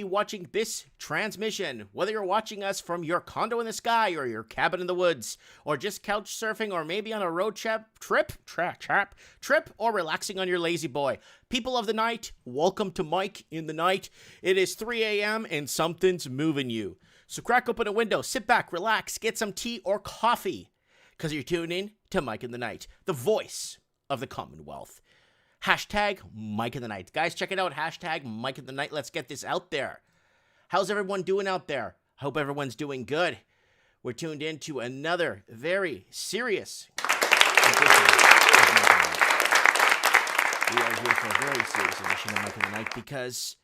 Watching this transmission, whether you're watching us from your condo in the sky or your cabin in the woods, or just couch surfing, or maybe on a road trip, or relaxing on your lazy boy. People of the night, welcome to Mike in the Night. It is 3 a.m. and something's moving you. So crack open a window, sit back, relax, get some tea or coffee, because you're tuning to Mike in the Night, the voice of the Commonwealth. Hashtag Mike in the Night. Guys, check it out. Hashtag Mike in the Night. Let's get this out there. How's everyone doing out there? Hope everyone's doing good. We're tuned in to another very serious edition of Mike in the Night. We are here for a very serious edition of Mike in the Night because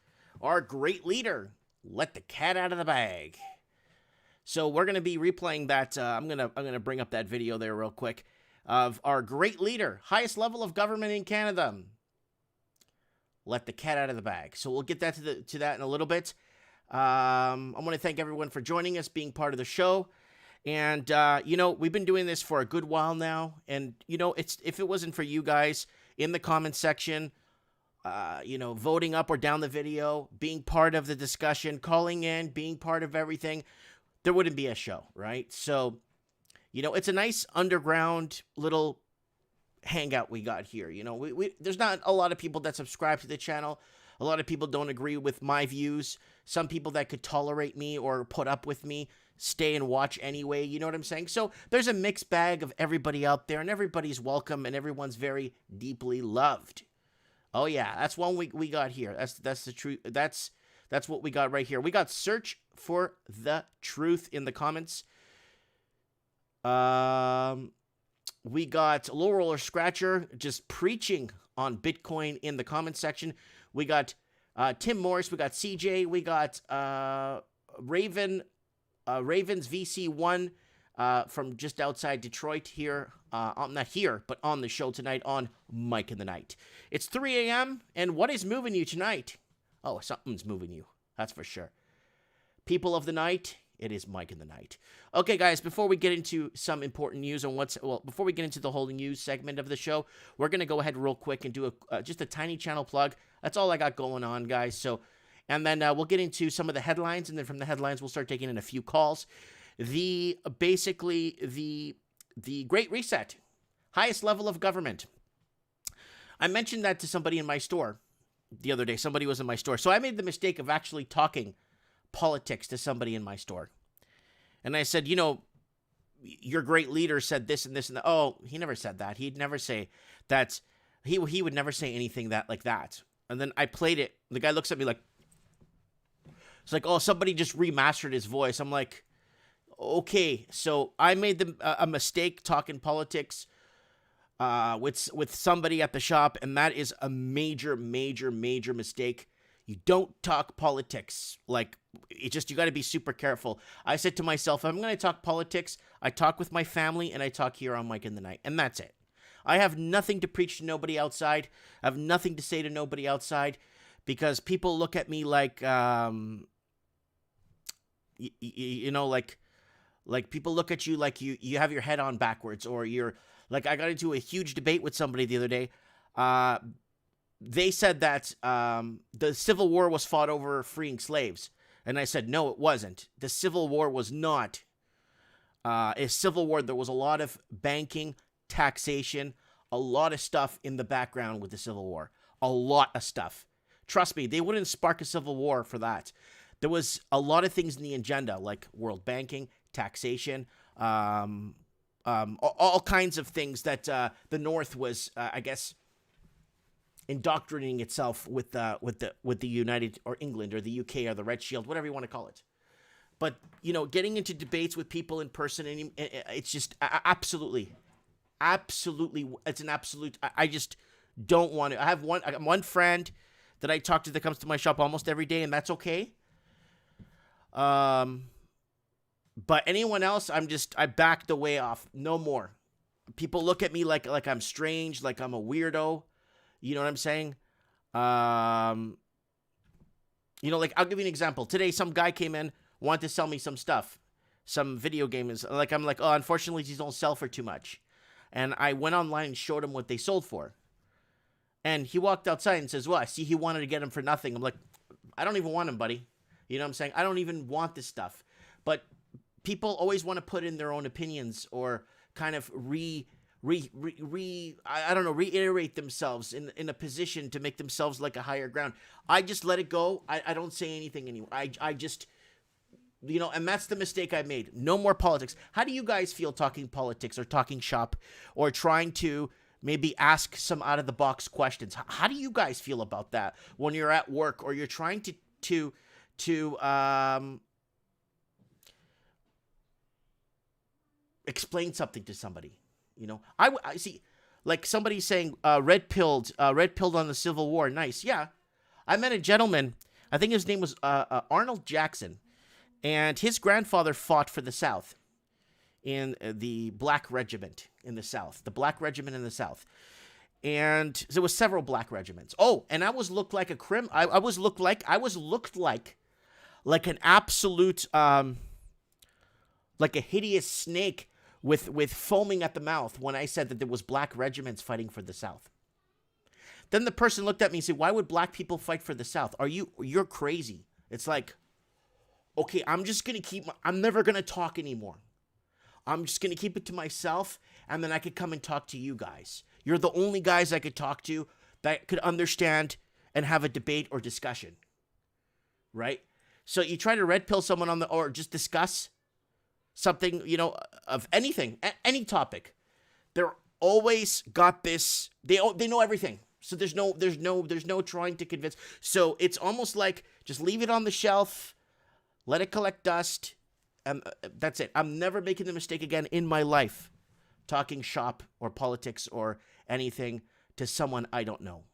our great leader let the cat out of the bag. So we're going to be replaying that. I'm gonna bring up that video there real quick. Of our great leader, highest level of government in Canada, let the cat out of the bag. So we'll get that to that in a little bit. I want to thank everyone for joining us, being part of the show. And, we've been doing this for a good while now. And, if it wasn't for you guys in the comment section, voting up or down the video, being part of the discussion, calling in, being part of everything, there wouldn't be a show, right? So, it's a nice underground little hangout we got here. There's not a lot of people that subscribe to the channel. A lot of people don't agree with my views. Some people that could tolerate me or put up with me stay and watch anyway. You know what I'm saying? So there's a mixed bag of everybody out there, and everybody's welcome, and everyone's very deeply loved. Oh yeah, that's one we got here. That's the truth. That's what we got right here. We got search for the truth in the comments. We got Low Roller Scratcher just preaching on Bitcoin in the comment section. We got Tim Morris. We got CJ. We got Ravens VC1 from just outside Detroit here. Not here, but on the show tonight on Mike in the Night. It's 3 a.m. and what is moving you tonight? Oh, something's moving you. That's for sure. People of the night, it is Mike in the Night. Okay, guys, before we get into some important news on before we get into the whole news segment of the show, we're going to go ahead real quick and do just a tiny channel plug. That's all I got going on, guys. So, and then we'll get into some of the headlines, and then from the headlines, we'll start taking in a few calls. The Great Reset, highest level of government. I mentioned that to somebody in my store the other day. Somebody was in my store. So I made the mistake of actually talking politics to somebody in my store. And I said, your great leader said this and this and that. Oh, he never said that. He'd never say that. He would never say anything like that. And then I played it. The guy looks at me like, it's like, oh, somebody just remastered his voice. I'm like, okay. So I made a mistake talking politics with somebody at the shop. And that is a major, major, major mistake. You don't talk politics. You got to be super careful. I said to myself, if I'm going to talk politics, I talk with my family and I talk here on Mike in the Night. And that's it. I have nothing to preach to nobody outside. I have nothing to say to nobody outside because people look at me like, like people look at you like you have your head on backwards, or you're like, I got into a huge debate with somebody the other day. They said that the Civil War was fought over freeing slaves. And I said, no, it wasn't. The Civil War was not a civil war. There was a lot of banking, taxation, a lot of stuff in the background with the Civil War. A lot of stuff. Trust me, they wouldn't spark a civil war for that. There was a lot of things in the agenda, like world banking, taxation, all kinds of things that the North was, I guess, indoctrinating itself with the United or England or the UK or the Red Shield, whatever you want to call it. But getting into debates with people in person, and it's just absolutely, it's an absolute. I just don't want to. I have one friend that I talk to that comes to my shop almost every day, and that's okay. But anyone else, I backed the way off. No more. People look at me like I'm strange, like I'm a weirdo. You know what I'm saying? I'll give you an example. Today, some guy came in, wanted to sell me some stuff, some video games. I'm like, oh, unfortunately, these don't sell for too much. And I went online and showed him what they sold for. And he walked outside and says, well, I see he wanted to get them for nothing. I'm like, I don't even want them, buddy. You know what I'm saying? I don't even want this stuff. But people always want to put in their own opinions or kind of I don't know, reiterate themselves in a position to make themselves like a higher ground. I just let it go. I don't say anything anymore. I just, and that's the mistake I made. No more politics. How do you guys feel talking politics or talking shop or trying to maybe ask some out of the box questions? How do you guys feel about that when you're at work or you're trying to explain something to somebody? I see, like somebody saying, red pilled on the Civil War. Nice. Yeah. I met a gentleman, I think his name was Arnold Jackson, and his grandfather fought for the South in the Black Regiment in the South, And there was several black regiments. Oh, and I was looked like a I was looked like an absolute, like a hideous snake with foaming at the mouth when I said that there was black regiments fighting for the South. Then the person looked at me and said, why would black people fight for the South? You're crazy. It's like, okay, I'm never going to talk anymore. I'm just going to keep it to myself, and then I could come and talk to you guys. You're the only guys I could talk to that could understand and have a debate or discussion. Right? So you try to red pill someone or just discuss something, of anything, any topic. They're always got this. They know everything. So there's no trying to convince. So it's almost like just leave it on the shelf, let it collect dust, and that's it. I'm never making the mistake again in my life, talking shop or politics or anything to someone I don't know.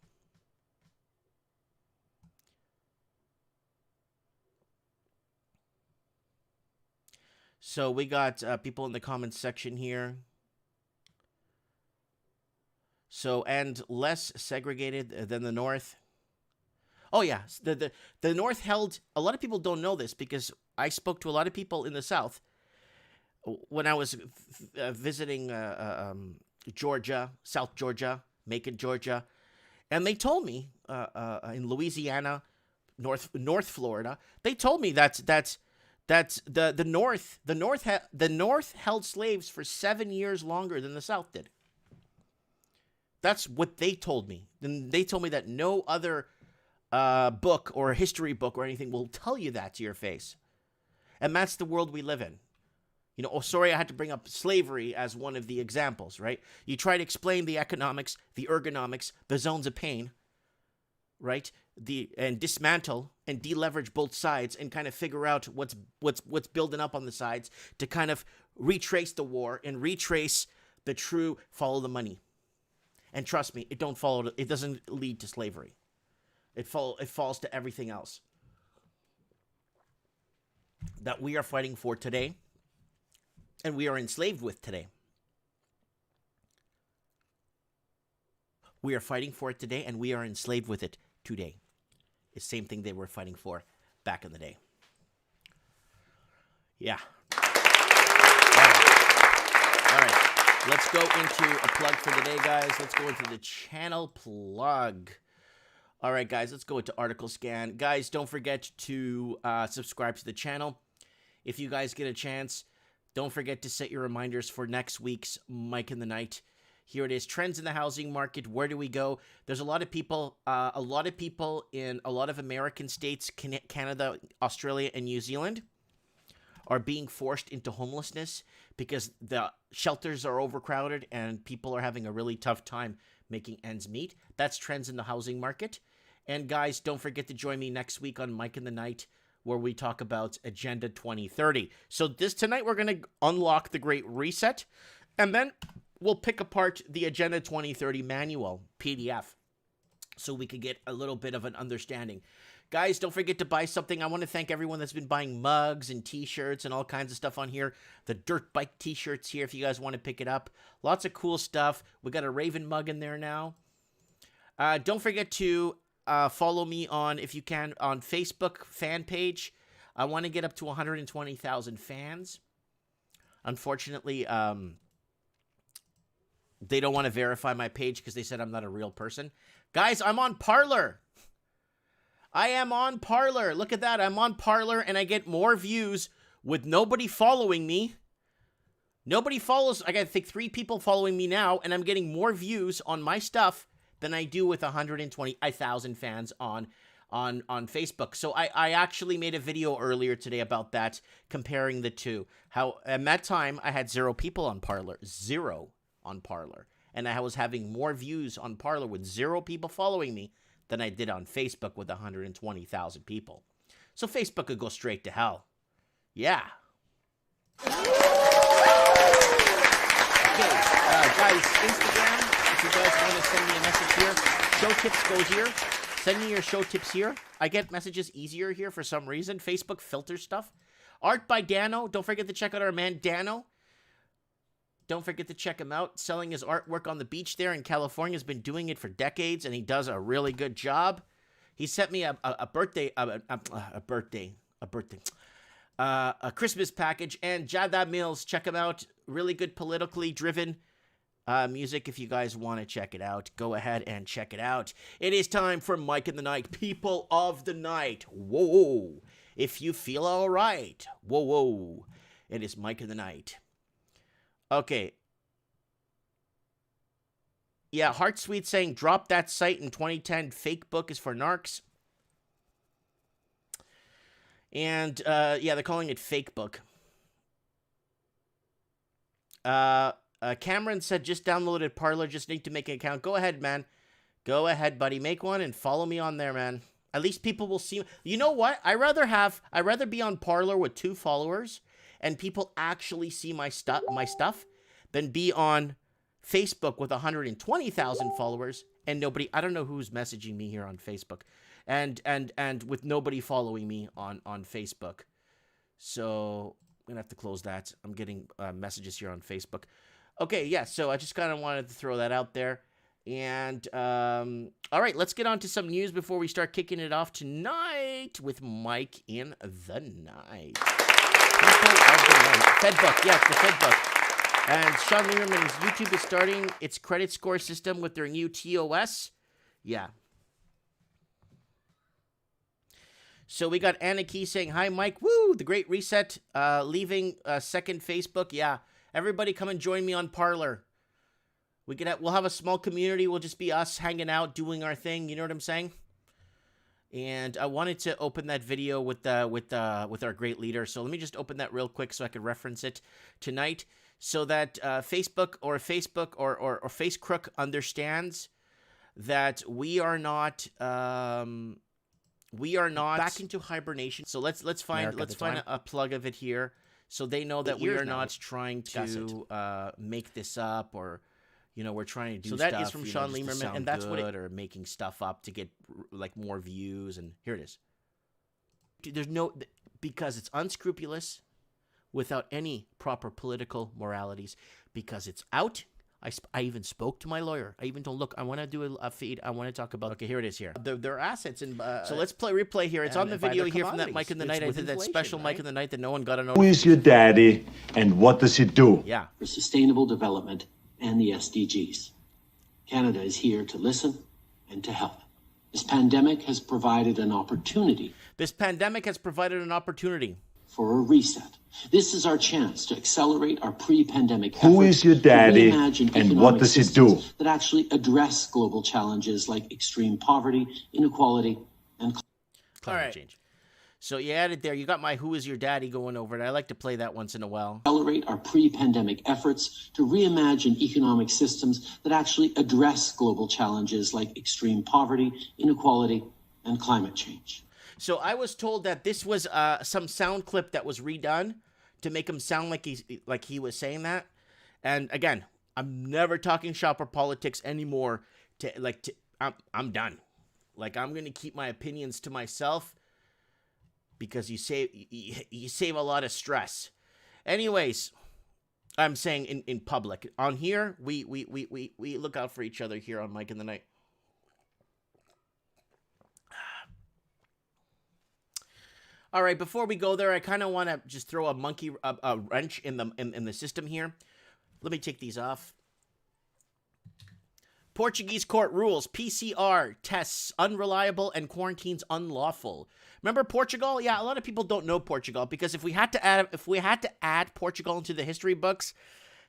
So we got people in the comments section here. So, and less segregated than the North. Oh, yeah. The North held, a lot of people don't know this because I spoke to a lot of people in the South when I was visiting Georgia, South Georgia, Macon, Georgia. And they told me in Louisiana, North Florida, they told me that's the North held slaves for 7 years longer than the South did. That's what they told me. And they told me that no other book or history book or anything will tell you that to your face. And that's the world we live in. Sorry, I had to bring up slavery as one of the examples, right? You try to explain the economics, the ergonomics, the zones of pain, right? And dismantle and deleverage both sides and kind of figure out what's building up on the sides to kind of retrace the war and retrace the true follow the money. And trust me, it doesn't lead to slavery. It falls to everything else that we are fighting for today and we are enslaved with today. We are fighting for it today and we are enslaved with it today. It's the same thing they were fighting for back in the day. Yeah. All right. Let's go into a plug for the day, guys. Let's go into the channel plug. All right, guys, let's go into article scan. Guys, don't forget to subscribe to the channel. If you guys get a chance, don't forget to set your reminders for next week's Mike in the Night. Here it is, trends in the housing market. Where do we go? There's a lot of people in a lot of American states, Canada, Australia, and New Zealand are being forced into homelessness because the shelters are overcrowded and people are having a really tough time making ends meet. That's trends in the housing market. And guys, don't forget to join me next week on Mike in the Night, where we talk about Agenda 2030. So tonight we're going to unlock the Great Reset, and then we'll pick apart the Agenda 2030 manual PDF so we could get a little bit of an understanding. Guys, don't forget to buy something. I want to thank everyone that's been buying mugs and t-shirts and all kinds of stuff on here. The dirt bike t-shirts here if you guys want to pick it up. Lots of cool stuff. We got a Raven mug in there now. Don't forget to follow me if you can, on Facebook fan page. I want to get up to 120,000 fans. Unfortunately, they don't want to verify my page because they said I'm not a real person. Guys, I'm on Parler. I am on Parler. Look at that. I'm on Parler and I get more views with nobody following me. Nobody follows. I got, I think, 3 people following me now, and I'm getting more views on my stuff than I do with 120,000 fans on Facebook. So I actually made a video earlier today about that, comparing the two. How at that time I had 0 people on Parler, 0 on Parler, and I was having more views on Parler with 0 people following me than I did on Facebook with 120,000 people. So Facebook could go straight to hell. Yeah. Guys, Instagram, if you guys want to send me a message here, show tips goes here. Send me your show tips here. I get messages easier here for some reason. Facebook filters stuff. Art by Dano. Don't forget to check out our man Dano. Don't forget to check him out. Selling his artwork on the beach there in California. Has been doing it for decades, and he does a really good job. He sent me a Christmas package, and Jada Mills, check him out. Really good politically driven music. If you guys want to check it out, go ahead and check it out. It is time for Mike in the Night, People of the Night. Whoa. If you feel all right. Whoa. It is Mike in the Night. Okay. Yeah, Heartsweet saying, drop that site in 2010. Fake book is for narcs. And, yeah, they're calling it fake book. Cameron said, just downloaded Parler, just need to make an account. Go ahead, man. Go ahead, buddy. Make one and follow me on there, man. At least people will see. You know what? I'd rather be on Parler with 2 followers and people actually see my stuff than be on Facebook with 120,000 followers and nobody. I don't know who's messaging me here on Facebook. And with nobody following me on Facebook. So I'm going to have to close that. I'm getting messages here on Facebook. Okay, yeah, so I just kind of wanted to throw that out there. And, all right, let's get on to some news before we start kicking it off tonight with Mike in the Night. Fedbook, yes, the Fedbook. And Sean Lieberman's YouTube is starting its credit score system with their new TOS. Yeah. So we got Anna Key saying, hi, Mike. Woo, the Great Reset, leaving second Facebook. Yeah, everybody come and join me on Parler. We'll have a small community. We'll just be us hanging out, doing our thing. You know what I'm saying? And I wanted to open that video with our great leader. So let me just open that real quick so I can reference it tonight, so that Facebook or FaceCrook understands that we are not back into hibernation. So let's find a plug of it here, so they know that we are not trying to make this up, or we're trying to do. So that stuff, is from Sean Lieberman, and that's what or making stuff up to get like more views. And here it is. There's because it's unscrupulous, without any proper political moralities, because it's out. I even spoke to my lawyer. I even told, look, I want to do a feed. I want to talk about, okay, here it is here. Their assets. So let's replay here. It's on the video here from that Mike in the Night. I did that special Mike in the Night that no one got to know. Who is your daddy and what does he do? Yeah. For sustainable development and the SDGs. Canada is here to listen and to help. This pandemic has provided an opportunity. For a reset. This is our chance to accelerate our pre-pandemic efforts. Who is your daddy and what does he do? That actually address global challenges like extreme poverty, inequality, and climate change. So you added there, you got my Who is Your Daddy going over it. I like to play that once in a while. Accelerate our pre-pandemic efforts to reimagine economic systems that actually address global challenges like extreme poverty, inequality, and climate change. So I was told that this was some sound clip that was redone to make him sound like he was saying that. And again, I'm never talking shop or politics anymore. I'm done. Like, I'm gonna keep my opinions to myself, because you save a lot of stress. Anyways, I'm saying in public. On here, we look out for each other here on Mike in the Night. All right, before we go there, I kind of want to just throw a wrench in the system here. Let me take these off. Portuguese court rules PCR tests unreliable and quarantines unlawful. Remember Portugal? Yeah, a lot of people don't know Portugal because if we had to add Portugal into the history books,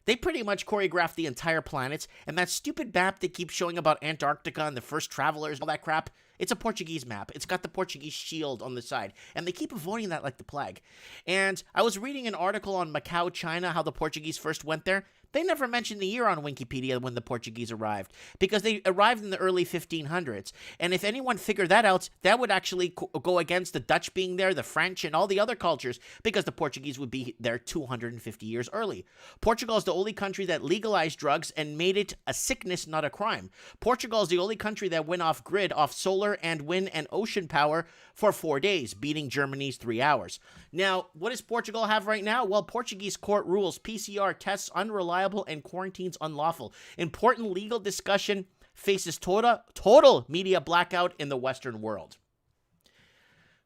they pretty much choreographed the entire planet, and that stupid map they keep showing about Antarctica and the first travelers, all that crap, it's a Portuguese map. It's got the Portuguese shield on the side, and they keep avoiding that like the plague. And I was reading an article on Macau, China, how the Portuguese first went there. They never mentioned the year on Wikipedia when the Portuguese arrived, because they arrived in the early 1500s. And if anyone figured that out, that would actually go against the Dutch being there, the French, and all the other cultures, because the Portuguese would be there 250 years early. Portugal is the only country that legalized drugs and made it a sickness, not a crime. Portugal is the only country that went off grid, off solar and wind and ocean power for 4 days, beating Germany's 3 hours. Now, what does Portugal have right now? Well, Portuguese court rules PCR tests unreliable and quarantines unlawful. Important legal discussion faces total media blackout in the Western world.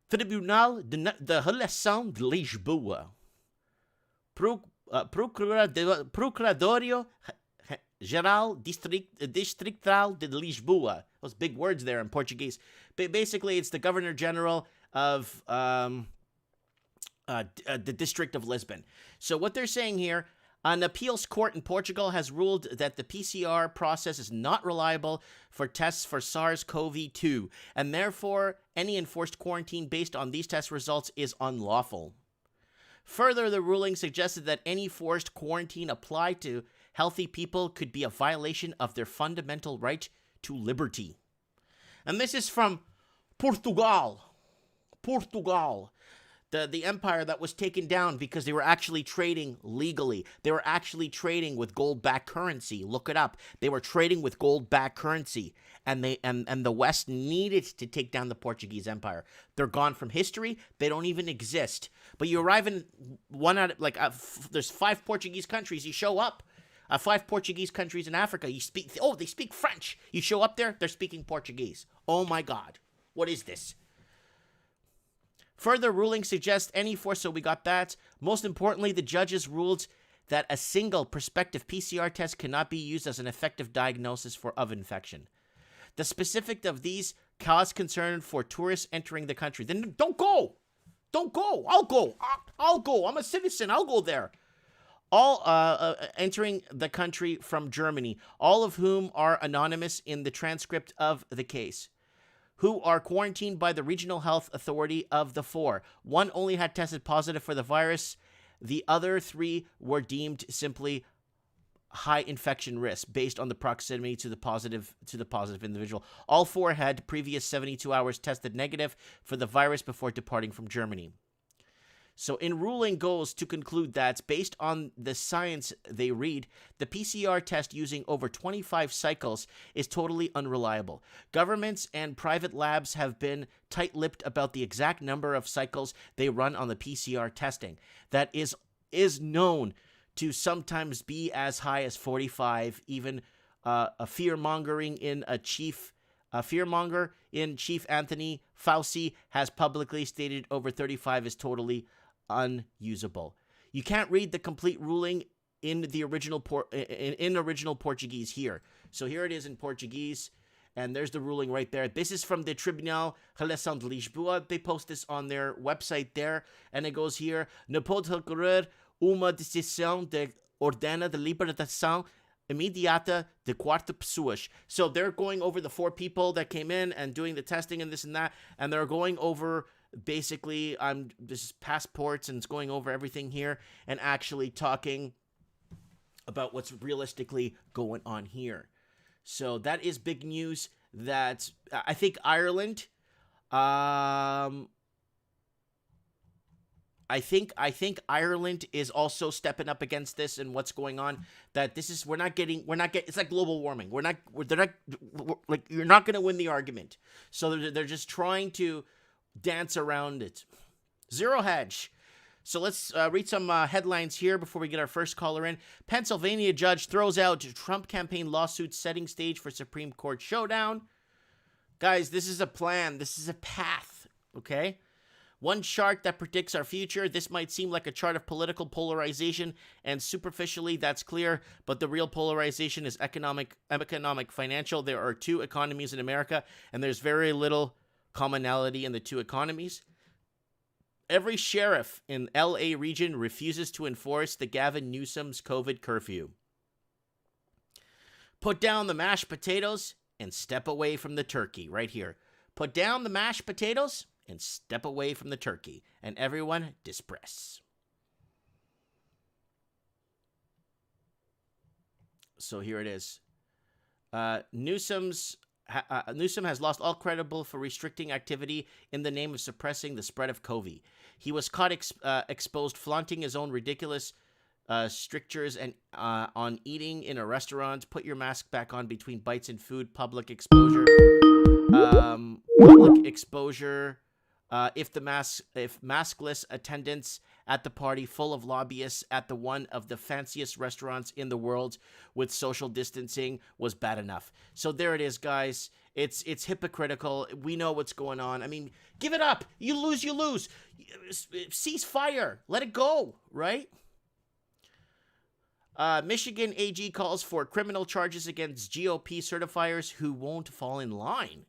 Tribunal de Relação de Lisboa. Procuradorio Geral Distrital de Lisboa. Those big words there in Portuguese. Basically, it's the Governor General of the District of Lisbon. So what they're saying here, an appeals court in Portugal has ruled that the PCR process is not reliable for tests for SARS-CoV-2, and therefore any enforced quarantine based on these test results is unlawful. Further, the ruling suggested that any forced quarantine applied to healthy people could be a violation of their fundamental right to liberty. And this is from Portugal. The empire that was taken down because they were actually trading legally. They were actually trading with gold-backed currency. Look it up. They were trading with gold-backed currency, and the West needed to take down the Portuguese Empire. They're gone from history. They don't even exist. But you arrive in there's 5 Portuguese countries. You show up. 5 Portuguese countries in Africa. They speak French. You show up there, they're speaking Portuguese. Oh my God. What is this? Further ruling suggests any force, so we got that. Most importantly, the judges ruled that a single prospective PCR test cannot be used as an effective diagnosis of infection. The specifics of these cause concern for tourists entering the country. Then don't go. Don't go. I'll go. I'll go. I'm a citizen. I'll go there. All entering the country from Germany, all of whom are anonymous in the transcript of the case, who are quarantined by the regional health authority of the 4. 1 only had tested positive for the virus. The other 3 were deemed simply high infection risk based on the proximity to the positive individual. All 4 had previous 72 hours tested negative for the virus before departing from Germany. So in ruling goes to conclude that based on the science they read, the PCR test using over 25 cycles is totally unreliable. Governments and private labs have been tight-lipped about the exact number of cycles they run on the PCR testing. That is known to sometimes be as high as 45, even a fear-monger in Chief Anthony Fauci has publicly stated over 35 is totally unusable. You can't read the complete ruling in the original original Portuguese here. So here it is in Portuguese, and there's the ruling right there. This is from the Tribunal Relação de Lisboa. They post this on their website there, and it goes here: "Não pode recorrer uma decisão de ordena de libertação imediata de 4 pessoas." So they're going over the 4 people that came in and doing the testing and this and that, and they're going over basically this is passports, and it's going over everything here and actually talking about what's realistically going on here. So that is big news. That I think Ireland, I think Ireland is also stepping up against this and what's going on. That this is we're not getting it's like global warming. You're not going to win the argument. So they're just trying to dance around it. Zero hedge. So let's read some headlines here before we get our first caller in. Pennsylvania judge throws out Trump campaign lawsuit setting stage for Supreme Court showdown. Guys, this is a plan. This is a path, okay? One chart that predicts our future. This might seem like a chart of political polarization, and superficially that's clear, but the real polarization is economic, financial. There are two economies in America, and there's very little commonality in the two economies. Every sheriff in LA region refuses to enforce the Gavin Newsom's COVID curfew. Put down the mashed potatoes and step away from the turkey. Right here. Put down the mashed potatoes and step away from the turkey. And everyone disperse. So here it is. Newsom has lost all credibility for restricting activity in the name of suppressing the spread of COVID. He was caught exposed flaunting his own ridiculous strictures and on eating in a restaurant. Put your mask back on between bites and food. Public exposure. If maskless attendance at the party full of lobbyists at the one of the fanciest restaurants in the world with social distancing was bad enough. So there it is, guys. It's hypocritical. We know what's going on. I mean, give it up. You lose, you lose. Cease fire. Let it go, right? Michigan AG calls for criminal charges against GOP certifiers who won't fall in line.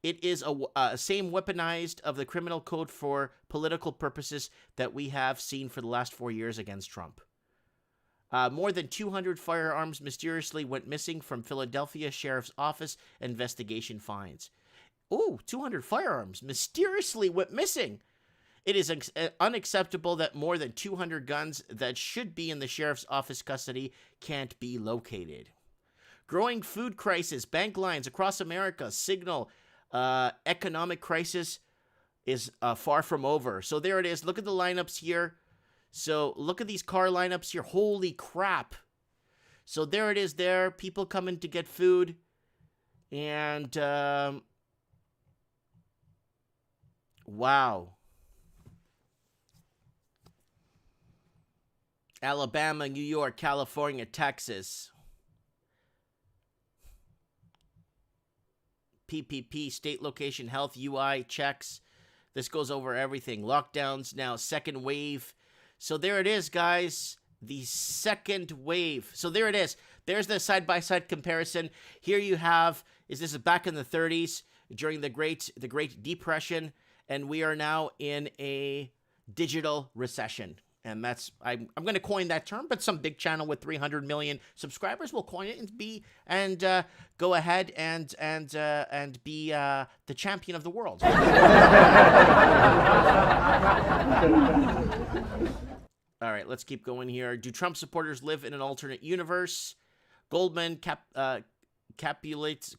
It is a same weaponized of the criminal code for political purposes that we have seen for the last 4 years against Trump. More than 200 firearms mysteriously went missing from Philadelphia Sheriff's Office investigation finds. Ooh, 200 firearms mysteriously went missing. It is unacceptable that more than 200 guns that should be in the Sheriff's Office custody can't be located. Growing food crisis, bank lines across America signal economic crisis is far from over. So there it is. Look at the lineups here. So look at these car lineups here. Holy crap. So there it is there. People coming to get food. And, wow. Alabama, New York, California, Texas. PPP, state location health, UI, checks. This goes over everything. Lockdowns now, second wave. So there it is, guys. The second wave. So there it is. There's the side-by-side comparison. Here you have, this is back in the 30s during the Great Depression, and we are now in a digital recession. And that's, I'm going to coin that term, but some big channel with 300 million subscribers will coin it and go ahead and be the champion of the world. All right, let's keep going here. Do Trump supporters live in an alternate universe? Goldman capitulates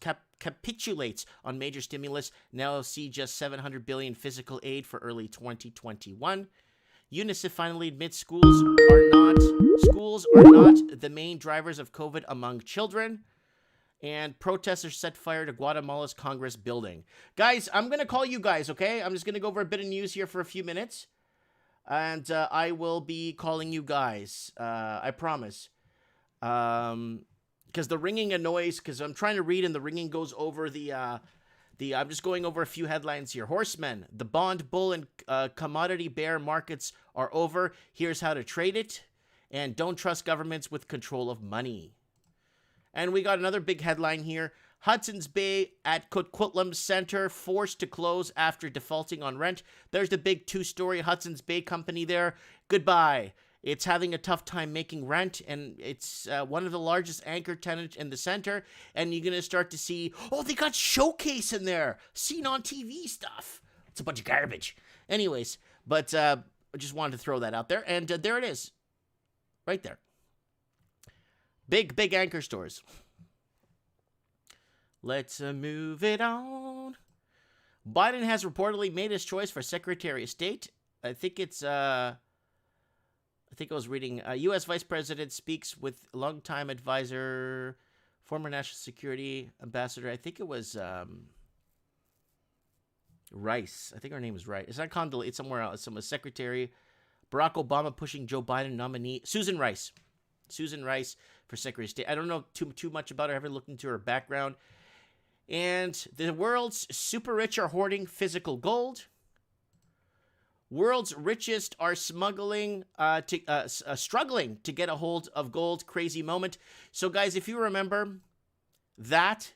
on major stimulus. Now see just $700 billion physical aid for early 2021. UNICEF finally admits schools are not the main drivers of COVID among children. And protesters set fire to Guatemala's Congress building. Guys, I'm going to call you guys, okay? I'm just going to go over a bit of news here for a few minutes. And I will be calling you guys. I promise. Because the ringing annoys, because I'm trying to read and the ringing goes over I'm just going over a few headlines here. Horsemen, the bond bull and commodity bear markets are over. Here's how to trade it. And don't trust governments with control of money. And we got another big headline here. Hudson's Bay at Coquitlam Center forced to close after defaulting on rent. There's the big 2-story Hudson's Bay company there. Goodbye. It's having a tough time making rent, and it's one of the largest anchor tenants in the center. And you're going to start to see, oh, they got Showcase in there. Seen on TV stuff. It's a bunch of garbage. Anyways, but I just wanted to throw that out there. And there it is. Right there. Big anchor stores. Let's move it on. Biden has reportedly made his choice for Secretary of State. I think I was reading, U.S. Vice President speaks with longtime advisor, former National Security Ambassador. I think it was Rice. I think her name is Rice. It's not Condoleezza. It's somewhere else. Some Secretary. Barack Obama pushing Joe Biden nominee. Susan Rice for Secretary of State. I don't know too much about her. I haven't looked into her background. And the world's super rich are hoarding physical gold. World's richest are struggling to get a hold of gold. Crazy moment. So guys, if you remember that,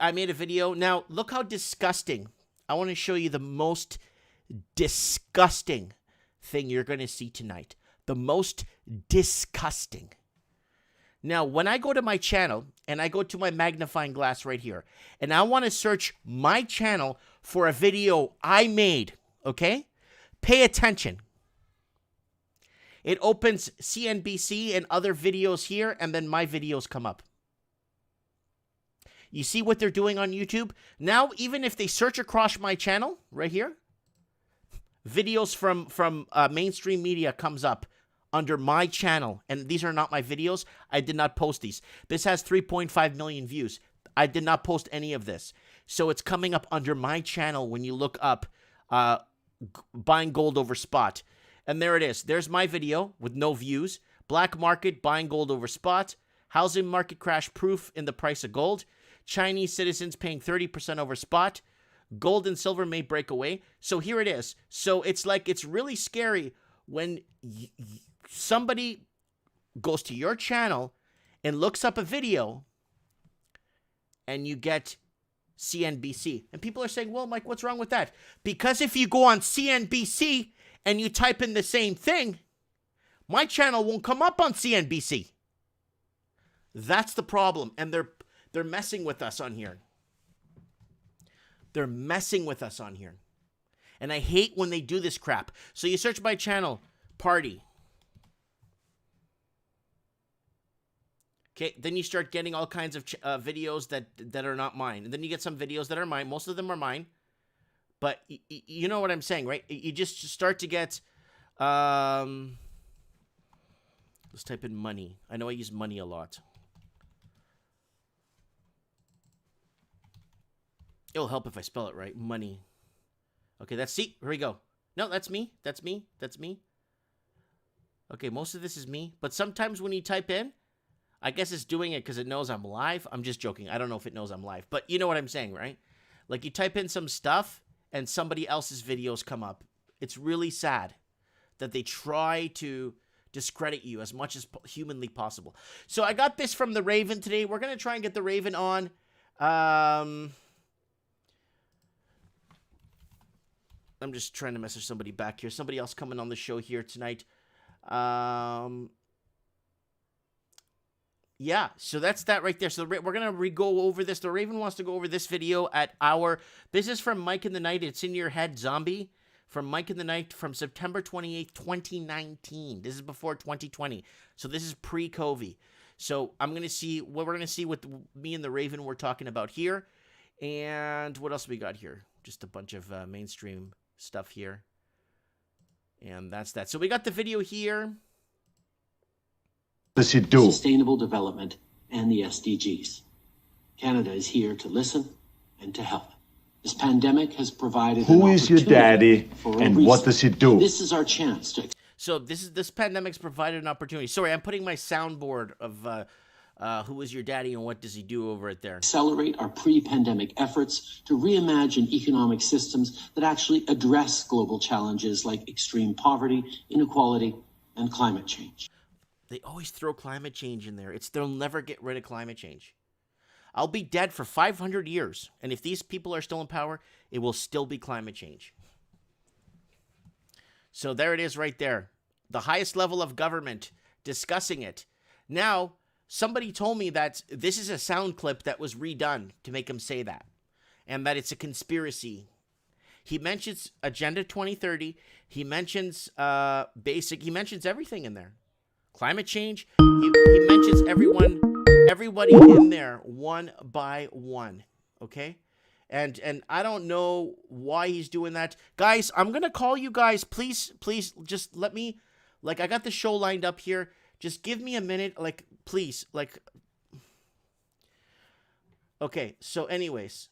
I made a video. Now look how disgusting. I want to show you the most disgusting thing you're going to see tonight. The most disgusting. Now, when I go to my channel and I go to my magnifying glass right here, and I want to search my channel for a video I made, okay? Pay attention. It opens CNBC and other videos here, and then my videos come up. You see what they're doing on YouTube? Now, even if they search across my channel right here, videos from mainstream media comes up under my channel. And these are not my videos. I did not post these. This has 3.5 million views. I did not post any of this. So it's coming up under my channel when you look up buying gold over spot. And there it is. There's my video with no views. Black market, buying gold over spot. Housing market crash proof in the price of gold. Chinese citizens paying 30% over spot. Gold and silver may break away. So here it is. So it's like, it's really scary when somebody goes to your channel and looks up a video and you get CNBC. And people are saying, well, Mike, what's wrong with that? Because if you go on CNBC and you type in the same thing, my channel won't come up on CNBC. That's the problem. And they're messing with us on here. They're messing with us on here. And I hate when they do this crap. So you search my channel, party. Okay, then you start getting all kinds of videos that are not mine. And then you get some videos that are mine. Most of them are mine. But you know what I'm saying, right? You just start to get... let's type in money. I know I use money a lot. It'll help if I spell it right. Money. Okay, see, here we go. No, that's me. That's me. That's me. Okay, most of this is me. But sometimes when you type in, I guess it's doing it because it knows I'm live. I'm just joking. I don't know if it knows I'm live. But you know what I'm saying, right? Like you type in some stuff and somebody else's videos come up. It's really sad that they try to discredit you as much as humanly possible. So I got this from the Raven today. We're going to try and get the Raven on. I'm just trying to message somebody back here. Somebody else coming on the show here tonight. Yeah, so that's that right there. So we're going to go over this. The Raven wants to go over this video at this is from Mike in the Night. It's in your head, zombie. From Mike in the Night from September 28th, 2019. This is before 2020. So this is pre-COVID. So I'm going to see what we're going to see with me and the Raven we're talking about here. And what else we got here? Just a bunch of mainstream stuff here. And that's that. So we got the video here. What does it do? Sustainable development and the SDGs. Canada is here to listen and to help. This pandemic has provided Who is your daddy and what does it do? This is our chance to... So this pandemic's provided an opportunity. Sorry, I'm putting my soundboard of who is your daddy and what does he do over it there. Accelerate our pre-pandemic efforts to reimagine economic systems that actually address global challenges like extreme poverty, inequality, and climate change. They always throw climate change in there. They'll never get rid of climate change. I'll be dead for 500 years, and if these people are still in power, it will still be climate change. So there it is right there. The highest level of government discussing it. Now, somebody told me that this is a sound clip that was redone to make him say that, and that it's a conspiracy. He mentions Agenda 2030. He mentions he mentions everything in there. Climate change. He mentions everybody in there one by one. Okay? And I don't know why he's doing that. Guys, I'm going to call you guys. Please just let me, I got the show lined up here. Just give me a minute, please, okay, so anyways,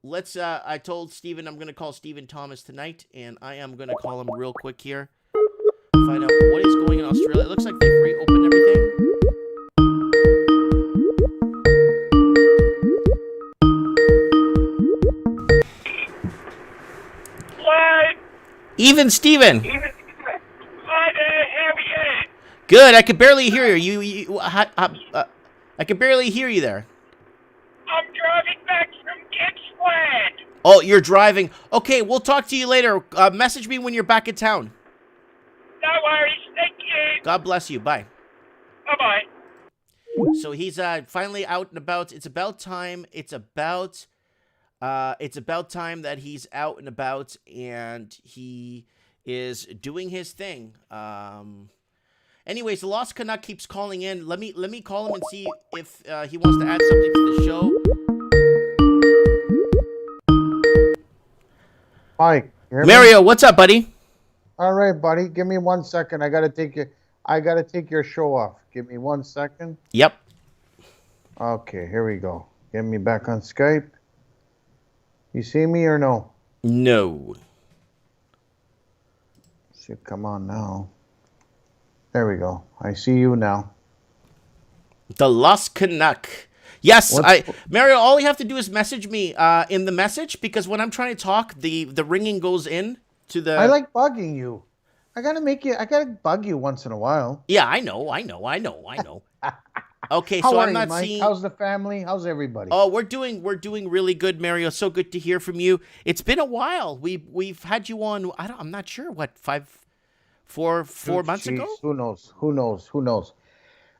let's, I told Steven I'm going to call Stephen Thomas tonight, and I am going to call him real quick here, find out what is going on in Australia. It looks like they've reopened everything. Steven. Hi there, how are you? Good. I could barely hear you. I could barely hear you there. I'm driving back from Gippsland. Oh, you're driving. Okay, we'll talk to you later. Message me when you're back in town. No worries, thank you. God bless you. Bye. Bye-bye. So he's finally out and about. It's about time. It's about time that he's out and about, and he is doing his thing. Anyways, the Lost Canuck keeps calling in. Let me call him and see if he wants to add something to the show. Mike, you hear me? Mario, what's up, buddy? All right, buddy. Give me 1 second. I gotta take your show off. Give me 1 second. Yep. Okay, here we go. Get me back on Skype. You see me or no? No. Should come on now. There we go. I see you now. The Lost Canuck. Yes, Mario, all you have to do is message me in the message, because when I'm trying to talk, the ringing goes in to the... I like bugging you. I gotta bug you once in a while. Yeah, I know. Okay, How so are I'm you, not Mike? seeing... How's the family? How's everybody? Oh, we're doing really good, Mario. So good to hear from you. It's been a while. We've had you on, I'm not sure, what, 4 months ago? Who knows?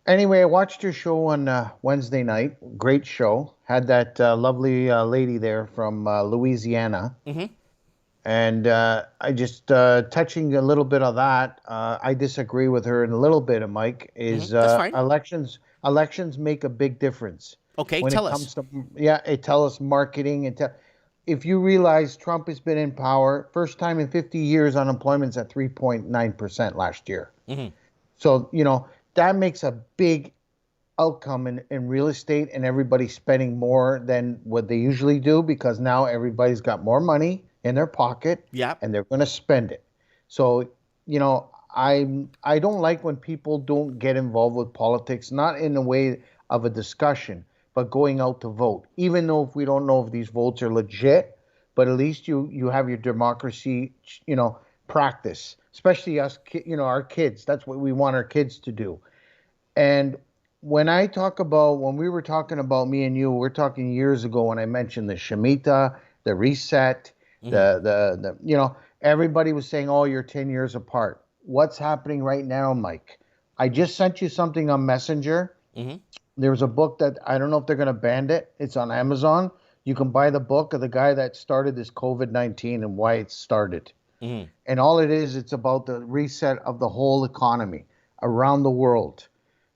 Anyway, I watched your show on Wednesday night. Great show. Had that lovely lady there from Louisiana. Mm-hmm. And I just, touching a little bit of that, I disagree with her in a little bit, Mike, is That's fine. elections make a big difference. Okay, When tell it us. comes to, it tells us marketing. If you realize Trump has been in power, first time in 50 years, unemployment's at 3.9% last year. Mm-hmm. So, that makes a big outcome in real estate, and everybody's spending more than what they usually do, because now everybody's got more money in their pocket, and they're going to spend it. So, I don't like when people don't get involved with politics, not in the way of a discussion, but going out to vote. Even though if we don't know if these votes are legit, but at least you have your democracy, practice. Especially us, our kids. That's what we want our kids to do. And when we were talking about me and you, we're talking years ago when I mentioned the Shemitah, the reset, everybody was saying, oh, you're 10 years apart. What's happening right now, Mike? I just sent you something on Messenger. Mm-hmm. There's a book that I don't know if they're going to ban it. It's on Amazon. You can buy the book of the guy that started this COVID-19 and why it started. Mm-hmm. And all it is, it's about the reset of the whole economy around the world.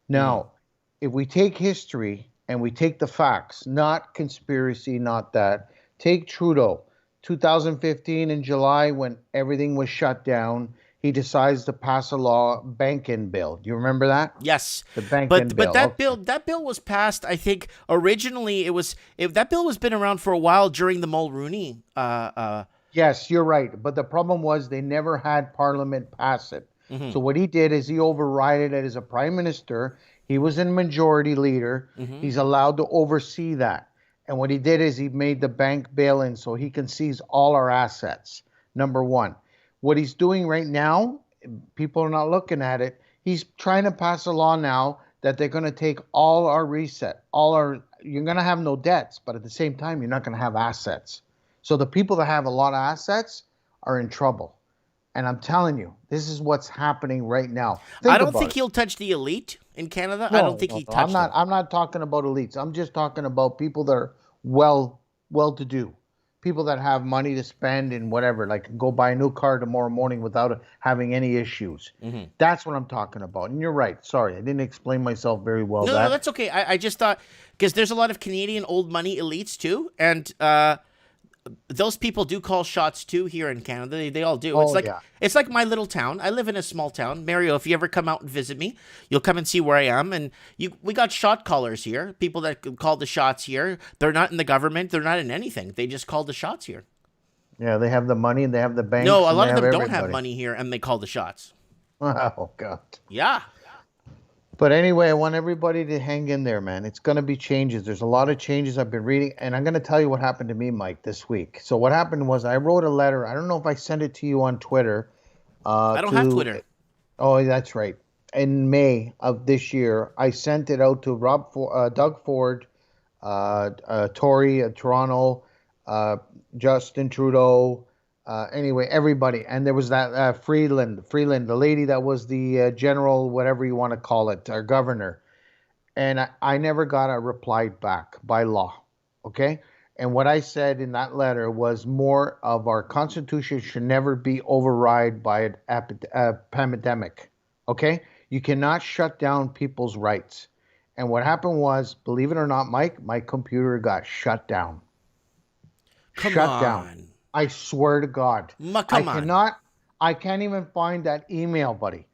Now, if we take history and we take the facts, not conspiracy, not that, take Trudeau, 2015 in July when everything was shut down, he decides to pass a law, bank-in bill. Do you remember that? Yes, The bank-in bill. But that bill was passed. I think originally that bill was been around for a while during the Mulroney. Yes, you're right. But the problem was they never had Parliament pass it. Mm-hmm. So what he did is he overrided it as a prime minister. He was a majority leader. Mm-hmm. He's allowed to oversee that. And what he did is he made the bank bail-in so he can seize all our assets, number one. What he's doing right now, people are not looking at it. He's trying to pass a law now that they're going to take all our reset, you're going to have no debts, but at the same time, you're not going to have assets. So the people that have a lot of assets are in trouble. And I'm telling you, this is what's happening right now. I don't think he'll touch the elite in Canada. I don't think he touched them. I'm not talking about elites. I'm just talking about people that are well-to-do. People that have money to spend and whatever, like go buy a new car tomorrow morning without having any issues. Mm-hmm. That's what I'm talking about. And you're right. Sorry, I didn't explain myself very well. No, that's okay. I just thought, because there's a lot of Canadian old money elites too, and those people do call shots too here in Canada. They all do. It's like my little town. I live in a small town. Mario, if you ever come out and visit me, you'll come and see where I am. And we got shot callers here. People that call the shots here. They're not in the government. They're not in anything. They just call the shots here. Yeah, they have the money and they have the banks. No, a lot of them everybody. don't have money here, and they call the shots. Oh God. Yeah. But anyway, I want everybody to hang in there, man. It's going to be changes. There's a lot of changes I've been reading, and I'm going to tell you what happened to me, Mike, this week. So what happened was I wrote a letter. I don't know if I sent it to you on Twitter, I don't have Twitter. Oh, that's right. In May of this year, I sent it out to Doug Ford, Tory, Toronto, Justin Trudeau, anyway, everybody. And there was that Freeland, the lady that was the general, whatever you want to call it, our governor. And I never got a reply back by law. Okay. And what I said in that letter was more of our constitution should never be override by a pandemic. Okay. You cannot shut down people's rights. And what happened was, believe it or not, Mike, my computer got shut down. Come shut on. down. I swear to God. I can't even find that email, buddy.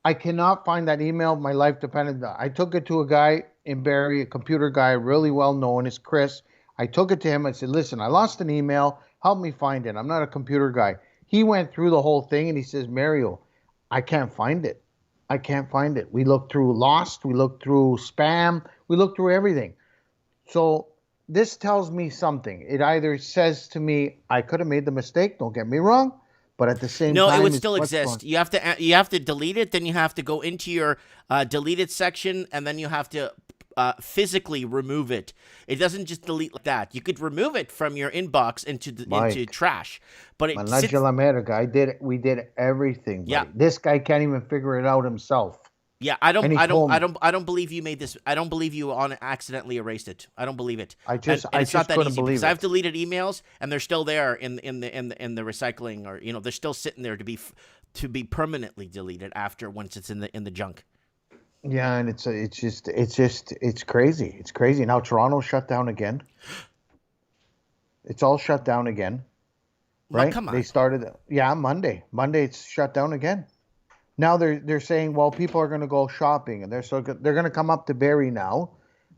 I cannot find that email. My life depended on it. I took it to a guy in Barrie, a computer guy, really well known as Chris. I took it to him. I said, listen, I lost an email. Help me find it. I'm not a computer guy. He went through the whole thing and he says, Mario, I can't find it. I can't find it. We looked through Lost. We looked through spam. We looked through everything. So this tells me something. It either says to me, I could have made the mistake. Don't get me wrong. But at the same time, no, it would still exist. You have to delete it. Then you have to go into your deleted section, and then you have to physically remove it. It doesn't just delete like that. You could remove it from your inbox into trash. But it we did everything. Buddy. Yeah. This guy can't even figure it out himself. Yeah, I don't believe you made this. I don't believe you accidentally erased it. I don't believe it. It's not that easy because I've deleted emails and they're still there in the recycling, or they're still sitting there to be permanently deleted after once it's in the junk. Yeah, and it's crazy. It's crazy. Now Toronto shut down again. It's all shut down again. Right? Come on. They started Monday. Monday it's shut down again. Now they're saying, well, people are going to go shopping, and they're going to come up to Barrie now,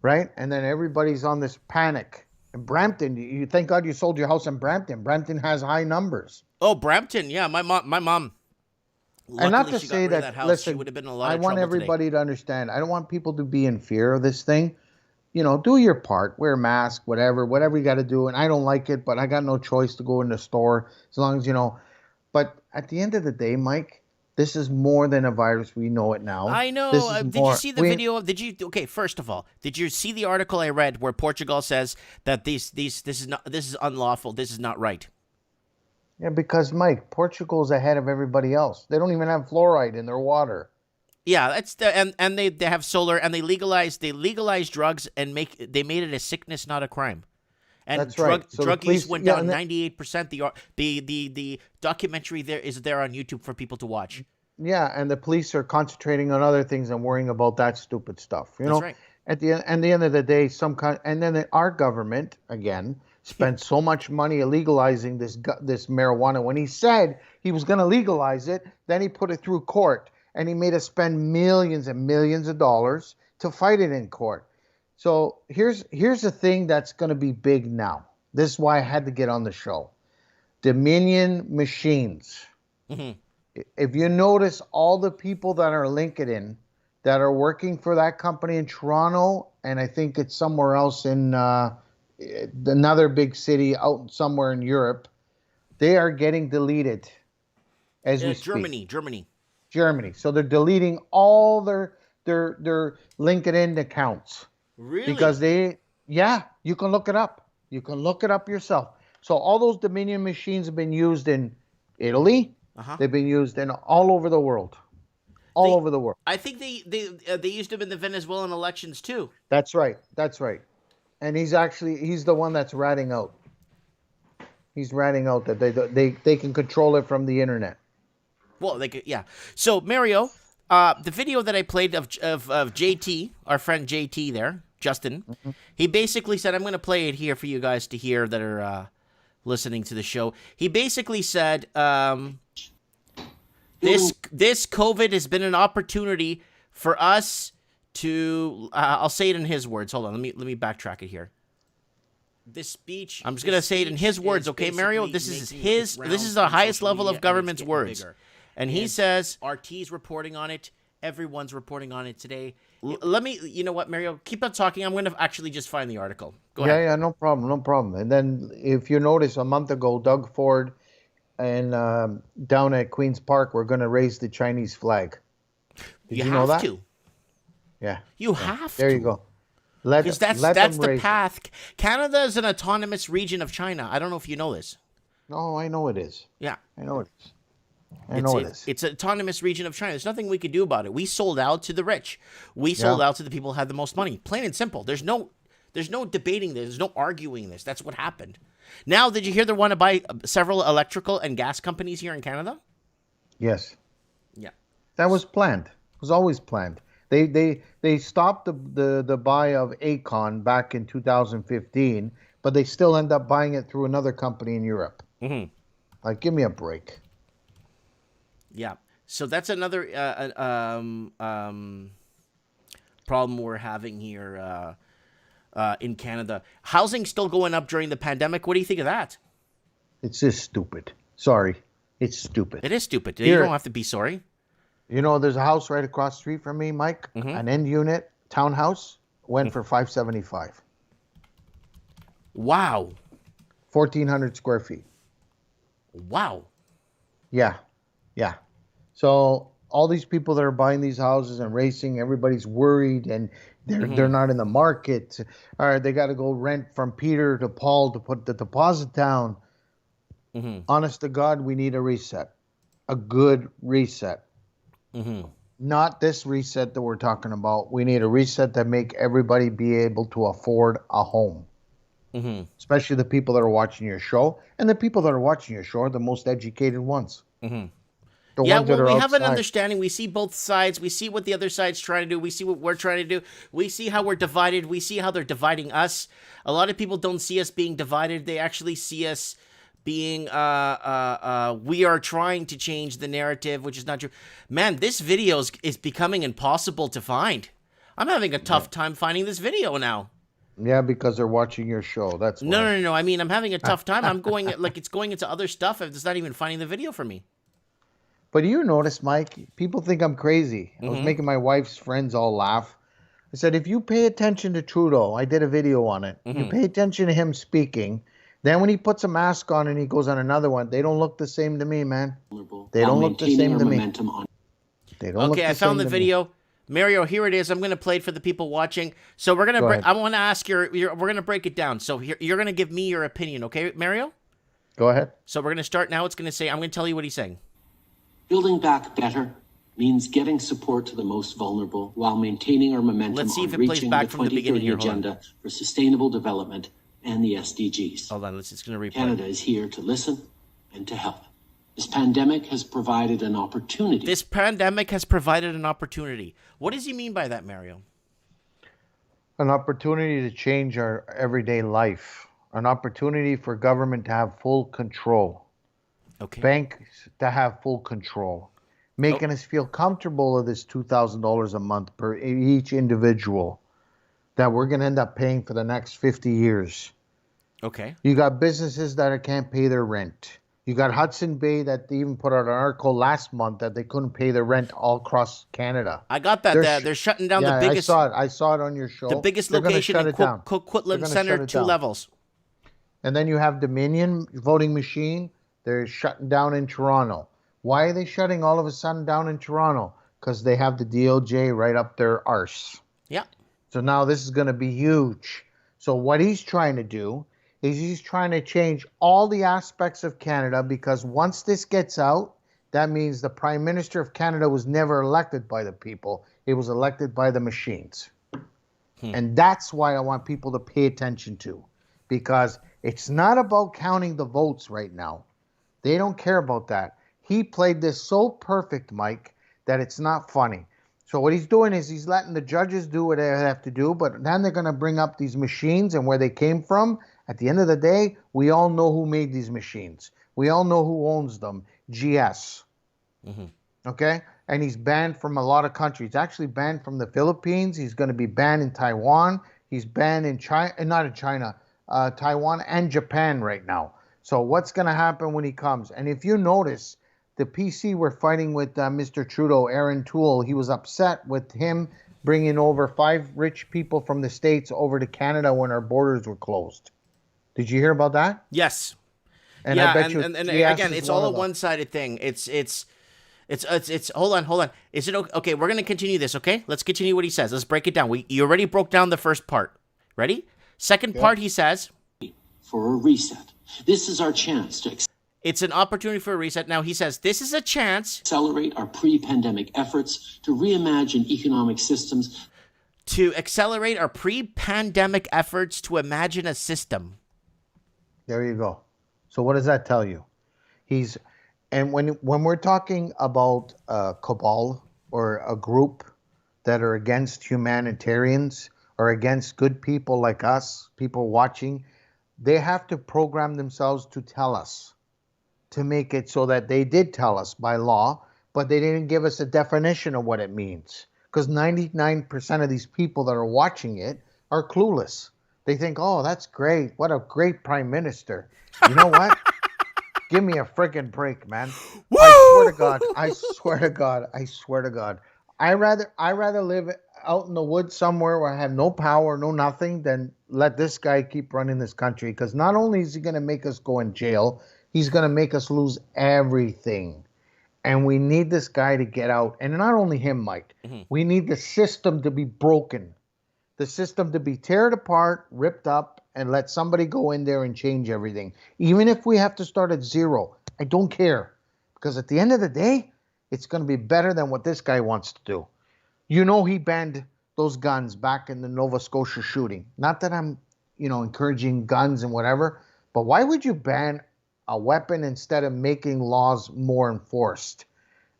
right? And then everybody's on this panic. And Brampton, you thank God you sold your house in Brampton. Brampton has high numbers. Oh, Brampton, yeah, my mom. And not to say that listen, she would have been in a lot of I want trouble everybody today. to understand. I don't want people to be in fear of this thing. Do your part. Wear a mask, whatever you got to do. And I don't like it, but I got no choice to go in the store as long as But at the end of the day, Mike, this is more than a virus. We know it now. I know. Did you see the video? Okay, first of all, did you see the article I read where Portugal says that this is unlawful? This is not right. Yeah, because Mike, Portugal's ahead of everybody else. They don't even have fluoride in their water. Yeah, and they have solar, and they legalized drugs and they made it a sickness, not a crime. And that's right. So drug use went down 98%. The documentary is there on YouTube for people to watch. Yeah, and the police are concentrating on other things and worrying about that stupid stuff. That's right. At the end of the day, and then our government again spent so much money legalizing this marijuana. When he said he was going to legalize it, then he put it through court, and he made us spend millions and millions of dollars to fight it in court. So here's the thing that's going to be big now. This is why I had to get on the show. Dominion machines. Mm-hmm. If you notice, all the people that are LinkedIn that are working for that company in Toronto, and I think it's somewhere else in another big city out somewhere in Europe, they are getting deleted as we speak. Germany. So they're deleting all their LinkedIn accounts. Really? Because you can look it up. You can look it up yourself. So all those Dominion machines have been used in Italy. Uh-huh. They've been used in all over the world. Over the world. I think they used them in the Venezuelan elections too. That's right. And he's the one that's ratting out. He's ratting out that they can control it from the internet. Well, they could, yeah. So Mario, the video that I played of JT, our friend JT there, Justin, mm-hmm. He basically said, I'm going to play it here for you guys to hear that are listening to the show. He basically said, this COVID has been an opportunity for us to, I'll say it in his words. Hold on, let me backtrack it here. This speech, I'm just going to say it in his words, okay, Mario? This is the highest level of government's words. Bigger. And he says, RT's reporting on it. Everyone's reporting on it today. Let me, you know what, Mario? Keep on talking. I'm going to actually just find the article. Go ahead. Yeah, no problem. And then if you notice, a month ago, Doug Ford and down at Queen's Park, we're going to raise the Chinese flag. Did you know have that? to. Yeah. You have to. There you go. Because let that's them the raise it. path. Canada is an autonomous region of China. I don't know if you know this. No, I know it is. Yeah. I know it is. I know it is. It's an autonomous region of China. There's nothing we could do about it. We sold out to the rich. We sold out to the people who had the most money. Plain and simple. There's no debating this. There's no arguing this. That's what happened. Now, did you hear they want to buy several electrical and gas companies here in Canada? Yes. Yeah. That was planned. It was always planned. They stopped the buy of Aecon back in 2015, but they still end up buying it through another company in Europe. Mm-hmm. Like, give me a break. Yeah. So that's another problem we're having here in Canada. Housing's still going up during the pandemic. What do you think of that? It's just stupid. Sorry. It's stupid. It is stupid. Here, you don't have to be sorry. You know, there's a house right across the street from me, Mike. Mm-hmm. An end unit townhouse went for $575. Wow. 1,400 square feet. Wow. Yeah. Yeah. So all these people that are buying these houses and racing, everybody's worried and they're not in the market. All right, they got to go rent from Peter to Paul to put the deposit down. Mm-hmm. Honest to God, we need a reset. A good reset. Mm-hmm. Not this reset that we're talking about. We need a reset that make everybody be able to afford a home. Mm-hmm. Especially the people that are watching your show. And the people that are watching your show are the most educated ones. Mm-hmm. The Yeah, ones that well, are we have an outside. understanding. We see both sides. We see what the other side's trying to do. We see what we're trying to do. We see how we're divided. We see how they're dividing us. A lot of people don't see us being divided. They actually see us being, we are trying to change the narrative, which is not true. Man, this video is becoming impossible to find. I'm having a tough time finding this video now. Yeah, because they're watching your show. That's why. No. I mean, I'm having a tough time. I'm going, it's going into other stuff. It's not even finding the video for me. But you notice, Mike, people think I'm crazy. I was making my wife's friends all laugh. I said, if you pay attention to Trudeau, I did a video on it. You pay attention to him speaking. Then when he puts a mask on and he goes on another one, they don't look the same to me, man. They don't look the same to me. They don't look the Okay, I found same the to me. video. Mario, here it is. I'm going to play it for the people watching. So we're going to I want to ask we're going to break it down. So you're going to give me your opinion, okay, Mario? Go ahead. So we're going to start now. It's going to say, I'm going to tell you what he's saying. Building back better means getting support to the most vulnerable while maintaining our momentum Let's see if on it plays reaching back the from the beginning 2030 here. Hold on. agenda for sustainable development and the SDGs. Hold on, it's going to replay. Canada is here to listen and to help. This pandemic has provided an opportunity. What does he mean by that, Mario? An opportunity to change our everyday life. An opportunity for government to have full control. Okay. Banks to have full control. Making us feel comfortable of this $2,000 a month per each individual that we're going to end up paying for the next 50 years. Okay. You got businesses that can't pay their rent. You got Hudson Bay that even put out an article last month that they couldn't pay their rent all across Canada. I got that. They're shutting down the biggest. I saw it on your show. The biggest They're location in Coquitlam Coquitlam Center, 2 levels. And then you have Dominion voting machine. They're shutting down in Toronto. Why are they shutting all of a sudden down in Toronto? Because they have the DOJ right up their arse. Yeah. So now this is going to be huge. So what he's trying to do is he's trying to change all the aspects of Canada, because once this gets out, that means the Prime Minister of Canada was never elected by the people. It was elected by the machines. And that's why I want people to pay attention to, because it's not about counting the votes right now. They don't care about that. He played this so perfect, Mike, that it's not funny. So what he's doing is he's letting the judges do what they have to do, but then they're going to bring up these machines and where they came from. At the end of the day, we all know who made these machines. We all know who owns them. GS. Okay? And he's banned from a lot of countries. He's actually banned from the Philippines. He's going to be banned in Taiwan. He's banned in China, not in China, Taiwan and Japan right now. So what's going to happen when he comes? And if you notice, the PC were fighting with Mr. Trudeau, Aaron Toole. He was upset with him bringing over 5 rich people from the States over to Canada when our borders were closed. Did you hear about that? Yes. And yeah, I bet and yes again, is it's all a of them. one-sided thing. It's hold on. Is it okay? We're gonna continue this. Okay, let's continue what he says. Let's break it down. You already broke down the first part. Ready? Second part, he says, for a reset. This is our chance to it's an opportunity for a reset. Now he says this is a chance accelerate our pre-pandemic efforts to reimagine economic systems. To accelerate our pre-pandemic efforts to imagine a system. There you go. So what does that tell you? And when we're talking about a cabal or a group that are against humanitarians or against good people like us, people watching, they have to program themselves to tell us, to make it so that they did tell us by law, but they didn't give us a definition of what it means. Because 99% of these people that are watching it are clueless. They think, oh, that's great. What a great prime minister. You know what? Give me a friggin' break, man. Woo! I swear to God. I swear to God. I rather live out in the woods somewhere where I have no power, no nothing, than let this guy keep running this country. Because not only is he going to make us go in jail, he's going to make us lose everything. And we need this guy to get out. And not only him, Mike. Mm-hmm. We need the system to be broken. The system to be teared apart, ripped up, and let somebody go in there and change everything. Even if we have to start at zero. I don't care. Because at the end of the day, it's going to be better than what this guy wants to do. You know, he banned those guns back in the Nova Scotia shooting. Not that I'm, encouraging guns and whatever. But why would you ban a weapon instead of making laws more enforced?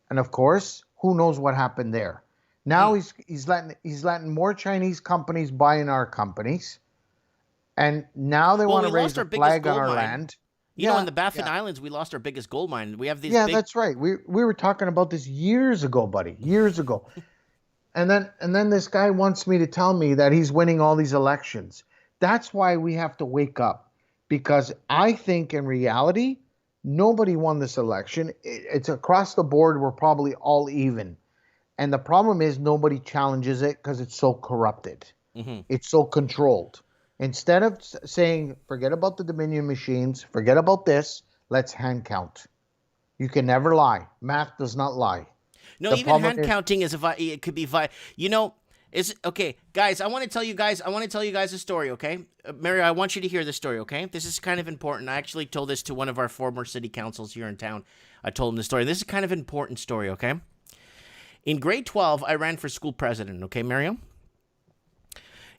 And of course, who knows what happened there? Now he's letting more Chinese companies buy in our companies, and now they want to raise a flag on our land. You know, in the Baffin Islands, we lost our biggest gold mine. We have these. Yeah, that's right. We were talking about this years ago, buddy. Years ago, and then this guy wants me to tell me that he's winning all these elections. That's why we have to wake up, because I think in reality, nobody won this election. It's across the board. We're probably all even. And the problem is nobody challenges it because it's so corrupted. Mm-hmm. It's so controlled. Instead of saying, forget about the Dominion machines, forget about this, let's hand count. You can never lie. Math does not lie. No, even hand counting it could be okay, guys, I want to tell you guys a story, okay? Mario, I want you to hear this story, okay? This is kind of important. I actually told this to one of our former city councils here in town. I told him the story. This is kind of an important story, okay? In grade 12, I ran for school president, okay, Mario?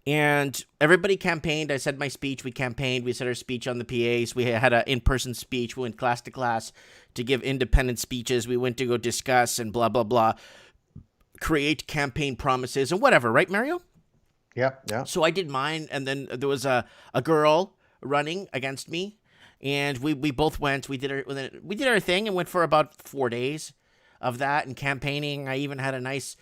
And everybody campaigned. I said my speech. We campaigned. We said our speech on the PAs. We had an in-person speech. We went class to class to give independent speeches. We went to go discuss and blah, blah, blah. Create campaign promises and whatever, right, Mario? Yeah. So I did mine, and then there was a girl running against me, and we both went. We did our thing and went for about 4 days of that and campaigning. I even had a nice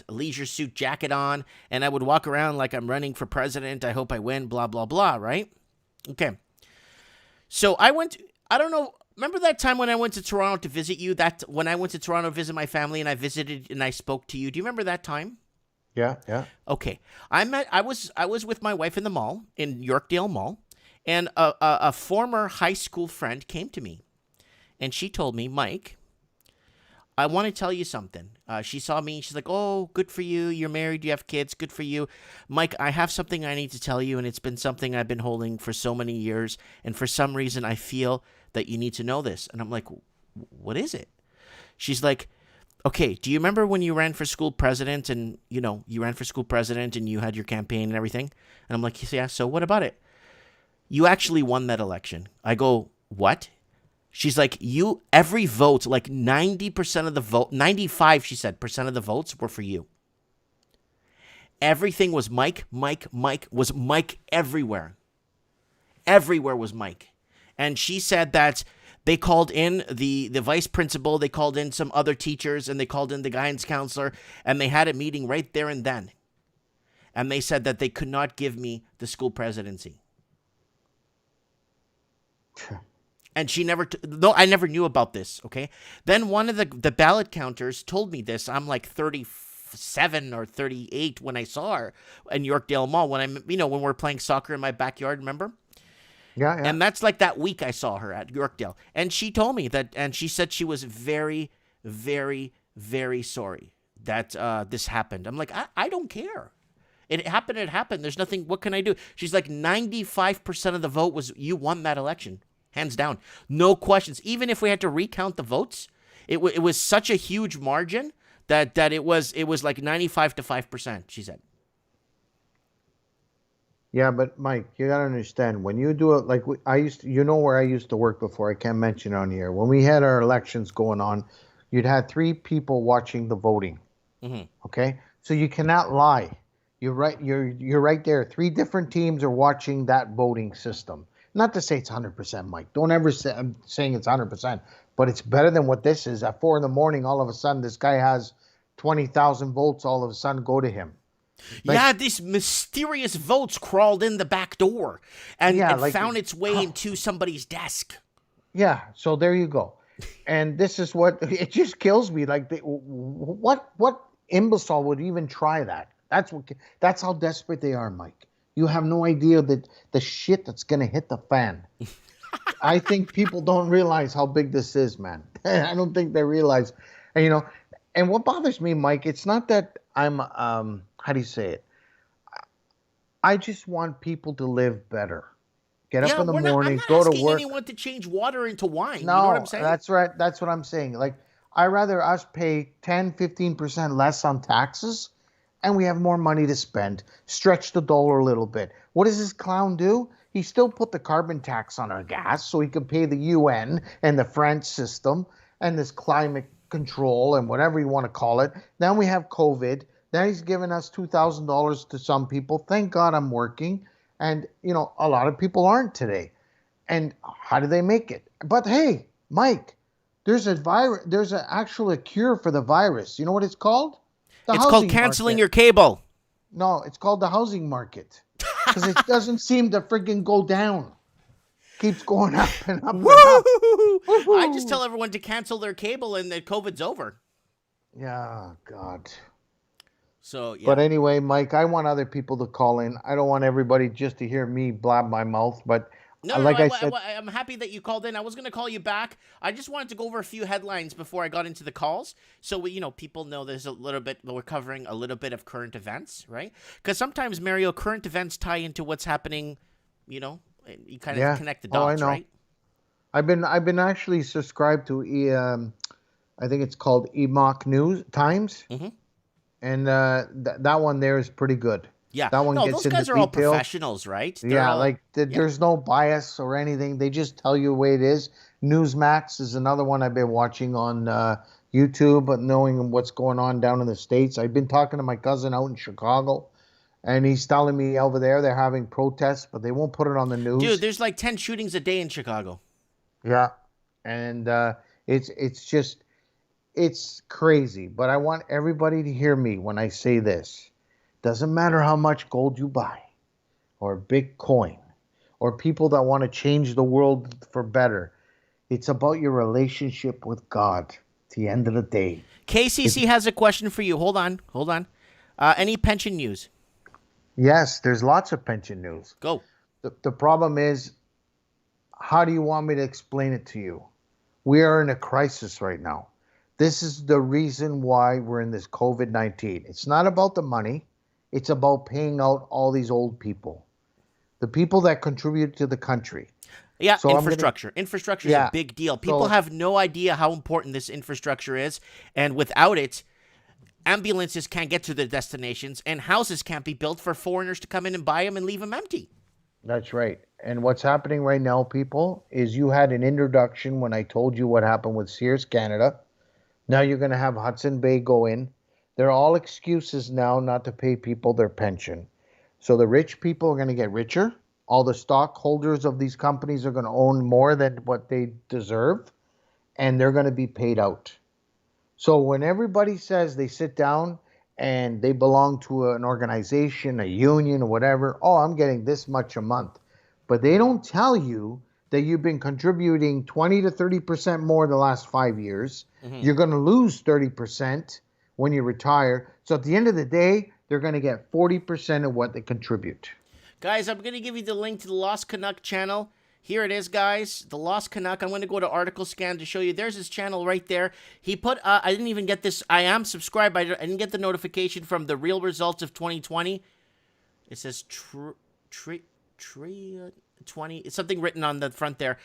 leisure suit jacket on, and I would walk around like I'm running for president. I hope I win, blah, blah, blah, right? Okay. So I don't know, remember that time when I went to Toronto to visit you? When I went to Toronto to visit my family and I visited and I spoke to you. Do you remember that time? Yeah. Okay. I was with my wife in the mall, in Yorkdale Mall, and a former high school friend came to me, and she told me, Mike, I want to tell you something. She saw me. She's like, oh, good for you. You're married. You have kids. Good for you. Mike, I have something I need to tell you, and it's been something I've been holding for so many years, and for some reason I feel that you need to know this. And I'm like, what is it? She's like, okay, do you remember when you ran for school president and, you ran for school president and you had your campaign and everything? And I'm like, yeah, so what about it? You actually won that election. I go, what? She's like, every vote, like 90% of the vote, 95, she said, percent of the votes were for you. Everything was Mike, was Mike everywhere. Everywhere was Mike. And she said that they called in the vice principal, they called in some other teachers, and they called in the guidance counselor, and they had a meeting right there and then. And they said that they could not give me the school presidency. And she never, I never knew about this, okay? Then one of the ballot counters told me this. I'm like 37 or 38 when I saw her in Yorkdale Mall when when we were playing soccer in my backyard, remember? Yeah, yeah. And that's like that week I saw her at Yorkdale. And she told me that, and she said she was very, very, very sorry that this happened. I'm like, I don't care. It happened. It happened. There's nothing. What can I do? She's like, 95% of the vote was you won that election. Hands down. No questions. Even if we had to recount the votes, it was such a huge margin that it was like 95 to 5%, she said. Yeah, but Mike, you gotta understand when you do it like you know where I used to work before. I can't mention on here. When we had our elections going on, you'd had 3 people watching the voting. Mm-hmm. Okay, so you cannot lie. You're right. You're right there. 3 different teams are watching that voting system. Not to say it's 100%, Mike. Don't ever say I'm saying it's 100%, but it's better than what this is. At 4 a.m, all of a sudden, this guy has 20,000 votes. All of a sudden, go to him. Yeah, these mysterious votes crawled in the back door and found its way into somebody's desk. Yeah, so there you go. And this is what it just kills me. Like, what imbecile would even try that? That's how desperate they are, Mike. You have no idea that the shit that's gonna hit the fan. I think people don't realize how big this is, man. I don't think they realize, and and what bothers me, Mike, it's not that I'm how do you say it? I just want people to live better. Get up in the morning, go to work. I'm not asking anyone to change water into wine. No, you know what I'm saying? That's right. That's what I'm saying. Like, I'd rather us pay 10, 15% less on taxes and we have more money to spend. Stretch the dollar a little bit. What does this clown do? He still put the carbon tax on our gas so he could pay the UN and the French system and this climate control and whatever you want to call it. Then we have COVID. Now he's giving us $2,000 to some people. Thank God I'm working. And, a lot of people aren't today. And how do they make it? But hey, Mike, there's actually a cure for the virus. You know what it's called? It's called canceling your cable. No, it's called the housing market. Because it doesn't seem to freaking go down. Keeps going up and up and up. Woo-hoo. I just tell everyone to cancel their cable and that COVID's over. Yeah, God. So, yeah. But anyway, Mike, I want other people to call in. I don't want everybody just to hear me blab my mouth. But I said, I'm happy that you called in. I was going to call you back. I just wanted to go over a few headlines before I got into the calls. So, people know there's a little bit, we're covering a little bit of current events, right? Because sometimes, Mario, current events tie into what's happening, you kind of connect the dots, I know. Right? I've been actually subscribed to, I think it's called EMOC News Times. Mm-hmm. And that one there is pretty good. Yeah. That one gets those into guys are detail. all professionals, right? There's no bias or anything. They just tell you the way it is. Newsmax is another one I've been watching on YouTube, but knowing what's going on down in the States. I've been talking to my cousin out in Chicago, and he's telling me over there they're having protests, but they won't put it on the news. Dude, there's like 10 shootings a day in Chicago. Yeah. And it's crazy, but I want everybody to hear me when I say this. Doesn't matter how much gold you buy or Bitcoin or people that want to change the world for better. It's about your relationship with God at the end of the day. KCC has a question for you. Hold on. Any pension news? Yes, there's lots of pension news. Go. The problem is, how do you want me to explain it to you? We are in a crisis right now. This is the reason why we're in this COVID-19. It's not about the money. It's about paying out all these old people, the people that contribute to the country. Yeah, so infrastructure. Infrastructure is a big deal. People have no idea how important this infrastructure is, and without it, ambulances can't get to their destinations, and houses can't be built for foreigners to come in and buy them and leave them empty. That's right. And what's happening right now, people, is you had an introduction when I told you what happened with Sears Canada. Now you're going to have Hudson Bay go in. They're all excuses now not to pay people their pension. So the rich people are going to get richer. All the stockholders of these companies are going to own more than what they deserve, and they're going to be paid out. So when everybody says they sit down and they belong to an organization, a union, or whatever, oh, I'm getting this much a month. But they don't tell you that you've been contributing 20 to 30% more the last 5 years. Mm-hmm. You're going to lose 30% when you retire. So at the end of the day, they're going to get 40% of what they contribute. Guys, I'm going to give you the link to the Lost Canuck channel. Here it is, guys. The Lost Canuck. I'm going to go to article scan to show you. There's his channel right there. He put, I didn't even get this. I am subscribed. I didn't get the notification from the real results of 2020. It says 20. It's something written on the front there.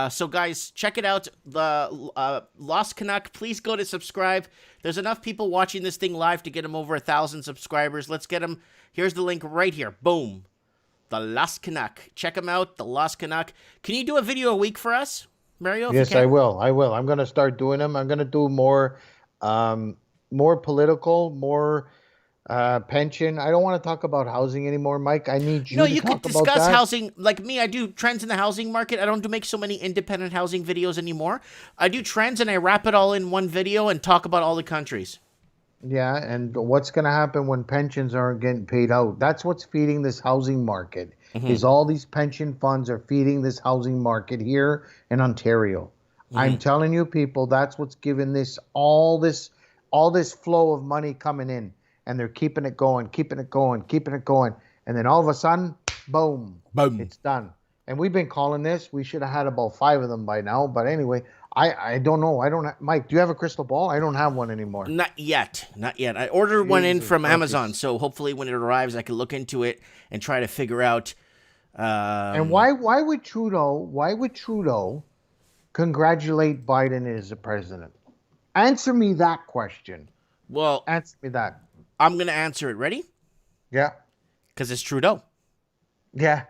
So, guys, check it out. The Lost Canuck. Please go to subscribe. There's enough people watching this thing live to get him over 1,000 subscribers. Let's get him. Here's the link right here. Boom. The Lost Canuck. Check him out, The Lost Canuck. Can you do a video a week for us, Mario? Yes, I will. I'm going to start doing them. I'm going to do more political, more pension. I don't want to talk about housing anymore, Mike. I need you to talk about that. No, you could discuss housing. Like me, I do trends in the housing market. I don't make so many independent housing videos anymore. I do trends and I wrap it all in one video and talk about all the countries. Yeah, and what's going to happen when pensions aren't getting paid out? That's what's feeding this housing market. Is all these pension funds are feeding this housing market here in Ontario. I'm telling you, people, that's what's giving this all this flow of money coming in, and they're keeping it going, and then all of a sudden, boom, it's done. And we've been calling this. We should have had about 5 of them by now. But anyway, I don't know. Mike, do you have a crystal ball? I don't have one anymore. Not yet. I ordered one in from Amazon, so hopefully when it arrives, I can look into it and try to figure out. And why would Trudeau congratulate Biden as a president? Answer me that question. Well, answer me that. I'm going to answer it. Ready? Yeah. Because it's Trudeau. Yeah.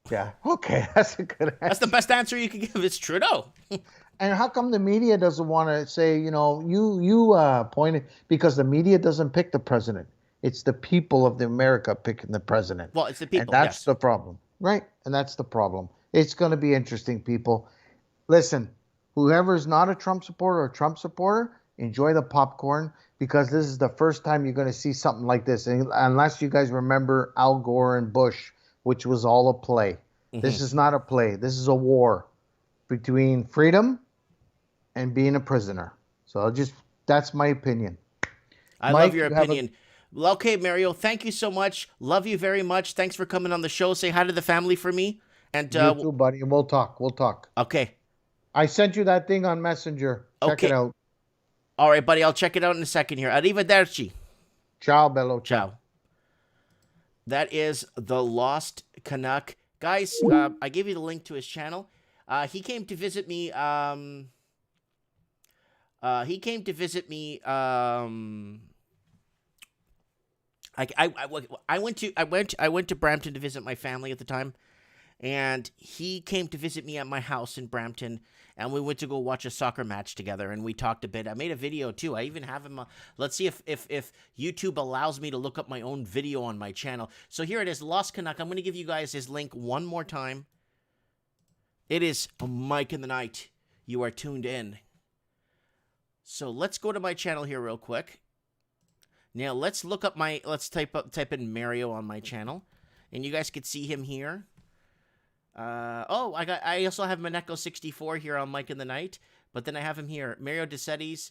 Yeah. Okay. That's a good answer. That's the best answer you can give. It's Trudeau. And how come the media doesn't want to say, you pointed, because the media doesn't pick the president. It's the people of America picking the president. Well, it's the people. And that's the problem. Right. And that's the problem. It's going to be interesting, people. Listen, whoever's not a Trump supporter or Trump supporter, enjoy the popcorn, because this is the first time you're going to see something like this. And unless you guys remember Al Gore and Bush, which was all a play. This is not a play. This is a war between freedom and being a prisoner. So that's my opinion. I love your opinion. Well, okay, Mario, thank you so much. Love you very much. Thanks for coming on the show. Say hi to the family for me. And you too, buddy. And we'll talk. Okay. I sent you that thing on Messenger. Check it out. All right, buddy. I'll check it out in a second here. Arrivederci. Ciao, bello. Ciao. That is the Lost Canuck. Guys, I gave you the link to his channel. He came to visit me. I went to Brampton to visit my family at the time, and he came to visit me at my house in Brampton, and we went to go watch a soccer match together, and we talked a bit. I made a video too. I even have him. Let's see if YouTube allows me to look up my own video on my channel. So here it is, Lost Canuck. I'm going to give you guys his link one more time. It is Mike in the Night. You are tuned in. So let's go to my channel here real quick. Now let's look up let's type in Mario on my channel, and you guys could see him here. I also have Maneko64 here on Mike in the Night, but then I have him here, Mario DeCettis,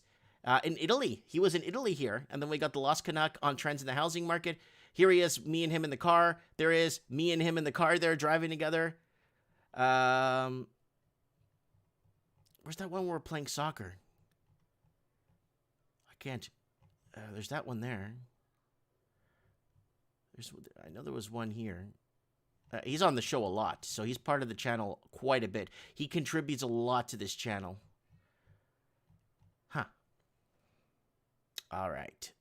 in Italy. He was in Italy here, and then we got the Lost Canuck on trends in the housing market. Here he is, me and him in the car. There is me and him in the car there driving together. Where's that one where we're playing soccer? I can't. There's that one there. I know there was one here. He's on the show a lot, so he's part of the channel quite a bit. He contributes a lot to this channel. Huh. All right.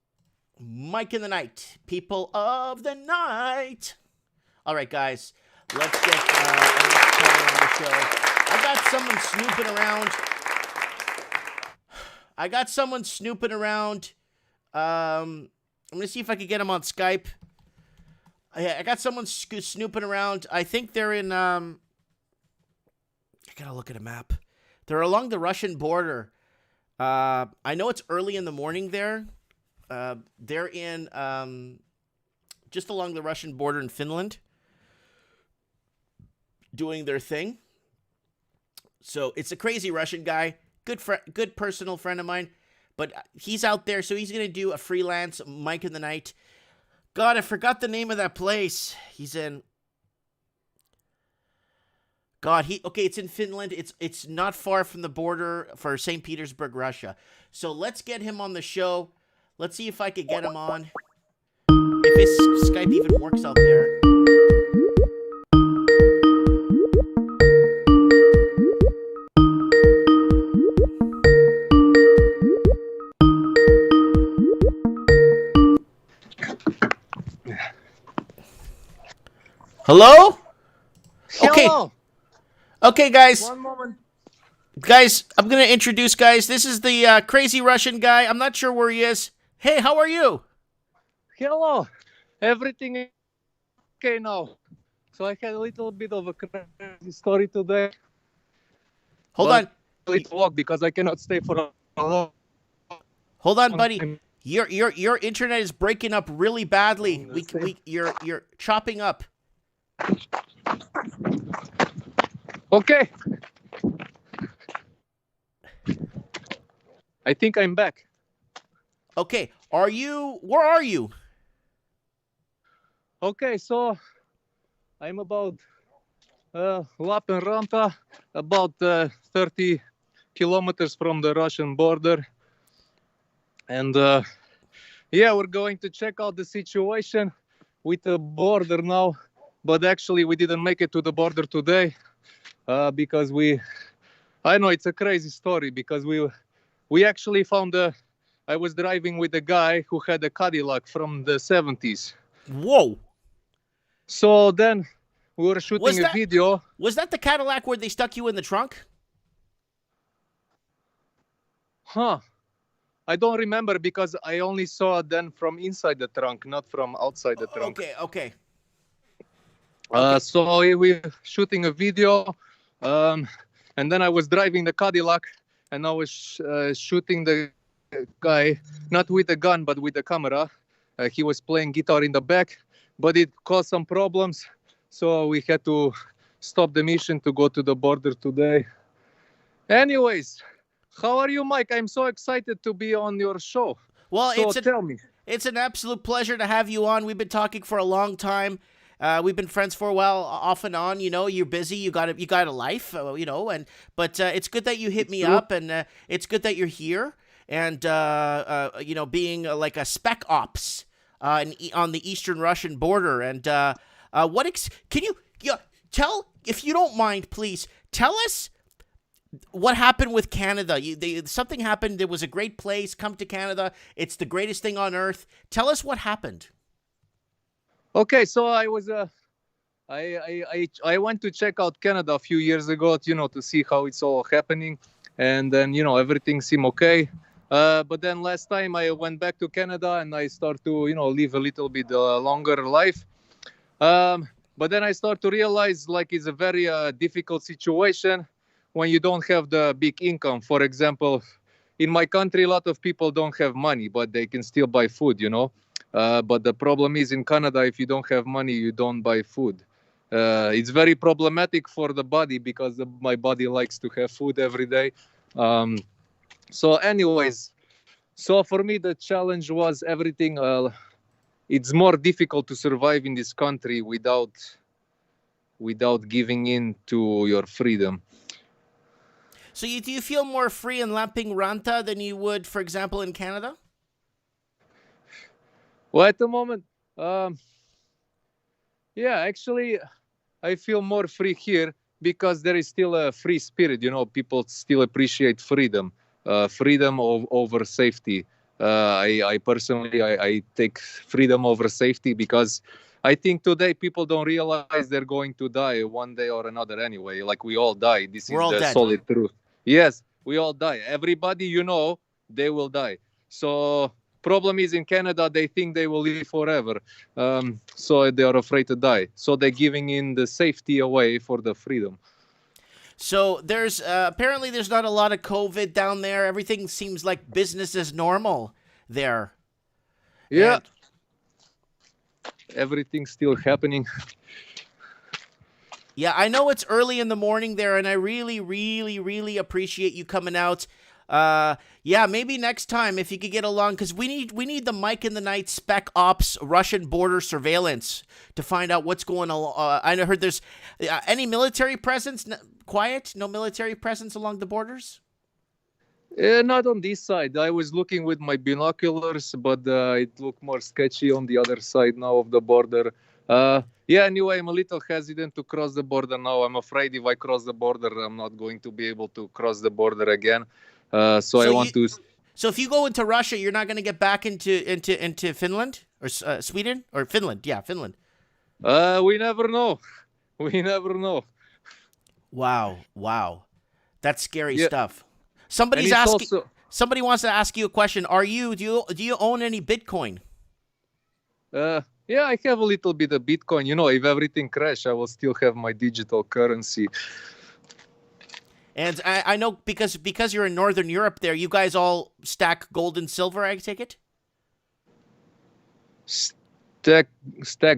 Mike in the Night. People of the night. All right, guys. Let's get on the show. I got someone snooping around. I'm going to see if I can get him on Skype. I got someone snooping around. I think they're in, I got to look at a map. They're along the Russian border. I know it's early in the morning there. They're in, just along the Russian border in Finland, doing their thing. So it's a crazy Russian guy. Good personal friend of mine. But he's out there, so he's going to do a freelance Mike in the Night. God, I forgot the name of that place he's in. God, it's in Finland. It's not far from the border for St. Petersburg, Russia. So let's get him on the show. Let's see if I could get him on. If his Skype even works out there. Hello? Hello. Okay, guys. One moment. Guys, I'm going to introduce, guys. This is the crazy Russian guy. I'm not sure where he is. Hey, how are you? Hello. Everything is okay now. So I had a little bit of a crazy story today. Hold on. It's walk because I cannot stay for a long. Hold on, buddy. Your internet is breaking up really badly. You're chopping up. Okay. I think I'm back. Okay. Where are you? Okay, so I'm about Lappeenranta, about 30 kilometers from the Russian border. And yeah, we're going to check out the situation with the border now. But actually, we didn't make it to the border today because I know it's a crazy story because we actually found I was driving with a guy who had a Cadillac from the 70s. Whoa. So then we were shooting a video. Was that the Cadillac where they stuck you in the trunk? Huh. I don't remember because I only saw it then from inside the trunk, not from outside the trunk. Okay. So we were shooting a video, and then I was driving the Cadillac, and I was shooting the guy, not with a gun, but with a camera. He was playing guitar in the back, but it caused some problems, so we had to stop the mission to go to the border today. Anyways, how are you, Mike? I'm so excited to be on your show. Well, tell me. It's an absolute pleasure to have you on. We've been talking for a long time. We've been friends for a while, off and on. You know, you're busy. You got a life. But it's good that you hit me up, and it's good that you're here. And being like a spec ops on the eastern Russian border. And can you tell, if you don't mind, please tell us what happened with Canada. Something happened. There was a great place. Come to Canada. It's the greatest thing on earth. Tell us what happened. Okay, so I was I went to check out Canada a few years ago, to see how it's all happening, and then everything seemed okay. But then last time I went back to Canada and I start to live a little bit longer life. But then I start to realize like it's a very difficult situation when you don't have the big income. For example, in my country, a lot of people don't have money, but they can still buy food, But the problem is in Canada, if you don't have money, you don't buy food. It's very problematic for the body because my body likes to have food every day. So anyways, for me, the challenge was everything. It's more difficult to survive in this country without giving in to your freedom. So do you feel more free in Lappeenranta than you would, for example, in Canada? Well, at the moment, actually, I feel more free here because there is still a free spirit. People still appreciate freedom, over safety. I personally, I take freedom over safety because I think today people don't realize they're going to die one day or another anyway. Like we all die. We're all dead. Solid truth. Yes, we all die. Everybody, they will die. So problem is in Canada, they think they will live forever. So they are afraid to die. So they're giving in the safety away for the freedom. So there's apparently there's not a lot of COVID down there. Everything seems like business as normal there. Yeah. Everything's still happening. Yeah, I know it's early in the morning there, and I really, really, really appreciate you coming out. Yeah, maybe next time if you could get along, because we need the Mike in the Night Spec Ops Russian border surveillance to find out what's going on. I heard there's any military presence. Quiet, no military presence along the borders. Not on this side. I was looking with my binoculars, but it looked more sketchy on the other side now of the border. Yeah, anyway, I'm a little hesitant to cross the border now. I'm afraid if I cross the border, I'm not going to be able to cross the border again. So I want to. So if you go into Russia, you're not going to get back into Finland or Sweden or Finland? Yeah, Finland. We never know. We never know. Wow, that's scary stuff. Somebody wants to ask you a question. Do you own any Bitcoin? Yeah, I have a little bit of Bitcoin. You know, if everything crashes, I will still have my digital currency. And I know because you're in Northern Europe there, you guys all stack gold and silver, I take it? Stack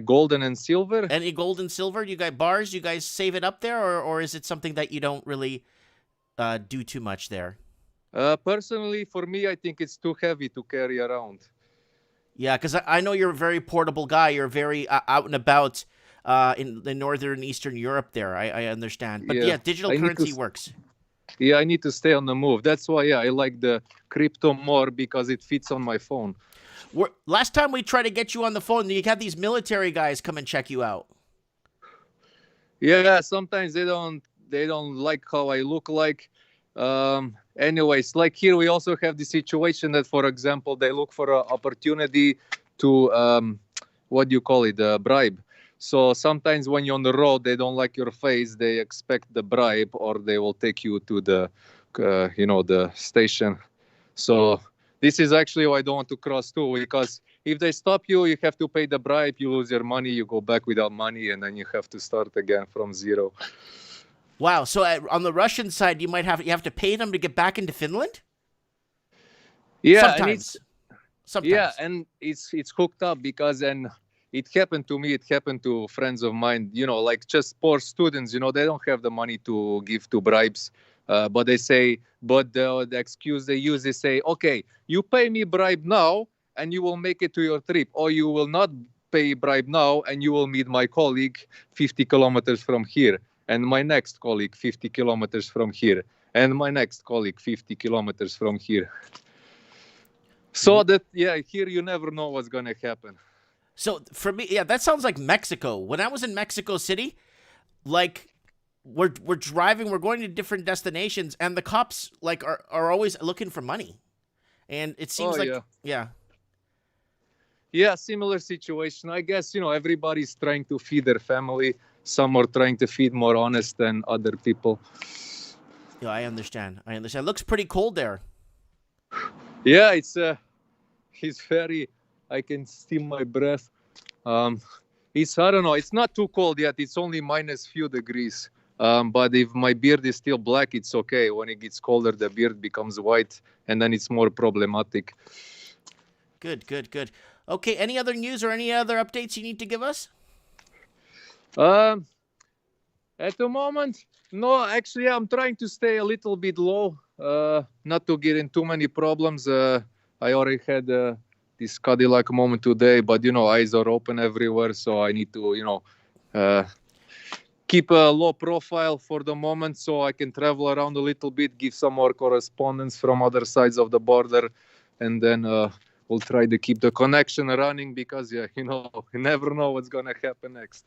gold and silver? Any gold and silver? You got bars? You guys save it up there? Or is it something that you don't really do too much there? Personally, for me, I think it's too heavy to carry around. Yeah, because I know you're a very portable guy. You're very out and about in the Northern and Eastern Europe there. I understand. But yeah digital currency works. Yeah, I need to stay on the move. That's why, I like the crypto more because it fits on my phone. Last time we tried to get you on the phone, you had these military guys come and check you out. Yeah, sometimes they don't like how I look like. Anyways, like here we also have the situation that, for example, they look for an opportunity to bribe. So sometimes when you're on the road, they don't like your face. They expect the bribe, or they will take you to the, the station. So this is actually why I don't want to cross too, because if they stop you, you have to pay the bribe. You lose your money. You go back without money, and then you have to start again from zero. Wow. So on the Russian side, you have to pay them to get back into Finland? Yeah. Sometimes. Yeah, and it's hooked up because it happened to me. It happened to friends of mine, like just poor students, they don't have the money to give to bribes. But the excuse they use, they say, okay, you pay me bribe now and you will make it to your trip, or you will not pay bribe now and you will meet my colleague 50 kilometers from here, and my next colleague 50 kilometers from here, and my next colleague 50 kilometers from here. So that, here you never know what's going to happen. So for me, that sounds like Mexico. When I was in Mexico City, like we're driving, we're going to different destinations, and the cops are always looking for money. And it seems Yeah, similar situation. I guess, everybody's trying to feed their family. Some are trying to feed more honest than other people. Yeah, I understand. It looks pretty cold there. Yeah, it's very, I can steam my breath. It's, I don't know, it's not too cold yet. It's only minus few degrees. But if my beard is still black, it's okay. When it gets colder, the beard becomes white, and then it's more problematic. Good. Okay, any other news or any other updates you need to give us? At the moment, no. Actually, I'm trying to stay a little bit low, not to get in too many problems. I already had this Cadillac moment today, but, eyes are open everywhere, so I need to, keep a low profile for the moment so I can travel around a little bit, give some more correspondence from other sides of the border, and then we'll try to keep the connection running because, you never know what's going to happen next.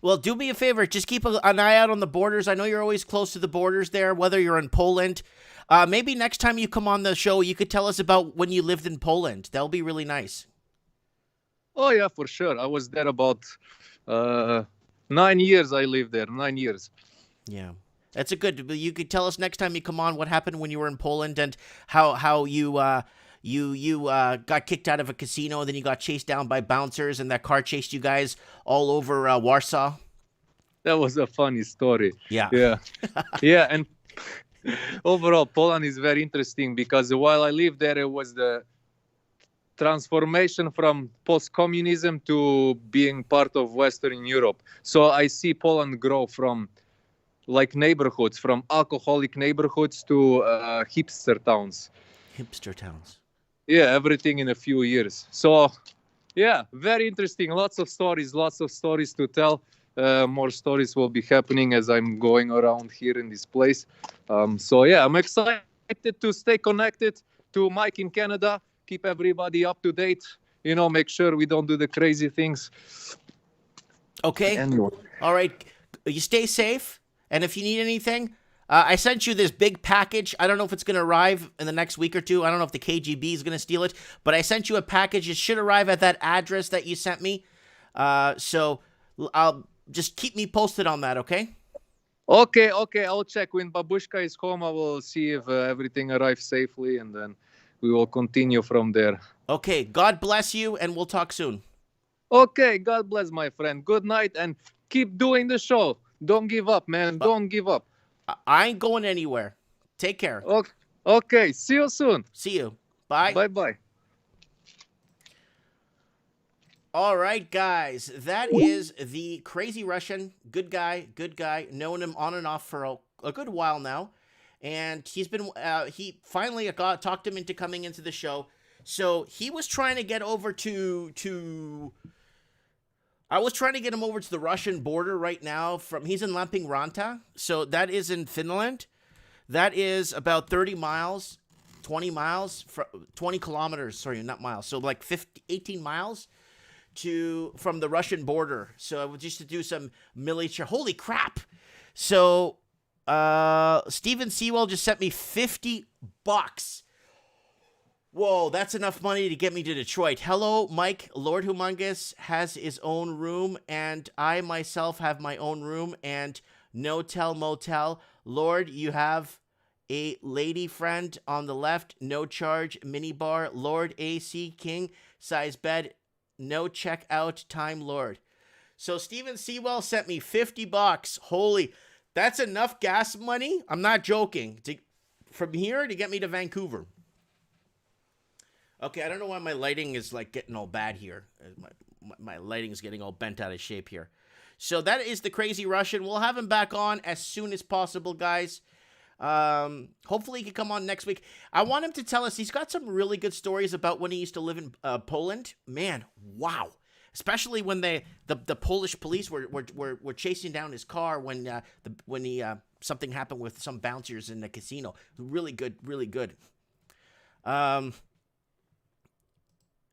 Well, do me a favor. Just keep an eye out on the borders. I know you're always close to the borders there, whether you're in Poland. Maybe next time you come on the show, you could tell us about when you lived in Poland. That'll be really nice. Oh, yeah, for sure. I was there about 9 years. I lived there, 9 years. Yeah. That's a good. You could tell us next time you come on what happened when you were in Poland and how you got kicked out of a casino, and then you got chased down by bouncers, and that car chased you guys all over Warsaw. That was a funny story. Yeah. Yeah, and overall, Poland is very interesting because while I lived there, it was the transformation from post-communism to being part of Western Europe. So I see Poland grow from like neighborhoods, from alcoholic neighborhoods to hipster towns. Hipster towns. Yeah, everything in a few years. So, yeah, very interesting. Lots of stories to tell. More stories will be happening as I'm going around here in this place. So, yeah, I'm excited to stay connected to Mike in Canada, keep everybody up to date, make sure we don't do the crazy things. Okay. All right. You stay safe. And if you need anything, I sent you this big package. I don't know if it's going to arrive in the next week or two. I don't know if the KGB is going to steal it, but I sent you a package. It should arrive at that address that you sent me. So I'll just keep me posted on that, okay? Okay. I'll check. When Babushka is home, I will see if everything arrives safely, and then we will continue from there. Okay. God bless you, and we'll talk soon. Okay. God bless, my friend. Good night, and keep doing the show. Don't give up, man. Don't give up. I ain't going anywhere. Take care. Okay. See you soon. See you. Bye. Bye-bye. All right, guys. That is the crazy Russian. Good guy. Known him on and off for a good while now. And he's been, he finally talked him into coming into the show. So he was trying to get over I was trying to get him over to the Russian border right now. He's in Lappeenranta, so that is in Finland. That is about 30 miles, 20 kilometers, sorry, not miles. So like 18 miles from the Russian border. So I was just to do some military. Holy crap. So Steven Sewell just sent me $50. Whoa, that's enough money to get me to Detroit. Hello, Mike. Lord Humongous has his own room, and I myself have my own room, and no tell motel. Lord, you have a lady friend on the left, no charge, minibar. Lord AC King, size bed, no checkout time, Lord. So Steven Sewell sent me $50. Holy, that's enough gas money. I'm not joking. From here to get me to Vancouver. Okay, I don't know why my lighting is like getting all bad here. My lighting is getting all bent out of shape here. So that is the crazy Russian. We'll have him back on as soon as possible, guys. Hopefully he can come on next week. I want him to tell us, he's got some really good stories about when he used to live in Poland. Man, wow. Especially when the Polish police were chasing down his car when something happened with some bouncers in the casino. Really good, really good.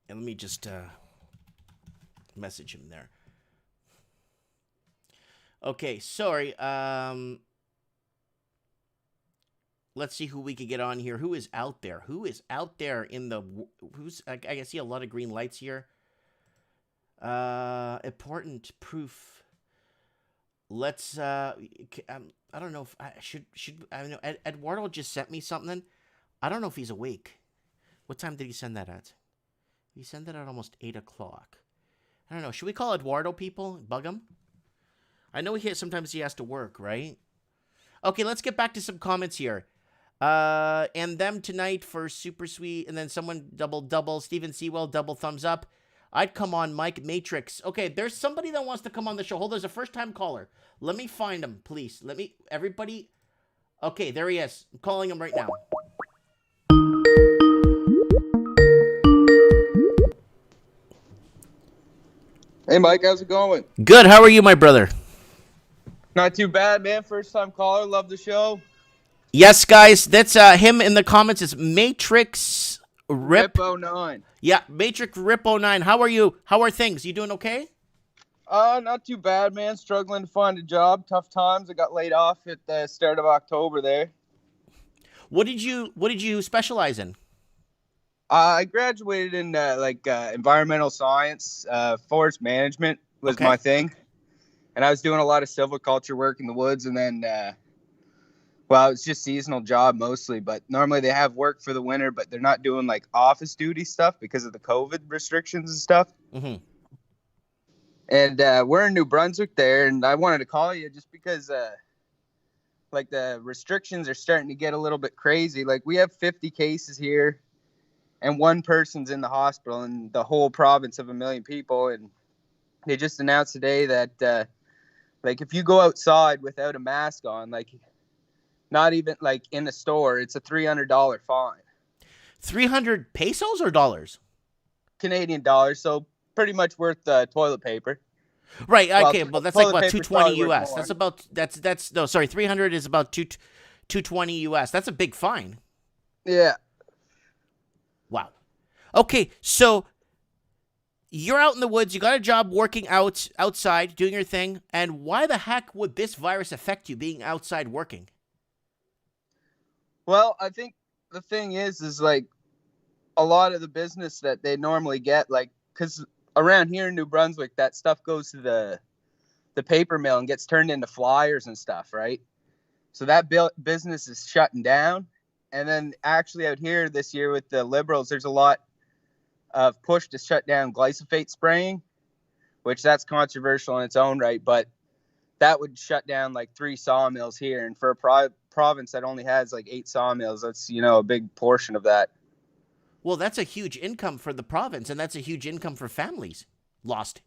And let me just message him there. Okay, sorry. Let's see who we could get on here. Who is out there? I can see a lot of green lights here. Important proof. Let's I don't know if I should I know Eduardo just sent me something. I don't know if he's awake. What time did he send that at? He sent that at almost 8 o'clock. I don't know. Should we call Eduardo, people? Bug him? I know sometimes he has to work, right? Okay, let's get back to some comments here. And them tonight for Super Sweet. And then someone double. Steven Sewell, double thumbs up. I'd come on, Mike Matrix. Okay, there's somebody that wants to come on the show. Hold on, there's a first-time caller. Let me find him, please. Everybody. Okay, there he is. I'm calling him right now. Hey, Mike, how's it going? Good. How are you, my brother? Not too bad, man. First-time caller. Love the show. Yes, guys. That's him in the comments. It's Matrix Rip 09. Yeah, Matrix Rip 09. How are you? How are things? You doing okay? Not too bad, man. Struggling to find a job. Tough times. I got laid off at the start of October there. What did you specialize in? I graduated in environmental science. Forest management was my thing. And I was doing a lot of silviculture work in the woods. And then, it's just seasonal job mostly. But normally they have work for the winter, but they're not doing like office duty stuff because of the COVID restrictions and stuff. Mm-hmm. And we're in New Brunswick there. And I wanted to call you just because the restrictions are starting to get a little bit crazy. Like we have 50 cases here. And one person's in the hospital in the whole province of 1 million people. And they just announced today that Like if you go outside without a mask on, like not even like in the store, it's a $300 fine. 300 pesos or dollars? Canadian dollars, so pretty much worth toilet paper. Right. Okay. Well, that's like about 220 US. More. That's no. Sorry, 300 is about 220 US. That's a big fine. Yeah. Wow. Okay, so you're out in the woods. You got a job working outside, doing your thing. And why the heck would this virus affect you being outside working? Well, I think the thing is like a lot of the business that they normally get, like, because around here in New Brunswick, that stuff goes to the paper mill and gets turned into flyers and stuff, right? So that business is shutting down. And then actually out here this year with the Liberals, there's a lot of push to shut down glyphosate spraying, which that's controversial in its own right, but that would shut down like 3 sawmills here. And for a province that only has like 8 sawmills, that's, a big portion of that. Well, that's a huge income for the province, and that's a huge income for families lost.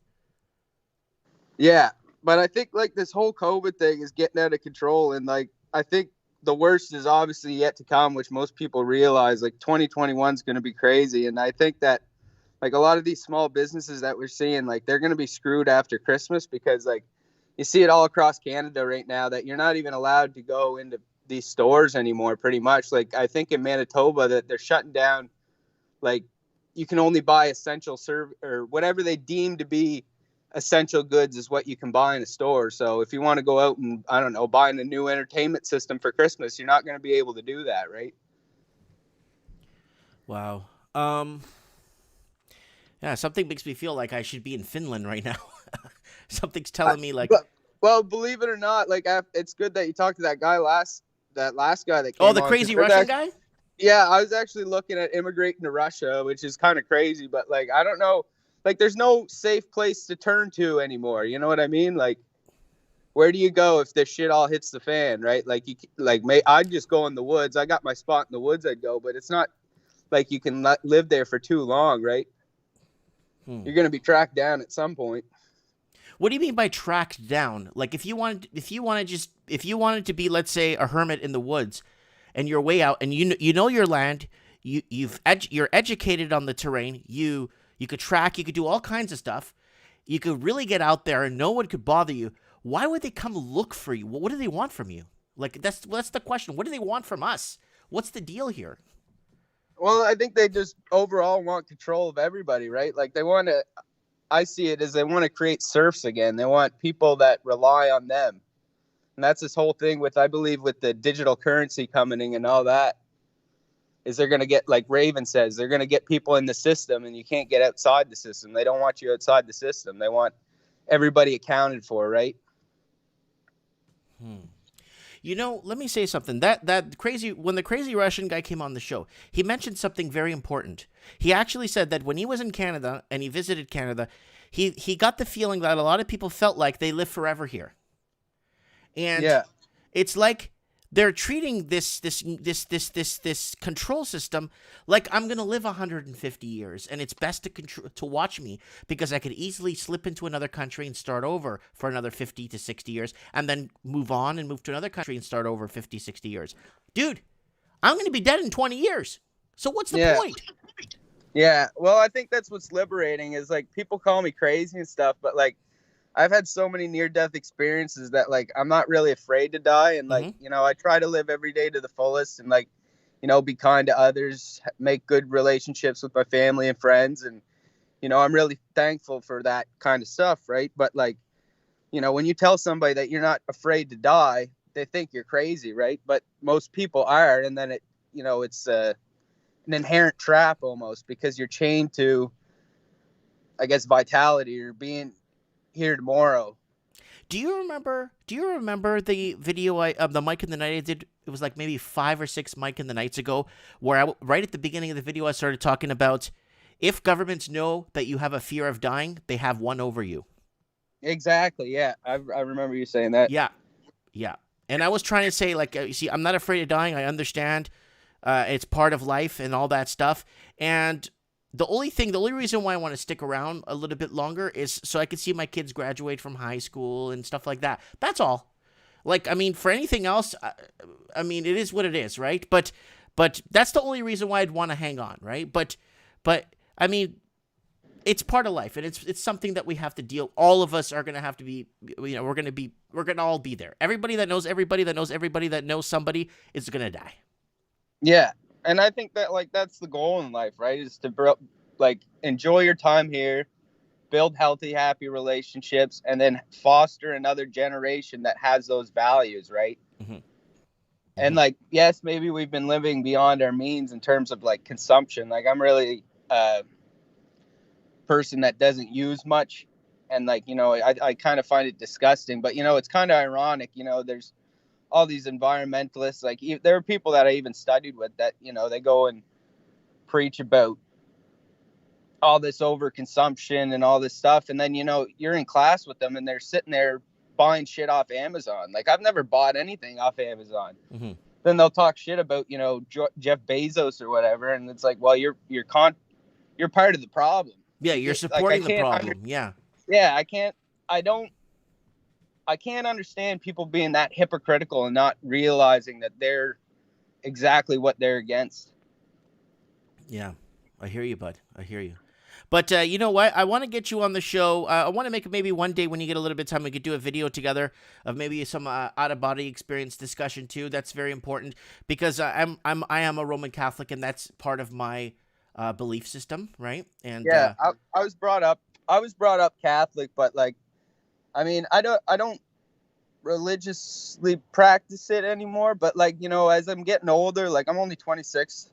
Yeah, but I think like this whole COVID thing is getting out of control, and like I think the worst is obviously yet to come, which most people realize. Like 2021 is going to be crazy, and I think that like a lot of these small businesses that we're seeing, like they're going to be screwed after Christmas, because like you see it all across Canada right now that you're not even allowed to go into these stores anymore. Pretty much, like I think in Manitoba that they're shutting down. Like you can only buy essential or whatever they deem to be essential goods is what you can buy in a store. So if you want to go out and, I don't know, buy a new entertainment system for Christmas, you're not going to be able to do that, right? Wow. Yeah, something makes me feel like I should be in Finland right now. Something's telling me like... Well, believe it or not, like it's good that you talked to that last guy that came Oh, the crazy Russian guy? Yeah, I was actually looking at immigrating to Russia, which is kind of crazy, but like I don't know, like there's no safe place to turn to anymore. You know what I mean? Like, where do you go if this shit all hits the fan, right? Like I'd just go in the woods. I got my spot in the woods. I'd go, but it's not like you can live there for too long, right? You're gonna be tracked down at some point. What do you mean by tracked down? Like if you wanted to be, let's say, a hermit in the woods, and you're way out, and you know your land, you're educated on the terrain, you could track, you could do all kinds of stuff, you could really get out there, and no one could bother you. Why would they come look for you? What do they want from you? Like that's the question. What do they want from us? What's the deal here? Well, I think they just overall want control of everybody, right? Like they want to. I see it as they want to create serfs again. They want people that rely on them. And that's this whole thing with, I believe, with the digital currency coming in and all that, is they're going to get, like Raven says, they're going to get people in the system, and you can't get outside the system. They don't want you outside the system. They want everybody accounted for, right? Let me say something. When the crazy Russian guy came on the show, he mentioned something very important. He actually said that when he was in Canada and he visited Canada, he got the feeling that a lot of people felt like they live forever here. And it's like they're treating this control system like I'm going to live 150 years, and it's best to watch me because I could easily slip into another country and start over for another 50 to 60 years and then move on and move to another country and start over 50, 60 years. Dude, I'm going to be dead in 20 years. So what's the point? Yeah, well, I think that's what's liberating is like people call me crazy and stuff, but like I've had so many near-death experiences that, like, I'm not really afraid to die. And, like, I try to live every day to the fullest and, like, be kind to others, make good relationships with my family and friends. And, I'm really thankful for that kind of stuff, right? But, like, when you tell somebody that you're not afraid to die, they think you're crazy, right? But most people are. And then it's an inherent trap almost because you're chained to, I guess, vitality or being here tomorrow. Do you remember the video of the Mike in the Night I did? It was like maybe 5 or 6 Mike in the Nights ago, where right at the beginning of the video I started talking about if governments know that you have a fear of dying, they have one over you. Exactly. Yeah, I remember you saying that. Yeah. And I was trying to say, like, you see, I'm not afraid of dying. I understand it's part of life and all that stuff. And the only reason why I want to stick around a little bit longer is so I can see my kids graduate from high school and stuff like that. That's all. Like, I mean, for anything else, I mean, it is what it is, right? But that's the only reason why I'd want to hang on, right? But I mean, it's part of life, and it's something that we have to deal. All of us are gonna have to be, you know, we're gonna all be there. Everybody that knows everybody that knows everybody that knows somebody is gonna die. Yeah, and I think that like that's the goal in life, right? Is to like enjoy your time here, build healthy, happy relationships, and then foster another generation that has those values, right? Mm-hmm. And like, yes, maybe we've been living beyond our means in terms of like consumption. Like, I'm really a person that doesn't use much, and like, you know, I kind of find it disgusting. But you know, it's kind of ironic. You know, there's all these environmentalists. Like, there are people that I even studied with that, you know, they go and preach about all this overconsumption and all this stuff, and then, you know, you're in class with them and they're sitting there buying shit off Amazon. Like, I've never bought anything off Amazon. Mm-hmm. Then they'll talk shit about, you know, Jeff Bezos or whatever, and it's like, well, you're part of the problem. Yeah, you're supporting the problem. Yeah I can't understand people being that hypocritical and not realizing that they're exactly what they're against. Yeah, I hear you, bud. I hear you. But you know what? I want to get you on the show. I want to make maybe one day when you get a little bit of time, we could do a video together of maybe some out-of-body experience discussion too. That's very important because I am a Roman Catholic, and that's part of my belief system, right? And yeah, I was brought up Catholic, but like, I mean, I don't religiously practice it anymore. But like, you know, as I'm getting older, like I'm only 26.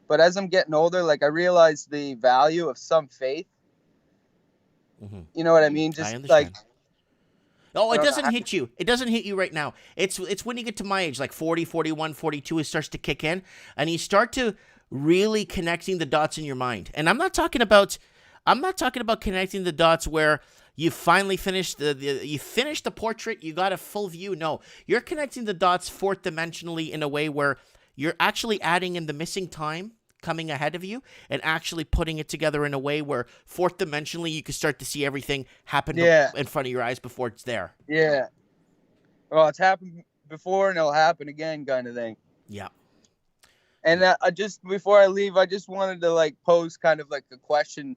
But as I'm getting older, like I realize the value of some faith. Mm-hmm. You know what I mean? Just like, oh, it doesn't hit you. It doesn't hit you right now. It's when you get to my age, like 40, 41, 42, it starts to kick in, and you start to really connecting the dots in your mind. And I'm not talking about connecting the dots where you finally finished the portrait, you got a full view. No, you're connecting the dots fourth dimensionally in a way where you're actually adding in the missing time coming ahead of you and actually putting it together in a way where fourth dimensionally you can start to see everything happen in front of your eyes before it's there. Yeah. Well, it's happened before and it'll happen again, kind of thing. Yeah. And just before I leave, I just wanted to like pose kind of like a question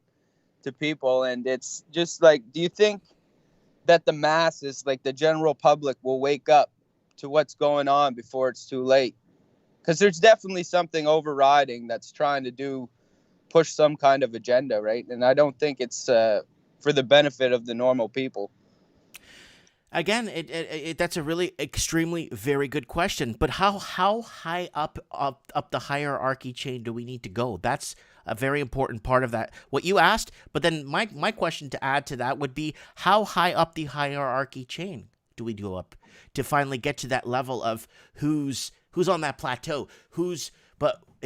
to people, and it's just like, do you think that the masses, like the general public, will wake up to what's going on before it's too late? Because there's definitely something overriding that's trying to push some kind of agenda, right? And I don't think it's for the benefit of the normal people. Again, that's a really extremely very good question. But how high up the hierarchy chain do we need to go? That's a very important part of that. What you asked, but then my question to add to that would be, how high up the hierarchy chain do we go up to finally get to that level of who's on that plateau, we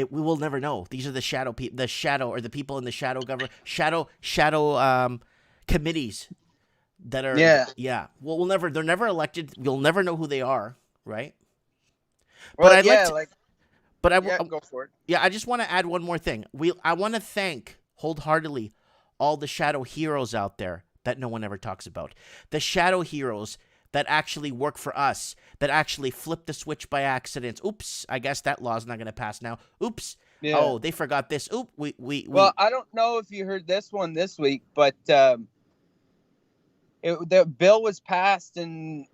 will never know. These are the shadow people, or the people in the shadow government, shadow committees that are, yeah. Well, they're never elected. We'll never know who they are, right? Well, go for it. Yeah, I just want to add one more thing. I want to thank wholeheartedly all the shadow heroes out there that no one ever talks about. The shadow heroes that actually work for us, that actually flip the switch by accident. Oops, I guess that law's not going to pass now. Oops. Yeah. Oh, they forgot this. Oop, Well, I don't know if you heard this one this week, but the bill was passed in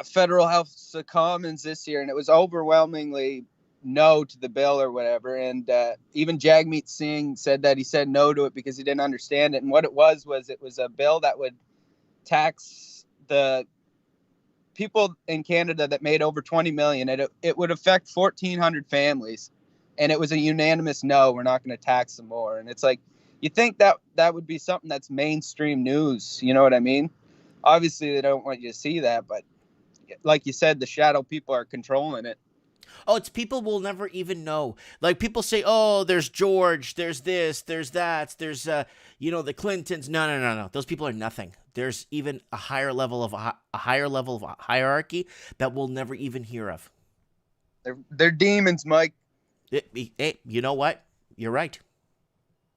Federal House of Commons this year, and it was overwhelmingly no to the bill or whatever. And even Jagmeet Singh said that he said no to it because he didn't understand it. And what it was a bill that would tax the people in Canada that made over 20 million. It would affect 1,400 families, and it was a unanimous no. We're not going to tax them more. And it's like, you think that would be something that's mainstream news. You know what I mean? Obviously, they don't want you to see that, but like you said, the shadow people are controlling it. Oh, it's people we'll never even know. Like, people say, oh, there's George, there's this, there's that, there's, the Clintons. No. Those people are nothing. There's even a higher level of hierarchy that we'll never even hear of. They're demons, Mike. Hey, you know what? You're right.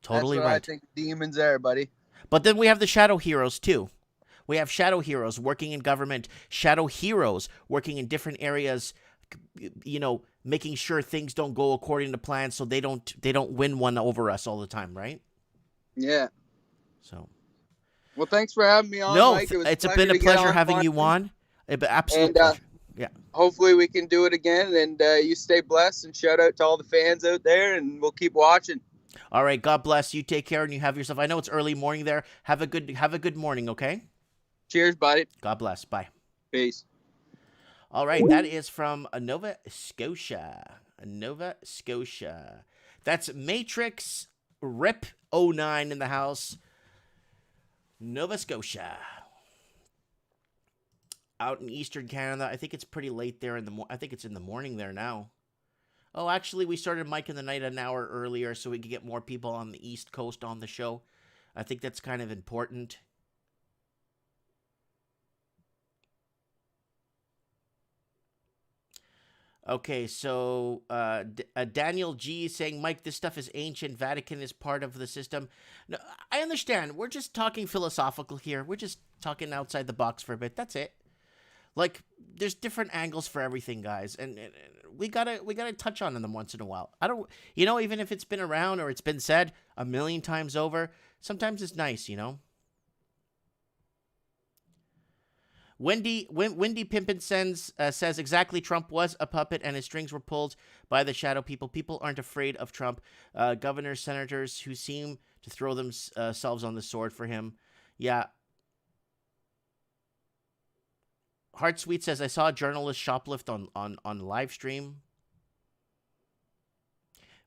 Totally That's what right. I think demons are, buddy. But then we have the shadow heroes too. We have shadow heroes working in government, shadow heroes working in different areas, you know, making sure things don't go according to plan so they don't win one over us all the time, right? Yeah. So. Well, thanks for having me on, No, Mike. it's been a pleasure having you on. Absolute pleasure. Yeah. Hopefully we can do it again, and you stay blessed, and shout out to all the fans out there, and we'll keep watching. All right, God bless you. Take care, and you have yourself. I know it's early morning there. Have a good morning, okay? Cheers, buddy. God bless. Bye. Peace. All right, that is from Nova Scotia. Nova Scotia. That's Matrix Rip 09 in the house. Nova Scotia. Out in Eastern Canada. I think it's pretty late there I think it's in the morning there now. Oh, actually, we started Mike in the Night an hour earlier so we could get more people on the East Coast on the show. I think that's kind of important. Okay, so Daniel G is saying, Mike, this stuff is ancient. Vatican is part of the system. No, I understand. We're just talking philosophical here. We're just talking outside the box for a bit. That's it. Like, there's different angles for everything, guys, and we gotta touch on them once in a while. I don't, even if it's been around or it's been said a million times over, sometimes it's nice, Wendy Pimpin says exactly. Trump was a puppet and his strings were pulled by the shadow people. People aren't afraid of Trump. Governors, senators who seem to throw themselves on the sword for him. Yeah. Heart Sweet says, I saw a journalist shoplift on live stream.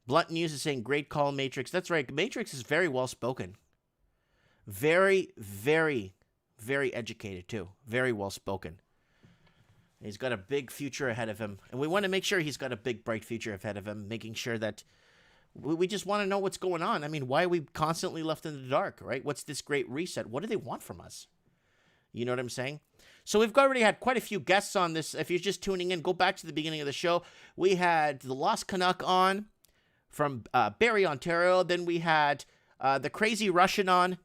Blunt News is saying, great call, Matrix. That's right. Matrix is very well spoken. Very, very, very educated, too. Very well spoken. He's got a big future ahead of him. And we want to make sure he's got a big, bright future ahead of him, making sure that we just want to know what's going on. I mean, why are we constantly left in the dark, right? What's this great reset? What do they want from us? You know what I'm saying? So we've already had quite a few guests on this. If you're just tuning in, go back to the beginning of the show. We had the Lost Canuck on from Barrie, Ontario. Then we had the Crazy Russian on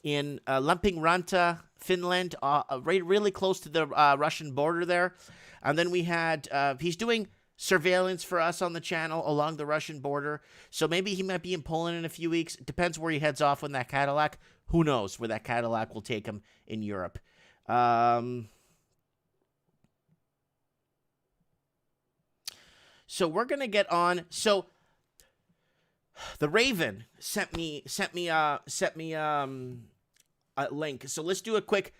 in Lappeenranta, Finland, really close to the Russian border there. And then we had, he's doing surveillance for us on the channel along the Russian border. So maybe he might be in Poland in a few weeks. It depends where he heads off on that Cadillac. Who knows where that Cadillac will take him in Europe. So we're gonna get on. So the Raven sent me a link. So let's do a quick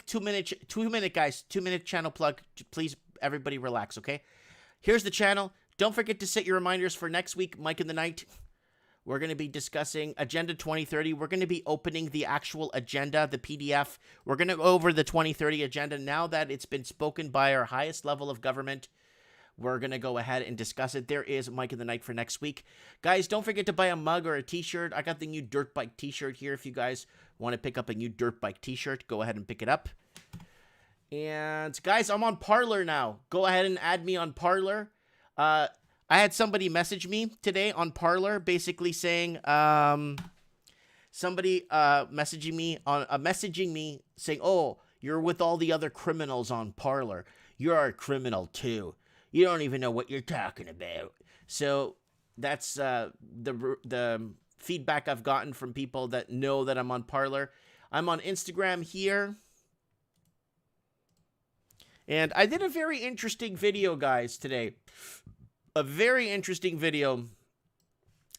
2 minute channel plug. Please, everybody, relax. Okay. Here's the channel. Don't forget to set your reminders for next week, Mike in the Night. We're going to be discussing Agenda 2030. We're going to be opening the actual agenda, the PDF. We're going to go over the 2030 agenda now that it's been spoken by our highest level of government. We're going to go ahead and discuss it. There is Mike in the Night for next week. Guys, don't forget to buy a mug or a t-shirt. I got the new Dirt Bike t-shirt here. If you guys want to pick up a new Dirt Bike t-shirt, go ahead and pick it up. And guys, I'm on Parler now. Go ahead and add me on Parler. I had somebody message me today on Parler, basically saying, somebody messaging me saying, "Oh, you're with all the other criminals on Parler. You're a criminal too. You don't even know what you're talking about." So that's the feedback I've gotten from people that know that I'm on Parler. I'm on Instagram here. And I did a very interesting video, guys, today. A very interesting video,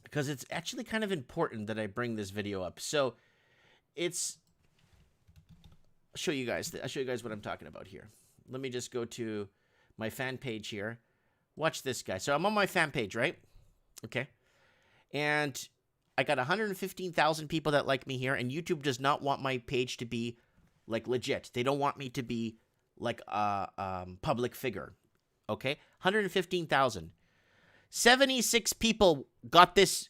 because it's actually kind of important that I bring this video up. So I'll show you guys what I'm talking about here. Let me just go to my fan page here. Watch this, guy. So I'm on my fan page, right? Okay. And I got 115,000 people that like me here, and YouTube does not want my page to be like legit. They don't want me to be like a public figure. Okay? 115,000. 76 people got this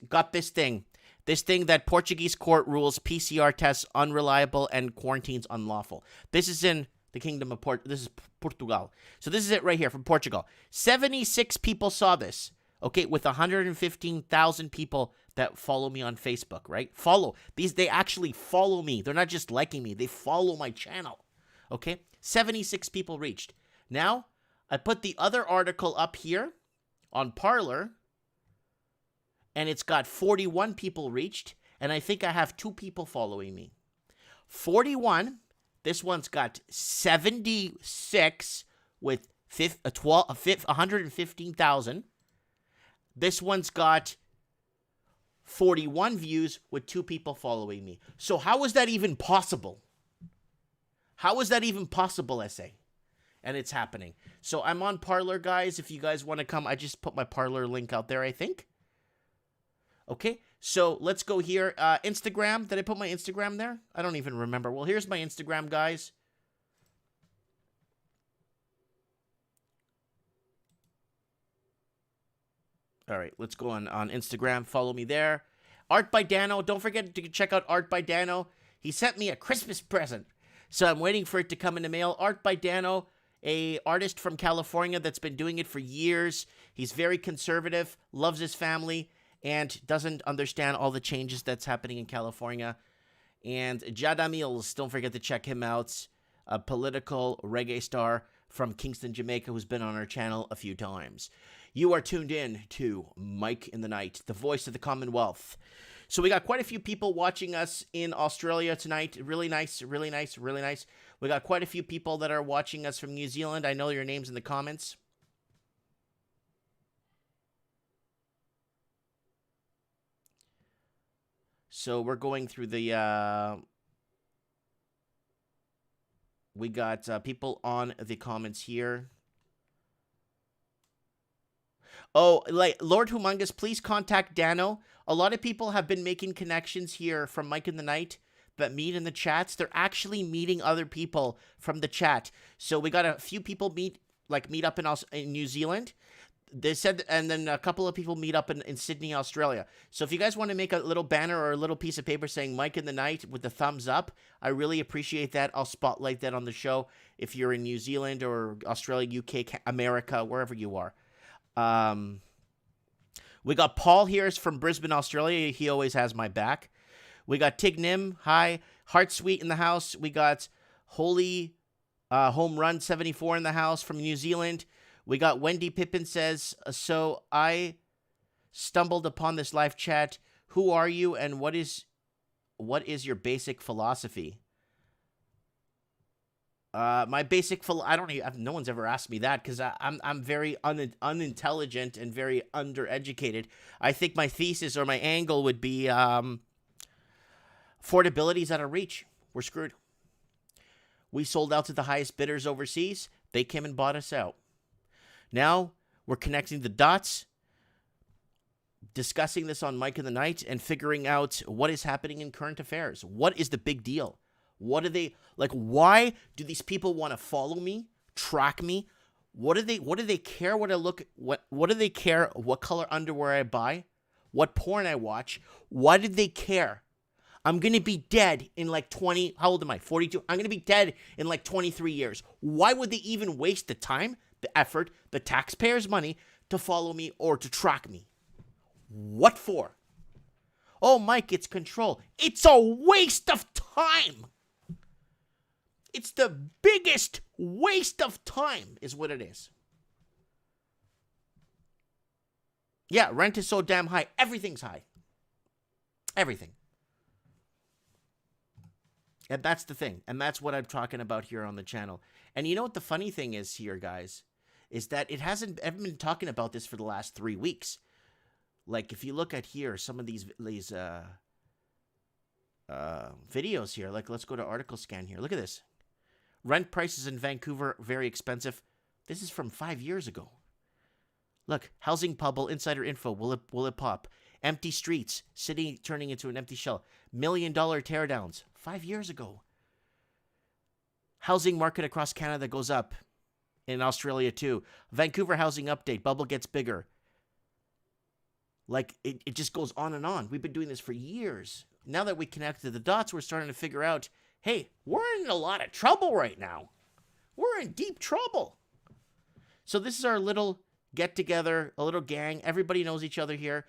thing. This thing that Portuguese court rules PCR tests unreliable and quarantines unlawful. This is in the Kingdom of This is Portugal. So this is it right here from Portugal. 76 people saw this. Okay, with 115,000 people that follow me on Facebook, right? Follow. They actually follow me. They're not just liking me. They follow my channel. Okay? 76 people reached. Now, I put the other article up here on Parler, and it's got 41 people reached, and I think I have 2 people following me. 41. This one's got 76 with 115,000. This one's got 41 views with 2 people following me. So how is that even possible? How is that even possible, SA? And it's happening. So I'm on Parler, guys. If you guys want to come, I just put my Parler link out there, I think. Okay, so let's go here. Instagram. Did I put my Instagram there? I don't even remember. Well, here's my Instagram, guys. All right, let's go on Instagram. Follow me there. Art by Dano. Don't forget to check out Art by Dano. He sent me a Christmas present, so I'm waiting for it to come in the mail. Art by Dano, a artist from California that's been doing it for years. He's very conservative, loves his family, and doesn't understand all the changes that's happening in California. And Jada Mills, don't forget to check him out. A political reggae star from Kingston, Jamaica, who's been on our channel a few times. You are tuned in to Mike in the Night, the voice of the Commonwealth. So we got quite a few people watching us in Australia tonight. Really nice, really nice, really nice. We got quite a few people that are watching us from New Zealand. I know your names in the comments. So we're going through the... we got people on the comments here. Oh, like, Lord Humongous, please contact Dano. A lot of people have been making connections here from Mike in the Night that meet in the chats. They're actually meeting other people from the chat. So we got a few people meet up in New Zealand. They said, and then a couple of people meet up in Sydney, Australia. So if you guys want to make a little banner or a little piece of paper saying Mike in the Night with the thumbs up, I really appreciate that. I'll spotlight that on the show if you're in New Zealand or Australia, UK, America, wherever you are. We got Paul here is from Brisbane, Australia. He always has my back. We got Tig Nim. Hi. Heart Sweet in the house. We got Holy Home Run 74 in the house from New Zealand. We got Wendy Pippin says, so I stumbled upon this live chat. Who are you and what is your basic philosophy? My basic I don't even, no one's ever asked me that because I'm very unintelligent and very undereducated. I think my thesis or my angle would be affordability is out of reach. We're screwed. We sold out to the highest bidders overseas. They came and bought us out. Now we're connecting the dots, discussing this on Mike in the Night, and figuring out what is happening in current affairs. What is the big deal? What do they like? Why do these people want to follow me, track me? What do they care? What I look? What do they care? What color underwear I buy? What porn I watch? Why did they care? I'm gonna be dead in like 20. How old am I? 42. I'm gonna be dead in like 23 years. Why would they even waste the time, the effort, the taxpayers' money to follow me or to track me? What for? Oh, Mike, it's control. It's a waste of time. It's the biggest waste of time is what it is. Yeah, rent is so damn high. Everything's high. Everything. And that's the thing. And that's what I'm talking about here on the channel. And you know what the funny thing is here, guys? Is that I've been talking about this for the last 3 weeks. Like, if you look at here, some of these videos here. Like, let's go to article scan here. Look at this. Rent prices in Vancouver, very expensive. This is from 5 years ago. Look, housing bubble, insider info, will it pop? Empty streets, city turning into an empty shell. $1 million teardowns, 5 years ago. Housing market across Canada goes up. In Australia too. Vancouver housing update, bubble gets bigger. Like, it just goes on and on. We've been doing this for years. Now that we connected the dots, we're starting to figure out, hey, we're in a lot of trouble right now. We're in deep trouble. So this is our little get together, a little gang. Everybody knows each other here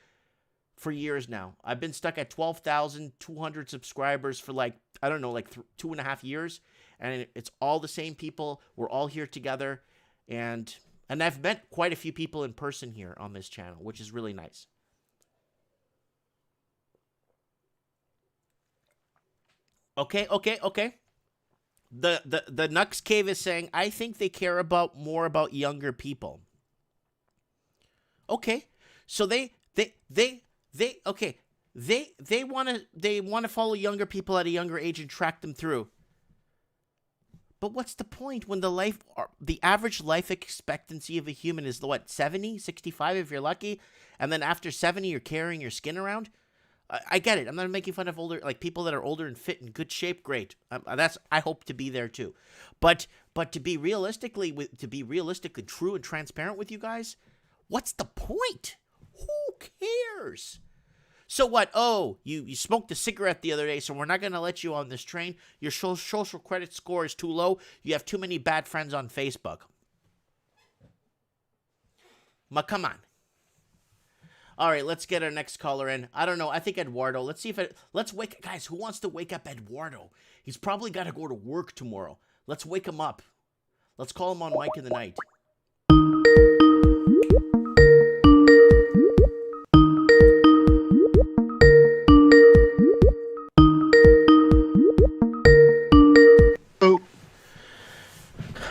for years now. I've been stuck at 12,200 subscribers for like, I don't know, like 2.5 years. And it's all the same people. We're all here together. And I've met quite a few people in person here on this channel, which is really nice. Okay. The Nux Cave is saying, I think they care more about younger people. Okay. So they want to follow younger people at a younger age and track them through. But what's the point when the average life expectancy of a human is what, 70, 65 if you're lucky, and then after 70 you're carrying your skin around? I get it. I'm not making fun of older, like people that are older and fit in good shape. Great. I hope to be there too. But to be realistically true and transparent with you guys, what's the point? Who cares? So what? Oh, you smoked a cigarette the other day, so we're not going to let you on this train. Your social credit score is too low. You have too many bad friends on Facebook. Come on. All right, let's get our next caller in. I don't know. I think Eduardo. Let's see if let's wake guys. Who wants to wake up Eduardo? He's probably got to go to work tomorrow. Let's wake him up. Let's call him on Mike in the Night.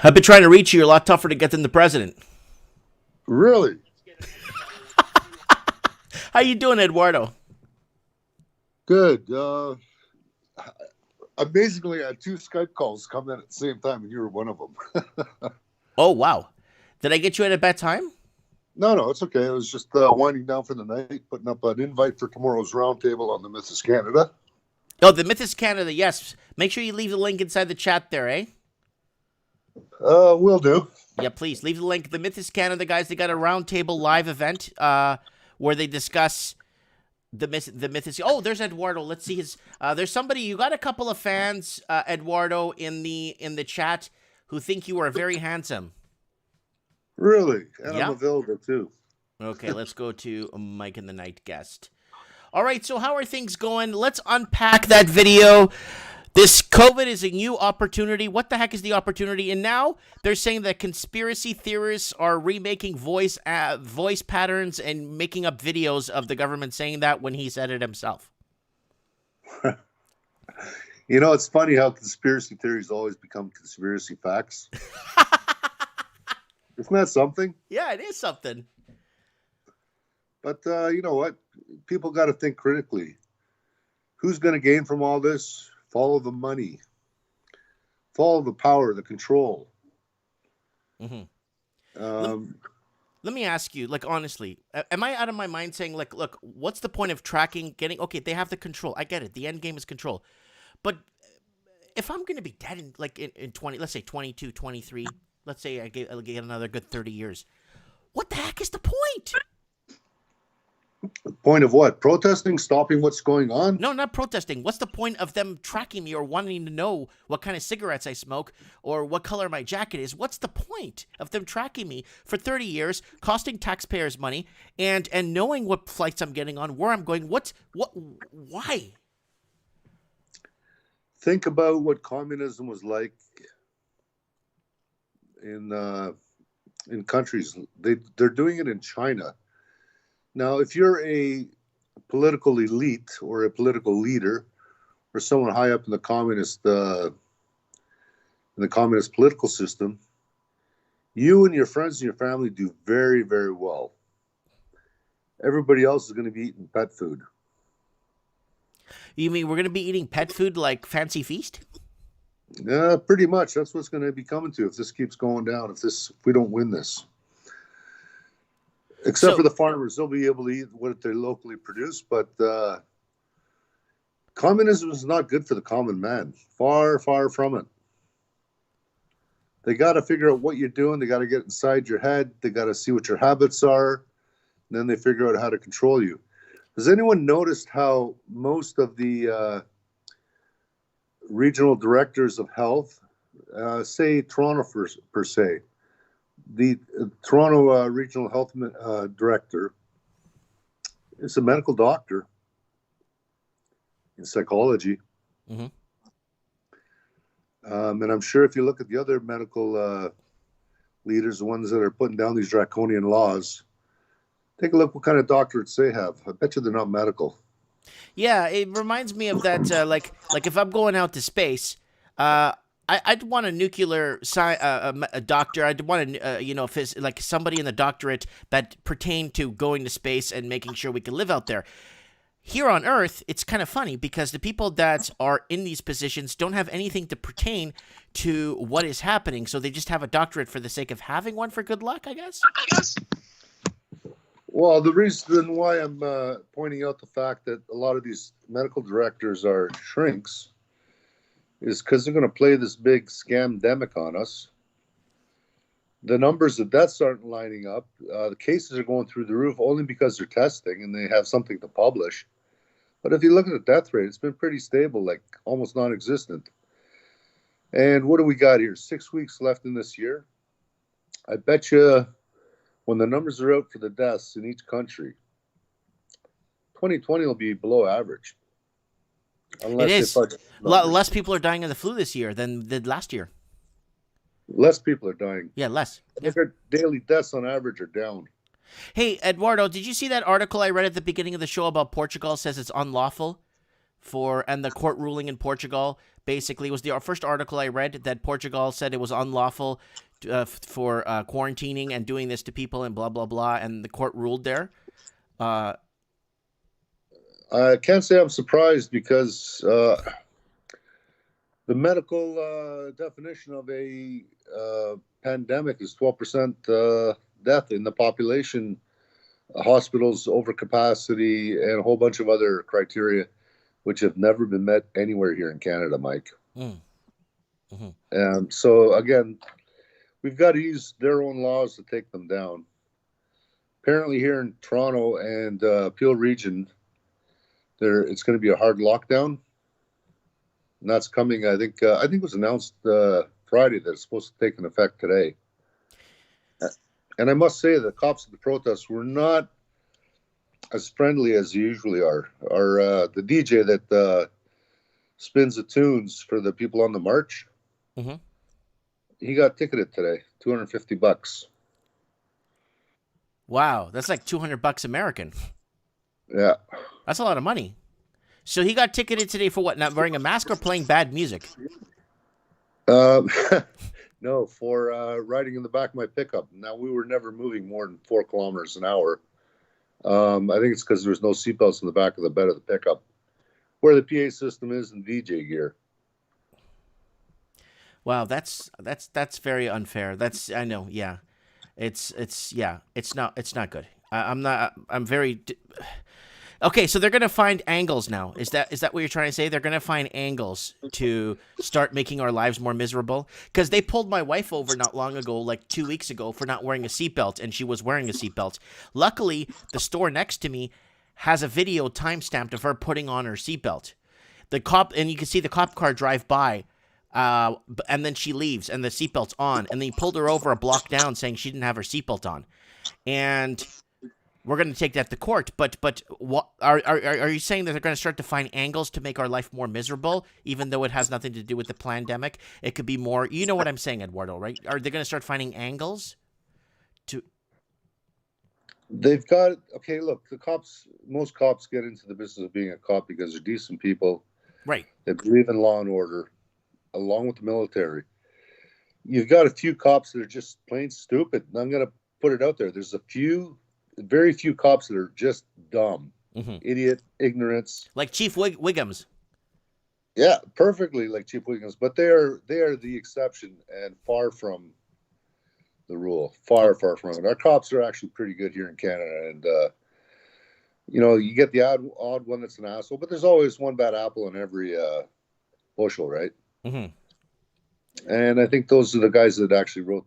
I've been trying to reach you. You're a lot tougher to get than the president. Really? How you doing, Eduardo? Good. I basically had 2 Skype calls come in at the same time, and you were one of them. Oh, wow. Did I get you at a bad time? No, it's okay. I was just winding down for the night, putting up an invite for tomorrow's roundtable on the Mrs. Canada. Oh, the Mrs. Canada, yes. Make sure you leave the link inside the chat there, eh? Will do. Yeah, please leave the link. The Mythos Canada guys, they got a roundtable live event where they discuss the Mythos. Oh, there's Eduardo. Let's see his. There's somebody. You got a couple of fans, Eduardo, in the chat who think you are very handsome. Really, and yeah. I'm available too. Okay, let's go to Mike in the Night guest. All right, so how are things going? Let's unpack that video. This COVID is a new opportunity. What the heck is the opportunity? And now they're saying that conspiracy theorists are remaking voice patterns and making up videos of the government saying that when he said it himself. You know, it's funny how conspiracy theories always become conspiracy facts. Isn't that something? Yeah, it is something. But you know what? People got to think critically. Who's going to gain from all this? Follow the money. Follow the power, the control. Mm-hmm. Let me ask you, like, honestly, am I out of my mind saying, like, look, what's the point of tracking, okay, they have the control. I get it. The end game is control. But if I'm going to be dead in 20, let's say 22, 23, let's say I'll get another good 30 years. What the heck is the point? The point of what? Protesting? Stopping what's going on? No, not protesting. What's the point of them tracking me or wanting to know what kind of cigarettes I smoke or what color my jacket is? What's the point of them tracking me for 30 years, costing taxpayers money, and knowing what flights I'm getting on, where I'm going? Why? Think about what communism was like in countries. They're doing it in China. Now, if you're a political elite or a political leader or someone high up in the communist political system, you and your friends and your family do very, very well. Everybody else is going to be eating pet food. You mean we're going to be eating pet food like Fancy Feast? Pretty much. That's what's going to be coming to if this keeps going down, if we don't win this. Except for the farmers, they'll be able to eat what they locally produce. But communism is not good for the common man. Far, far from it. They got to figure out what you're doing. They got to get inside your head. They got to see what your habits are. And then they figure out how to control you. Has anyone noticed how most of the regional directors of health, say Toronto per se, The Toronto Regional Health Director is a medical doctor in psychology. Mm-hmm. And I'm sure if you look at the other medical leaders, the ones that are putting down these draconian laws, take a look what kind of doctorates they have. I bet you they're not medical. Yeah, it reminds me of that. Like if I'm going out to space, I'd want a nuclear a doctor. I'd want a like somebody in the doctorate that pertain to going to space and making sure we can live out there. Here on Earth, it's kind of funny because the people that are in these positions don't have anything to pertain to what is happening, so they just have a doctorate for the sake of having one for good luck, I guess. Well, the reason why I'm pointing out the fact that a lot of these medical directors are shrinks is because they're going to play this big scam-demic on us. The numbers of deaths aren't lining up. The cases are going through the roof only because they're testing and they have something to publish. But if you look at the death rate, it's been pretty stable, like almost non-existent. And what do we got here? 6 weeks left in this year. I bet you when the numbers are out for the deaths in each country, 2020 will be below average. It is. Less people are dying of the flu this year than did last year. Less people are dying. Yeah, less. Yeah. Their daily deaths on average are down. Hey, Eduardo, did you see that article I read at the beginning of the show about Portugal says it's unlawful and the court ruling in Portugal basically was the first article I read that Portugal said it was unlawful for quarantining and doing this to people and blah, blah, blah, and the court ruled there. I can't say I'm surprised because the medical definition of a pandemic is 12% death in the population, hospitals overcapacity, and a whole bunch of other criteria, which have never been met anywhere here in Canada, Mike. Mm-hmm. And so, again, we've got to use their own laws to take them down. Apparently here in Toronto and Peel Region, it's going to be a hard lockdown. And that's coming, I think it was announced Friday that it's supposed to take an effect today. And I must say the cops at the protests were not as friendly as they usually are. The DJ that spins the tunes for the people on the march, mm-hmm. He got ticketed today, $250. Wow, that's like $200 American. Yeah. That's a lot of money. So he got ticketed today for what? Not wearing a mask or playing bad music? No, for riding in the back of my pickup. Now, we were never moving more than 4 kilometers an hour. I think it's because there's no seatbelts in the back of the bed of the pickup, where the PA system is and DJ gear. Wow, that's very unfair. I know, yeah. It's not good. I'm very. Okay, so they're going to find angles now. Is that what you're trying to say? They're going to find angles to start making our lives more miserable? Because they pulled my wife over not long ago, like 2 weeks ago, for not wearing a seatbelt, and she was wearing a seatbelt. Luckily, the store next to me has a video timestamped of her putting on her seatbelt. The cop, and you can see the cop car drive by, and then she leaves, and the seatbelt's on, and then he pulled her over a block down saying she didn't have her seatbelt on. And we're going to take that to court, but what are you saying that they're going to start to find angles to make our life more miserable, even though it has nothing to do with the pandemic? It could be more. You know what I'm saying, Eduardo, right? Are they going to start finding angles to? They've got okay. Look, most cops get into the business of being a cop because they're decent people, right? They believe in law and order, along with the military. You've got a few cops that are just plain stupid, and I'm going to put it out there. There's very few cops that are just dumb, idiot, ignorance. Like Chief Wiggums. Yeah, perfectly like Chief Wiggums. But they are the exception and far from the rule. Far from it. Our cops are actually pretty good here in Canada. And, you get the odd one that's an asshole, but there's always one bad apple in every bushel, right? Mm-hmm. And I think those are the guys that actually wrote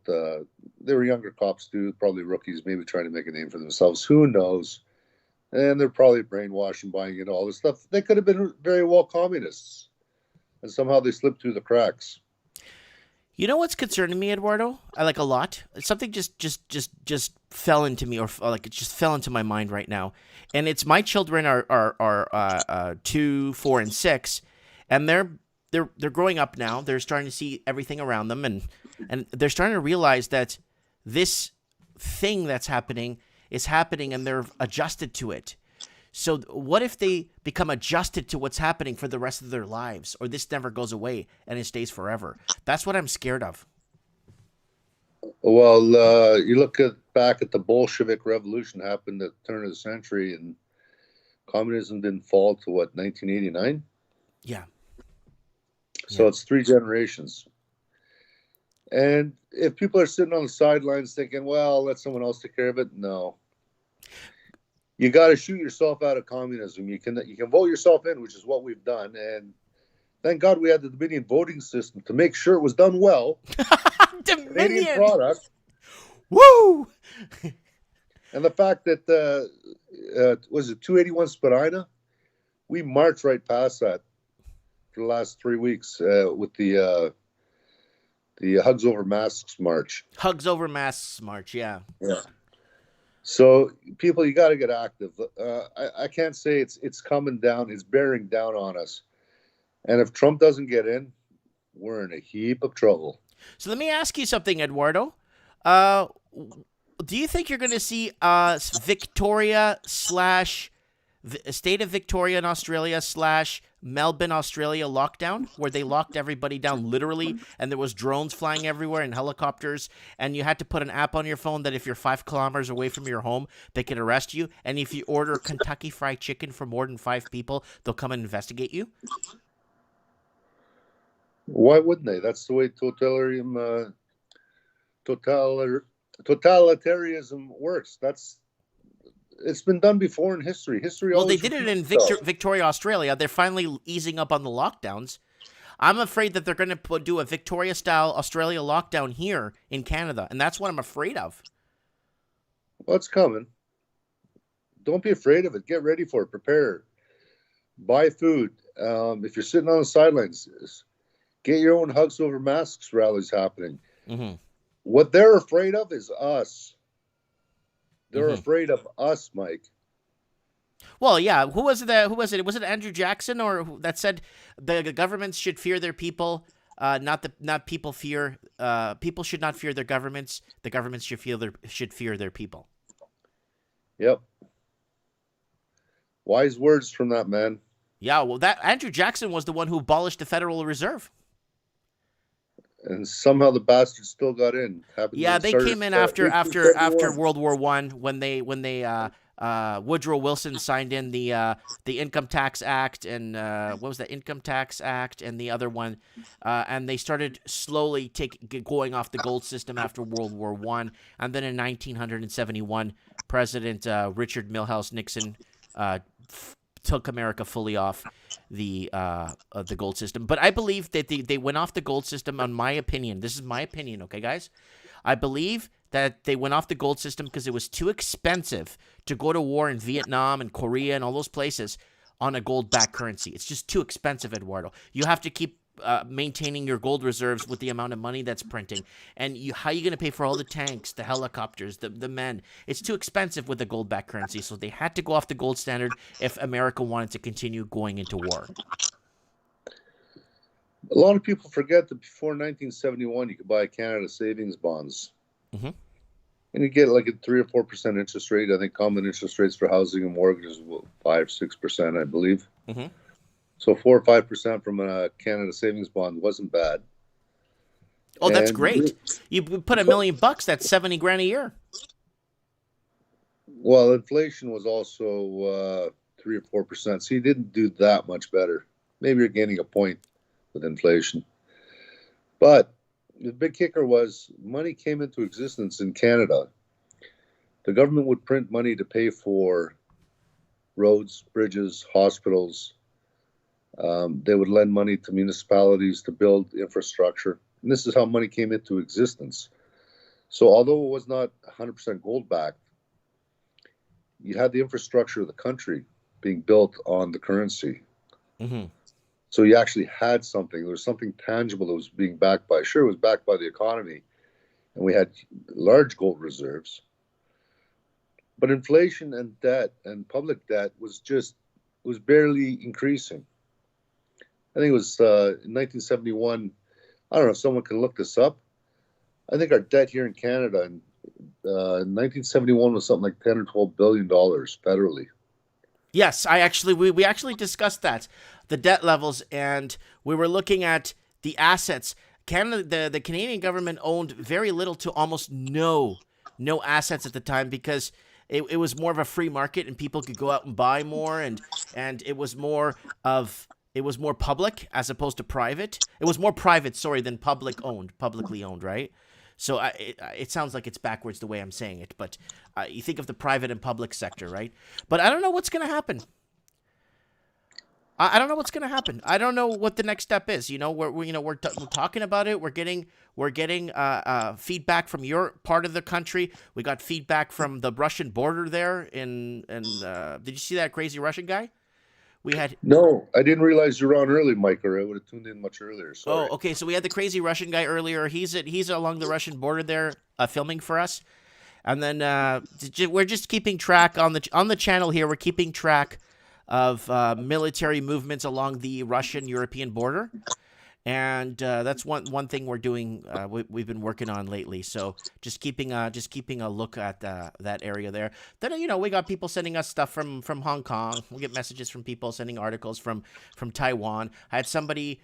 they were younger cops too, probably rookies, maybe trying to make a name for themselves. Who knows? And they're probably brainwashed and buying into all this stuff. They could have been very well communists, and somehow they slipped through the cracks. You know what's concerning me, Eduardo? I like a lot. Something just fell into me, or like it just fell into my mind right now. And it's my children are 2, 4, and 6, and they're growing up now. They're starting to see everything around them, and they're starting to realize that this thing that's happening is happening, and they're adjusted to it. So what if they become adjusted to what's happening for the rest of their lives, or this never goes away and it stays forever? That's what I'm scared of. Well, you look back at the Bolshevik Revolution happened at the turn of the century, and communism didn't fall to what, 1989? Yeah. So it's 3 generations. And if people are sitting on the sidelines thinking, well, let someone else take care of it, no. You got to shoot yourself out of communism. You can vote yourself in, which is what we've done. And thank God we had the Dominion voting system to make sure it was done well. Dominion product. Woo! And the fact that was it 281 Spadina? We marched right past that for the last 3 weeks with the Hugs Over Masks march. Hugs Over Masks march, yeah. Yeah. So people, you got to get active. I can't say it's coming down. It's bearing down on us. And if Trump doesn't get in, we're in a heap of trouble. So let me ask you something, Eduardo. Do you think you're going to see Victoria / state of Victoria in Australia / Melbourne, Australia lockdown, where they locked everybody down literally, and there was drones flying everywhere and helicopters, and you had to put an app on your phone that if you're 5 kilometers away from your home, they could arrest you, and if you order Kentucky Fried Chicken for more than 5 people, they'll come and investigate you? Why wouldn't they? That's the way totalitarianism works. It's been done before in history. Well, they did it in Victoria, Australia. They're finally easing up on the lockdowns. I'm afraid that they're going to do a Victoria-style Australia lockdown here in Canada, and that's what I'm afraid of. Well, it's coming. Don't be afraid of it. Get ready for it. Prepare. Buy food. If you're sitting on the sidelines, get your own Hugs Over Masks rallies happening. Mm-hmm. What they're afraid of is us. They're afraid of us, Mike. Well, yeah. Who was it? Was it Andrew Jackson that said the governments should fear their people, not people fear. People should not fear their governments. The governments should fear their people. Yep. Wise words from that man. Yeah. Well, that Andrew Jackson was the one who abolished the Federal Reserve. And somehow the bastards still got in. Yeah, they came in after World War I when they Woodrow Wilson signed in the Income Tax Act and what was that Income Tax Act and the other one, and they started slowly going off the gold system after World War I, and then in 1971, President Richard Milhouse Nixon took America fully off the gold system. But I believe that they went off the gold system, on my opinion. This is my opinion, okay, guys? I believe that they went off the gold system because it was too expensive to go to war in Vietnam and Korea and all those places on a gold-backed currency. It's just too expensive, Eduardo. You have to keep maintaining your gold reserves with the amount of money that's printing. And how are you going to pay for all the tanks, the helicopters, the men? It's too expensive with the gold-backed currency, so they had to go off the gold standard if America wanted to continue going into war. A lot of people forget that before 1971, you could buy Canada savings bonds. Mm-hmm. And you get like a 3 or 4% interest rate. I think common interest rates for housing and mortgages were 5-6%, I believe. Mm-hmm. So 4 or 5% from a Canada savings bond wasn't bad. Oh, that's great. You put $1 million, that's $70,000 a year. Well, inflation was also 3 or 4%, so you didn't do that much better. Maybe you're gaining a point with inflation. But the big kicker was money came into existence in Canada. The government would print money to pay for roads, bridges, hospitals. They would lend money to municipalities to build infrastructure. And this is how money came into existence. So although it was not 100% gold backed, you had the infrastructure of the country being built on the currency. Mm-hmm. So you actually had something. There was something tangible that was being backed by. Sure, it was backed by the economy, and we had large gold reserves. But inflation and debt and public debt was barely increasing. I think it was in 1971. I don't know if someone can look this up. I think our debt here in Canada in 1971 was something like $10 or $12 billion federally. Yes, we actually discussed that, the debt levels, and we were looking at the assets. Canada, the Canadian government owned very little to almost no assets at the time, because it was more of a free market and people could go out and buy more, and it was more public as opposed to private. It was more private, than publicly owned, right? So it sounds like it's backwards the way I'm saying it, but you think of the private and public sector, right? But I don't know what's going to happen. I don't know what's going to happen. I don't know what the next step is. We're talking about it. We're getting feedback from your part of the country. We got feedback from the Russian border there. Did you see that crazy Russian guy? No, I didn't realize you were on early, Mike, or I would have tuned in much earlier. Sorry. Oh, okay. So we had the crazy Russian guy earlier. He's along the Russian border there, filming for us, and then we're just keeping track on the channel here. We're keeping track of military movements along the Russian-European border, and that's one thing we're doing. We've been working on lately. So just keeping a look at that area there. Then we got people sending us stuff from Hong Kong. We get messages from people sending articles from Taiwan. I had somebody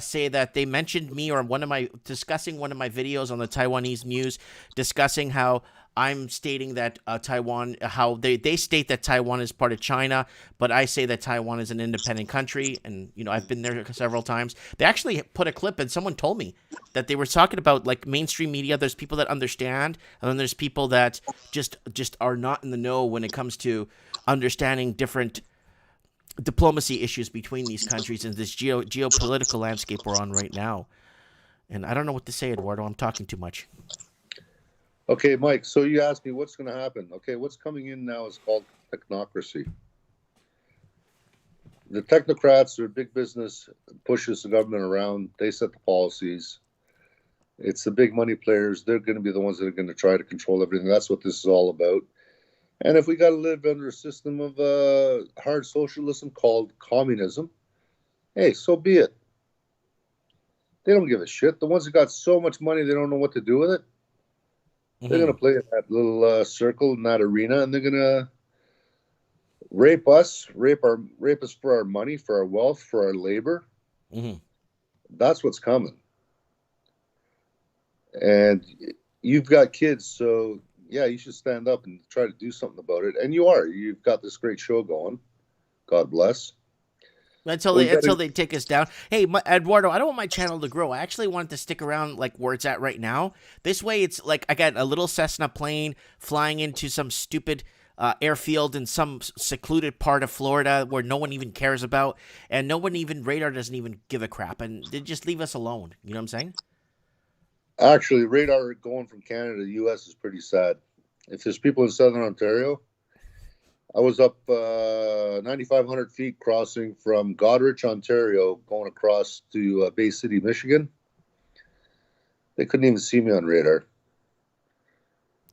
say that they mentioned me or discussing one of my videos on the Taiwanese news, discussing how I'm stating that Taiwan, how they state that Taiwan is part of China, but I say that Taiwan is an independent country, and I've been there several times. They actually put a clip, and someone told me that they were talking about like mainstream media. There's people that understand, and then there's people that just are not in the know when it comes to understanding different diplomacy issues between these countries and this geopolitical landscape we're on right now. And I don't know what to say, Eduardo. I'm talking too much. Okay, Mike, so you asked me what's going to happen. Okay, what's coming in now is called technocracy. The technocrats are big business, pushes the government around. They set the policies. It's the big money players. They're going to be the ones that are going to try to control everything. That's what this is all about. And if we got to live under a system of hard socialism called communism, hey, so be it. They don't give a shit. The ones that got so much money, they don't know what to do with it. They're going to play in that little circle, in that arena, and they're going to rape us for our money, for our wealth, for our labor. Mm-hmm. That's what's coming. And you've got kids, so yeah, you should stand up and try to do something about it. And you are. You've got this great show going. God bless. Until they take us down. Hey, Eduardo, I don't want my channel to grow. I actually want it to stick around like where it's at right now. This way, it's like I got a little Cessna plane flying into some stupid airfield in some secluded part of Florida where no one even cares about, and radar doesn't even give a crap, and they just leave us alone. You know what I'm saying? Actually, radar going from Canada to the U.S. is pretty sad. If there's people in Southern Ontario, I was up 9,500 feet crossing from Goderich, Ontario, going across to Bay City, Michigan. They couldn't even see me on radar.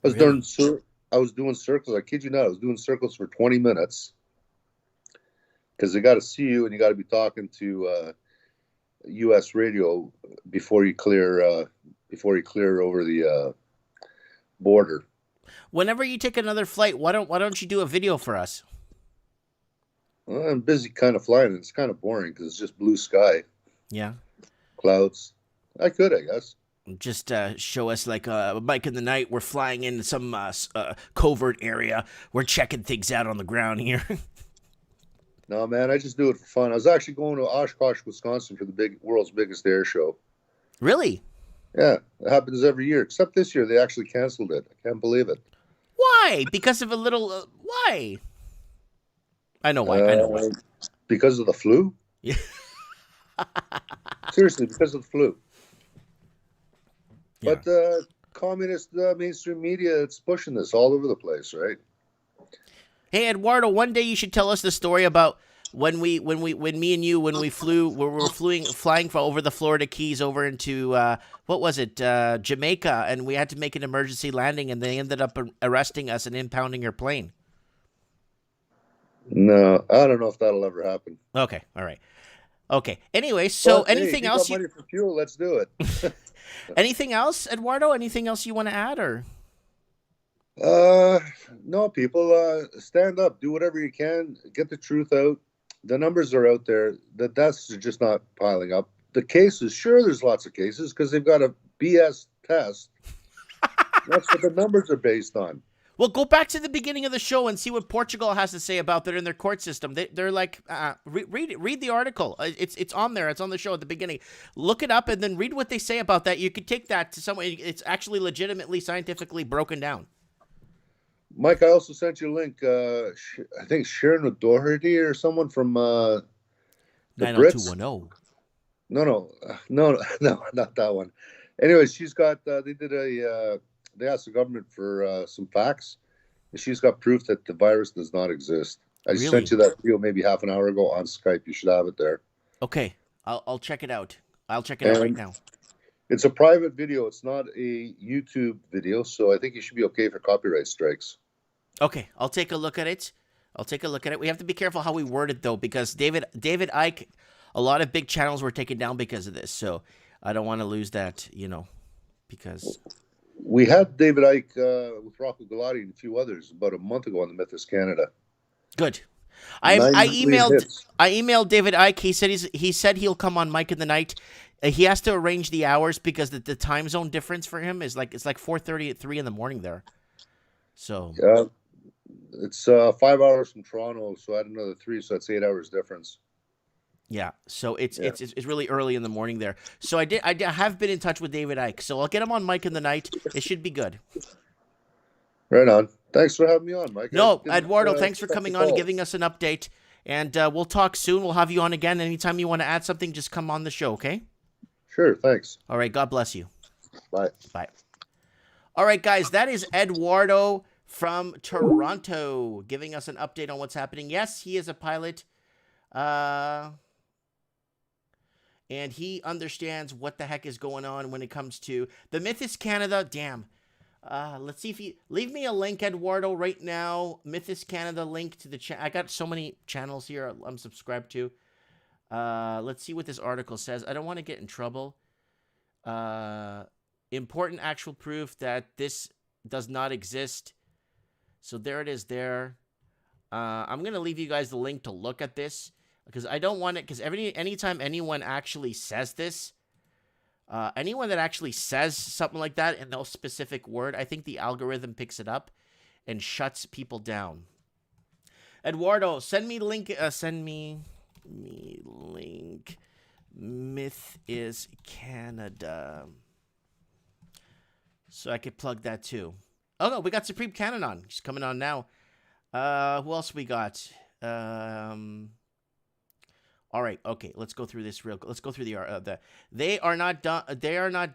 I was doing circles. I kid you not. I was doing circles for 20 minutes because they got to see you and you got to be talking to U.S. radio before you clear over the border. Whenever you take another flight, why don't you do a video for us? Well, I'm busy kind of flying. It's kind of boring because it's just blue sky. Yeah. Clouds. I could, I guess. Just show us like Mike in the night. We're flying into some covert area. We're checking things out on the ground here. No, man, I just do it for fun. I was actually going to Oshkosh, Wisconsin for the world's biggest air show. Really? Yeah, it happens every year. Except this year, they actually canceled it. I can't believe it. Why? Because of a little... why? I know why. I know why. Because of the flu? Yeah. Seriously, because of the flu. Yeah. But communist mainstream media, it's pushing this all over the place, right? Hey, Eduardo, one day you should tell us the story about when me and you, when we were flying over the Florida Keys over into, what was it, Jamaica, and we had to make an emergency landing, and they ended up arresting us and impounding your plane. No, I don't know if that'll ever happen. Okay, all right. Okay. Anyway, so but, anything else? Got money for fuel? Let's do it. Anything else, Eduardo? Anything else you want to add, or? No, people, stand up, do whatever you can, get the truth out. The numbers are out there. The deaths are just not piling up. The cases, sure, there's lots of cases because they've got a BS test. That's what the numbers are based on. Well, go back to the beginning of the show and see what Portugal has to say about that in their court system. They're like, read the article. It's on there. It's on the show at the beginning. Look it up and then read what they say about that. You could take that to someone. It's actually legitimately scientifically broken down. Mike, I also sent you a link. I think Sharon O'Doherty or someone from the 90210. No, not that one. Anyway, she's got. They asked the government for some facts, and she's got proof that the virus does not exist. I Really? sent you that video maybe half an hour ago on Skype. You should have it there. Okay, I'll check it out. I'll check it out right now. It's a private video. It's not a YouTube video, so I think you should be okay for copyright strikes. Okay, I'll take a look at it. We have to be careful how we word it, though, because David Icke, a lot of big channels were taken down because of this, so I don't want to lose that, because... We had David Icke with Rocco Galati and a few others about a month ago on the Mythos Canada. Good. I emailed David Icke. He said he'll come on Mike in the Night. He has to arrange the hours because the time zone difference for him is like 4:30 at 3 in the morning there. So yeah, it's 5 hours from Toronto, so add another 3, so that's 8 hours difference. Yeah, so it's really early in the morning there. So I have been in touch with David Icke, so I'll get him on Mike in the Night. It should be good. Right on. Thanks for having me on, Mike. No, Eduardo, thanks for coming on and giving us an update. And we'll talk soon. We'll have you on again. Anytime you want to add something, just come on the show, okay? Sure, thanks. All right, God bless you. Bye. Bye. All right, guys, that is Eduardo from Toronto giving us an update on what's happening. Yes, he is a pilot. And he understands what the heck is going on when it comes to the Mythos Canada. Damn. Let's see if he... Leave me a link, Eduardo, right now. Mythos Canada link to the channel. I got so many channels here I'm subscribed to. Let's see what this article says. I don't want to get in trouble. Important actual proof that this does not exist. So there it is there. I'm going to leave you guys the link to look at this. Because I don't want it, because anytime anyone actually says this, anyone that actually says something like that in no specific word, I think the algorithm picks it up and shuts people down. Eduardo, send me link, link. Myth is Canada. So I could plug that too. Oh no, we got Supreme Canon on. He's coming on now. Who else we got? All right, okay, let's go through this let's go through the they are not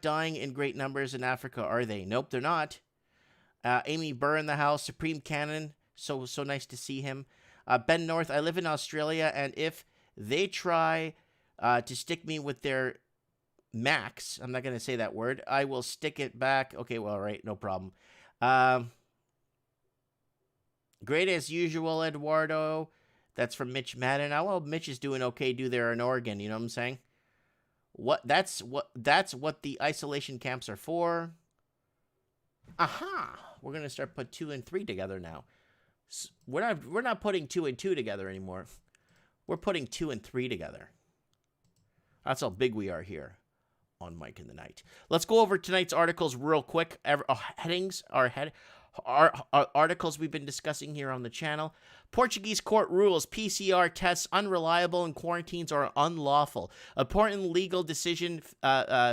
dying in great numbers in Africa, are they? Nope, they're not. Amy Burr in the house, Supreme Canon, so nice to see him. Ben North, I live in Australia, and if they try to stick me with their max, I'm not going to say that word, I will stick it back. Okay, well, all right, no problem. Great as usual, Eduardo. That's from Mitch Madden. Oh, well, Mitch is doing okay there in Oregon. You know what I'm saying? That's what the isolation camps are for. Aha! We're gonna start put 2 and 3 together now. We're not putting 2 and 2 together anymore. We're putting 2 and 3 together. That's how big we are here on Mike in the Night. Let's go over tonight's articles real quick. Our articles we've been discussing here on the channel. Portuguese court rules PCR tests unreliable and quarantines are unlawful. Important legal decision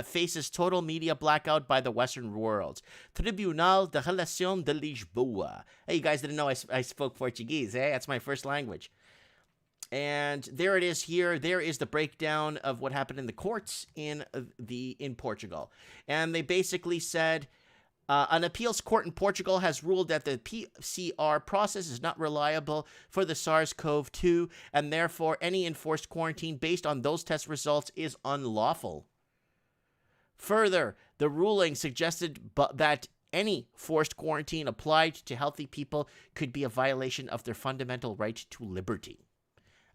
faces total media blackout by the Western world. Tribunal de Relação de Lisboa. Hey, you guys didn't know I spoke Portuguese, eh? That's my first language. And there it is here. There is the breakdown of what happened in the courts in Portugal. And they basically said An appeals court in Portugal has ruled that the PCR process is not reliable for the SARS-CoV-2, and therefore any enforced quarantine based on those test results is unlawful. Further, the ruling suggested that any forced quarantine applied to healthy people could be a violation of their fundamental right to liberty.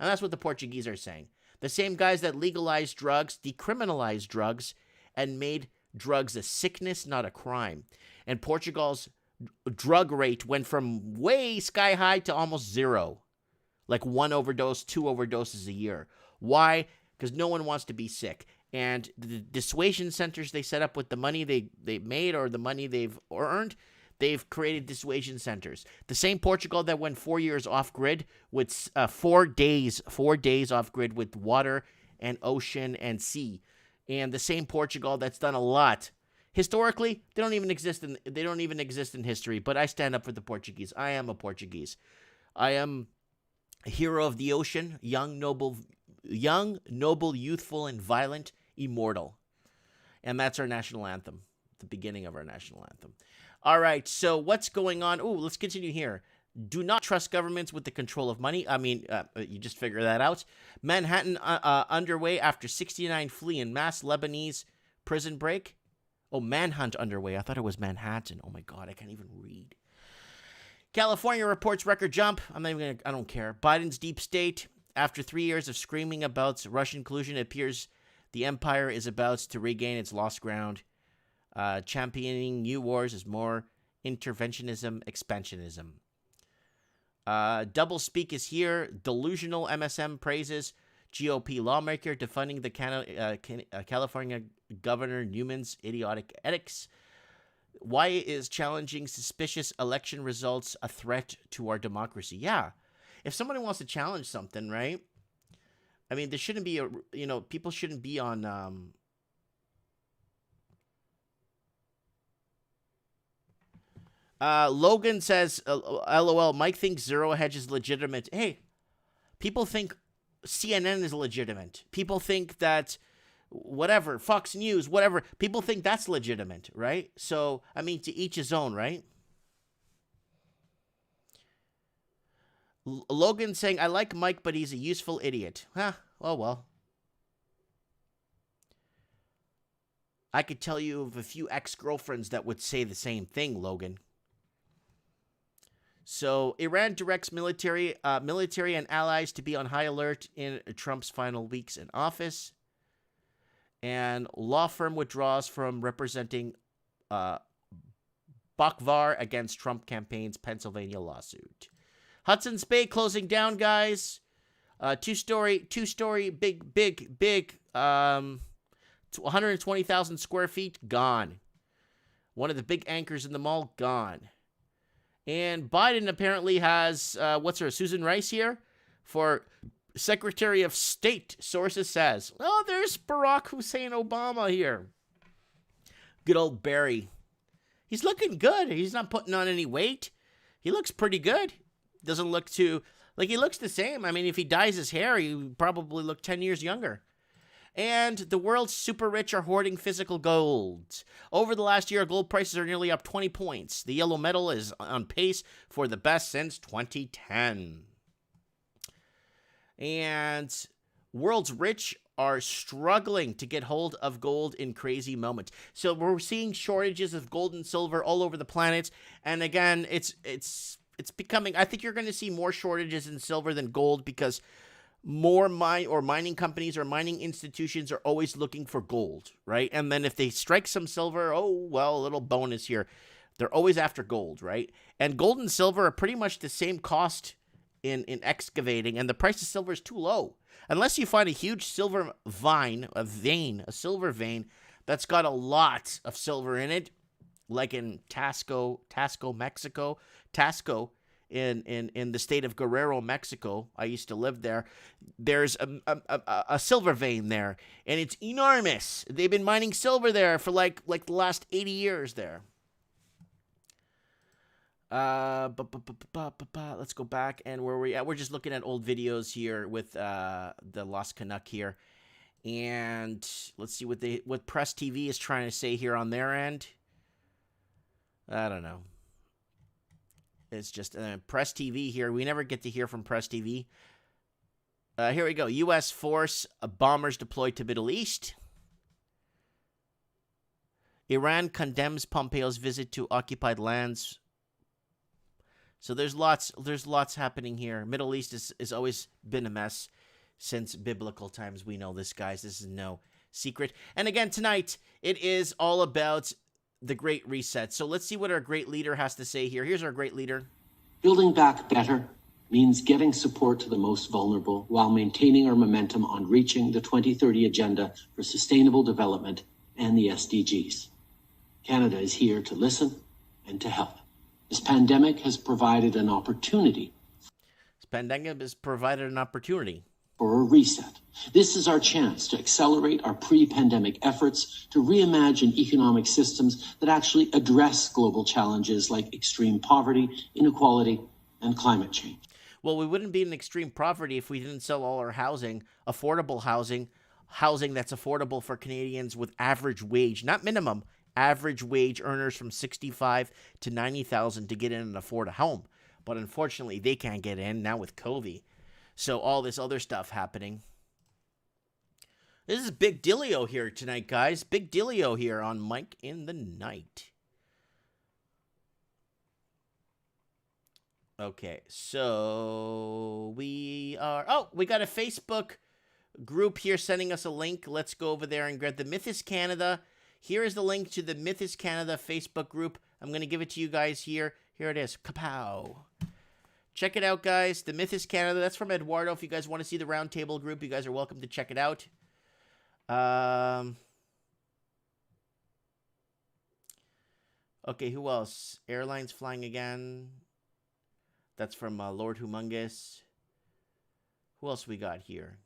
And that's what the Portuguese are saying. The same guys that legalized drugs, decriminalized drugs, and made drugs a sickness, not a crime. And Portugal's drug rate went from way sky high to almost zero. Like 1 overdose, 2 overdoses a year. Why? Because no one wants to be sick. And the dissuasion centers they set up with the money they made or the money they've earned, they've created dissuasion centers. The same Portugal that went 4 years off-grid with 4 days off grid with water and ocean and sea. And the same Portugal that's done a lot. Historically, they don't even exist in history, but I stand up for the Portuguese. I am a Portuguese. I am a hero of the ocean, young, noble, youthful, and violent, immortal. And that's our national anthem, the beginning of our national anthem. All right, so what's going on? Oh, let's continue here. Do not trust governments with the control of money. I mean, you just figure that out. Manhattan underway after 69 flee in mass Lebanese prison break. Oh, manhunt underway. I thought it was Manhattan. Oh my God, I can't even read. California reports record jump. I don't care. Biden's deep state. After 3 years of screaming about Russian collusion, it appears the empire is about to regain its lost ground. Championing new wars is more interventionism, expansionism. Double speak is here. Delusional MSM praises GOP lawmaker defunding the California Governor Newman's idiotic edicts. Why is challenging suspicious election results a threat to our democracy? Yeah. If somebody wants to challenge something, right? I mean, there shouldn't be people shouldn't be on, Logan says, LOL, Mike thinks Zero Hedge is legitimate. Hey, people think CNN is legitimate. People think that whatever, Fox News, whatever, people think that's legitimate, right? So, I mean, to each his own, right? Logan saying, I like Mike, but he's a useful idiot. Huh, oh well. I could tell you of a few ex-girlfriends that would say the same thing, Logan. So, Iran directs military and allies to be on high alert in Trump's final weeks in office. And law firm withdraws from representing Bakvar against Trump campaign's Pennsylvania lawsuit. Hudson's Bay closing down, guys. Two-story, big, 120,000 square feet, gone. One of the big anchors in the mall, gone. And Biden apparently has, Susan Rice here for Secretary of State, sources says. Oh, there's Barack Hussein Obama here. Good old Barry. He's looking good. He's not putting on any weight. He looks pretty good. Doesn't look too, he looks the same. I mean, if he dyes his hair, he would probably look 10 years younger. And the world's super rich are hoarding physical gold. Over the last year, gold prices are nearly up 20 points. The yellow metal is on pace for the best since 2010. And world's rich are struggling to get hold of gold in crazy moments. So we're seeing shortages of gold and silver all over the planet. And again, it's becoming, I think you're going to see more shortages in silver than gold because more mining companies or mining institutions are always looking for gold, right? And then if they strike some silver, oh, well, a little bonus here. They're always after gold, right? And gold and silver are pretty much the same cost in excavating, and the price of silver is too low. Unless you find a huge silver vein, a silver vein that's got a lot of silver in it, like in Tasco, Mexico. Tasco in the state of Guerrero, Mexico. I used to live there. There's a silver vein there, and it's enormous. They've been mining silver there for like the last 80 years there. Let's go back, and where we at? We're just looking at old videos here with the Lost Canuck here, and let's see what Press TV is trying to say here on their end. I don't know. It's just Press TV here. We never get to hear from Press TV. Here we go. U.S. force bombers deployed to Middle East. Iran condemns Pompeo's visit to occupied lands. So there's lots happening here. Middle East has always been a mess since biblical times. We know this, guys. This is no secret. And again, tonight, it is all about the Great Reset. So let's see what our great leader has to say here. Here's our great leader. Building back better means getting support to the most vulnerable while maintaining our momentum on reaching the 2030 Agenda for Sustainable Development and the SDGs. Canada is here to listen and to help. This pandemic has provided an opportunity. For a reset. This is our chance to accelerate our pre-pandemic efforts to reimagine economic systems that actually address global challenges like extreme poverty, inequality, and climate change. Well, we wouldn't be in extreme poverty if we didn't sell all our housing, affordable housing that's affordable for Canadians with average wage, not minimum, average wage earners from 65 to 90,000 to get in and afford a home. But unfortunately, they can't get in now with COVID. So all this other stuff happening. This is Big Dealio here tonight, guys. Big Dealio here on Mike in the Night. Okay, so we got a Facebook group here sending us a link. Let's go over there and grab the Mythos Canada. Here is the link to the Mythos Canada Facebook group. I'm going to give it to you guys here. Here it is. Kapow. Check it out, guys. The Mythos Canada. That's from Eduardo. If you guys want to see the roundtable group, you guys are welcome to check it out. Okay, who else? Airlines flying again. That's from Lord Humongous. Who else we got here?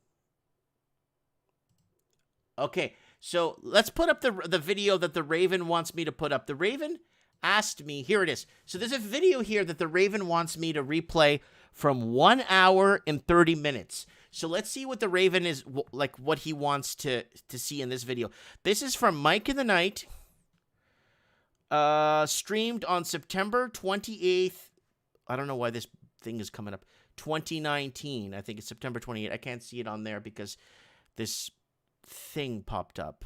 Okay, so let's put up the video that the Raven wants me to put up. The Raven asked me, here it is. So there's a video here that the Raven wants me to replay from 1 hour and 30 minutes. So let's see what the Raven is, like what he wants to see in this video. This is from Mike in the Night, streamed on September 28th. I don't know why this thing is coming up. 2019. I think it's September 28th. I can't see it on there because this thing popped up.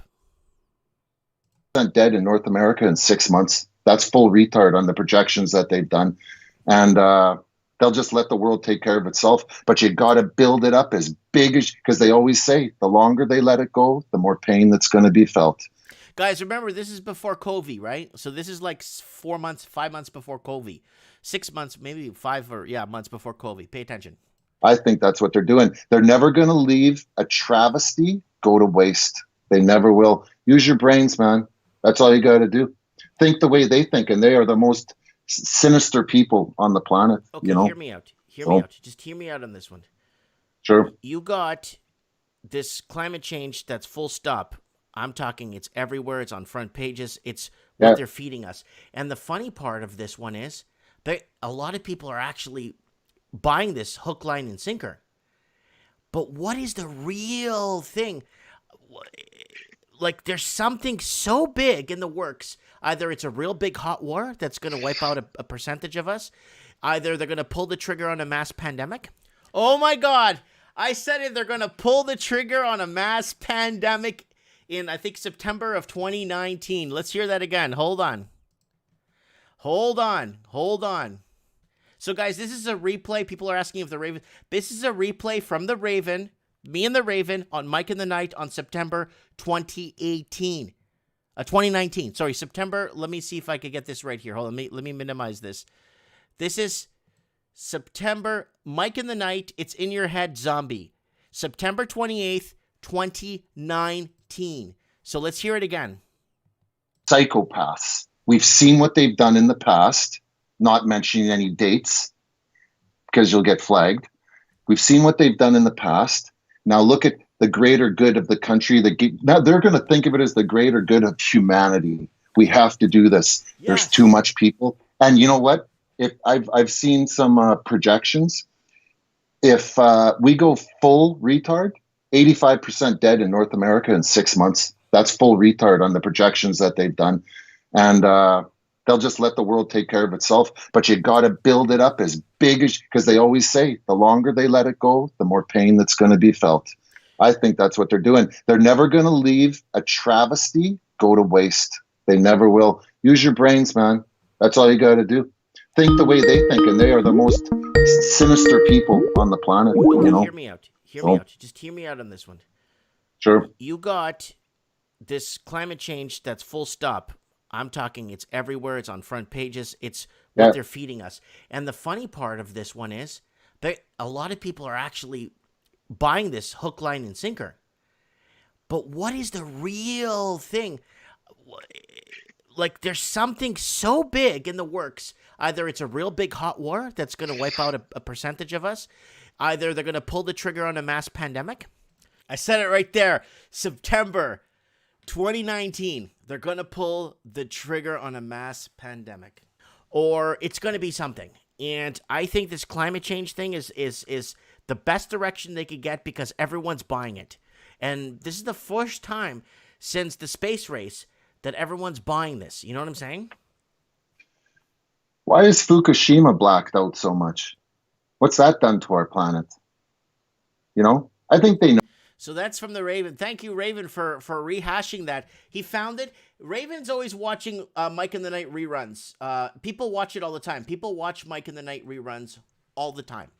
Dead in North America in 6 months. That's full retard on the projections that they've done. And they'll just let the world take care of itself. But you got to build it up as big as, because they always say the longer they let it go, the more pain that's going to be felt. Guys, remember, this is before COVID, right? So this is like 4 months, 5 months before COVID. 6 months, maybe months before COVID. Pay attention. I think that's what they're doing. They're never going to leave a travesty go to waste. They never will. Use your brains, man. That's all you got to do. Think the way they think, and they are the most sinister people on the planet. Okay, you know? Hear me out. Hear me out. Just hear me out on this one. Sure. You got this climate change that's full stop. I'm talking it's everywhere. It's on front pages. It's what they're feeding us. And the funny part of this one is that a lot of people are actually buying this hook, line, and sinker. But what is the real thing? Like, there's something so big in the works. Either it's a real big hot war that's going to wipe out a percentage of us. Either they're going to pull the trigger on a mass pandemic. Oh, my God. I said it. They're going to pull the trigger on a mass pandemic in, I think, September of 2019. Let's hear that again. Hold on. So, guys, this is a replay. People are asking if the Raven... This is a replay from the Raven, me and the Raven, on Mike in the Night on September 2019. Sorry, September. Let me see if I could get this right here. Hold on. Let me minimize this. This is September, Mike in the Night. It's in your head, zombie. September 28th, 2019. So let's hear it again. Psychopaths. We've seen what they've done in the past, not mentioning any dates because you'll get flagged. We've seen what they've done in the past. Now look at the greater good of the country. Now they're going to think of it as the greater good of humanity. We have to do this. Yes. There's too much people. And you know what? If I've seen some projections. If we go full retard, 85% dead in North America in 6 months. That's full retard on the projections that they've done. And They'll just let the world take care of itself. But you got to build it up as big as, because they always say the longer they let it go, the more pain that's going to be felt. I think that's what they're doing. They're never going to leave a travesty go to waste. They never will. Use your brains, man. That's all you got to do. Think the way they think, and they are the most sinister people on the planet. You know? Hear me out. Hear me out. Just hear me out on this one. Sure. You got this climate change that's full stop. I'm talking it's everywhere. It's on front pages. It's what they're feeding us. And the funny part of this one is that a lot of people are actually buying this hook, line, and sinker. But what is the real thing? Like, there's something so big in the works. Either it's a real big hot war that's going to wipe out a percentage of us. Either they're going to pull the trigger on a mass pandemic. I said it right there. September 2019. They're going to pull the trigger on a mass pandemic. Or it's going to be something. And I think this climate change thing is the best direction they could get because everyone's buying it. And this is the first time since the space race that everyone's buying this. You know what I'm saying? Why is Fukushima blacked out so much? What's that done to our planet? You know, I think they know. So that's from the Raven. Thank you, Raven, for rehashing that. He found it. Raven's always watching Mike in the Night reruns. People watch it all the time. People watch Mike in the Night reruns all the time.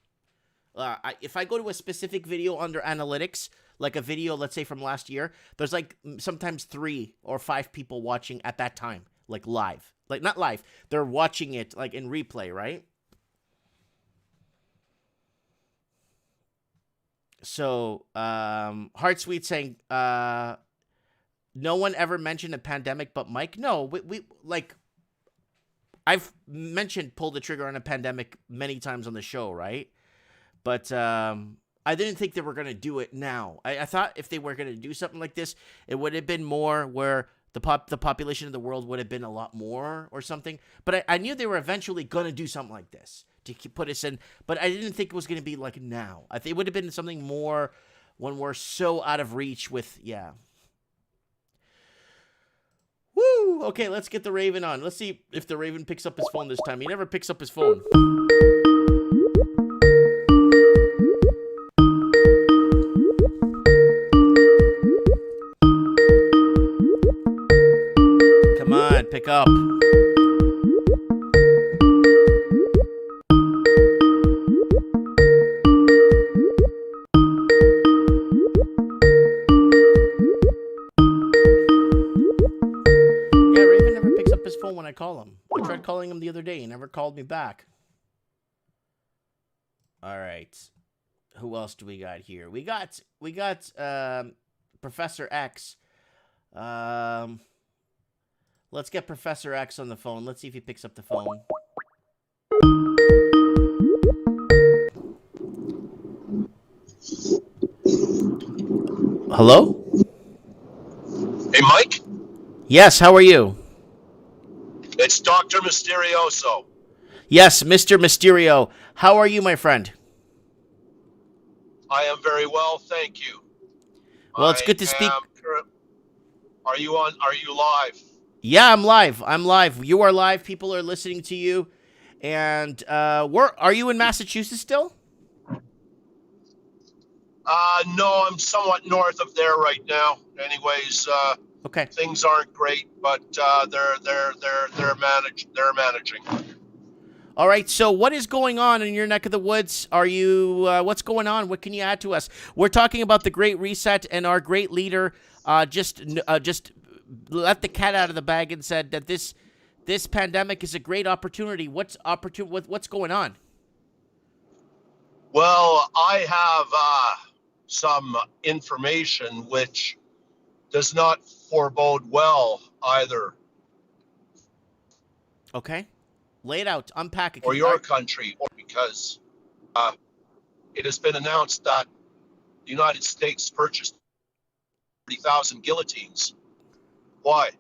If I go to a specific video under analytics, like a video, let's say from last year, there's like sometimes 3 or 5 people watching at that time, like live. Like not live. They're watching it like in replay, right? So, Heartsweet saying, no one ever mentioned a pandemic but Mike. No, we like, I've mentioned pull the trigger on a pandemic many times on the show, right? But I didn't think they were going to do it now. I thought if they were going to do something like this, it would have been more where the population of the world would have been a lot more or something. But I knew they were eventually going to do something like this to put us in. But I didn't think it was going to be like now. I think it would have been something more when we're so out of reach with, yeah. Woo! Okay, let's get the Raven on. Let's see if the Raven picks up his phone this time. He never picks up his phone. Come on, pick up. When I call him. I tried calling him the other day. He never called me back. All right. Who else do we got here? We got Professor X. Let's get Professor X on the phone. Let's see if he picks up the phone. Hello? Hey, Mike? Yes, how are you? It's Dr. Mysterioso. Yes, Mr. Mysterio. How are you, my friend? I am very well, thank you. Well, it's good to speak. Are you live? Yeah, I'm live. You are live. People are listening to you. And are you in Massachusetts still? No, I'm somewhat north of there right now. Anyways, okay. Things aren't great, but they're managing. All right. So, what is going on in your neck of the woods? Are you? What's going on? What can you add to us? We're talking about the Great Reset, and our great leader just let the cat out of the bag and said that this pandemic is a great opportunity. What's going on? Well, I have some information which does not forebode well either. Okay. Lay it out. Unpack it. Or your country, or because it has been announced that the United States purchased 30,000 guillotines. Why?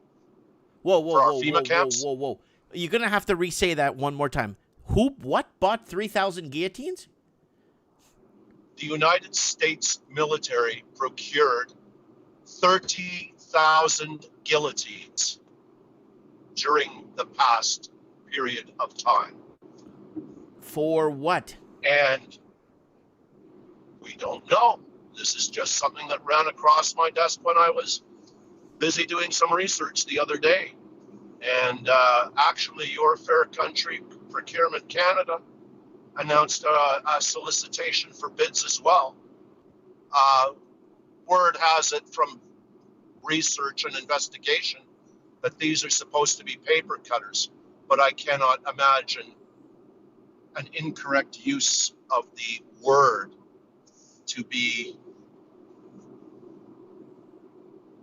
Whoa. Camps? Whoa. You're going to have to re-say that one more time. What bought 3,000 guillotines? The United States military procured 30,000 guillotines. during the past period of time. For what? And we don't know. This is just something that ran across my desk when I was busy doing some research the other day. And actually, Your Fair Country Procurement Canada announced a solicitation for bids as well. Word has it from research and investigation that these are supposed to be paper cutters, but I cannot imagine an incorrect use of the word to be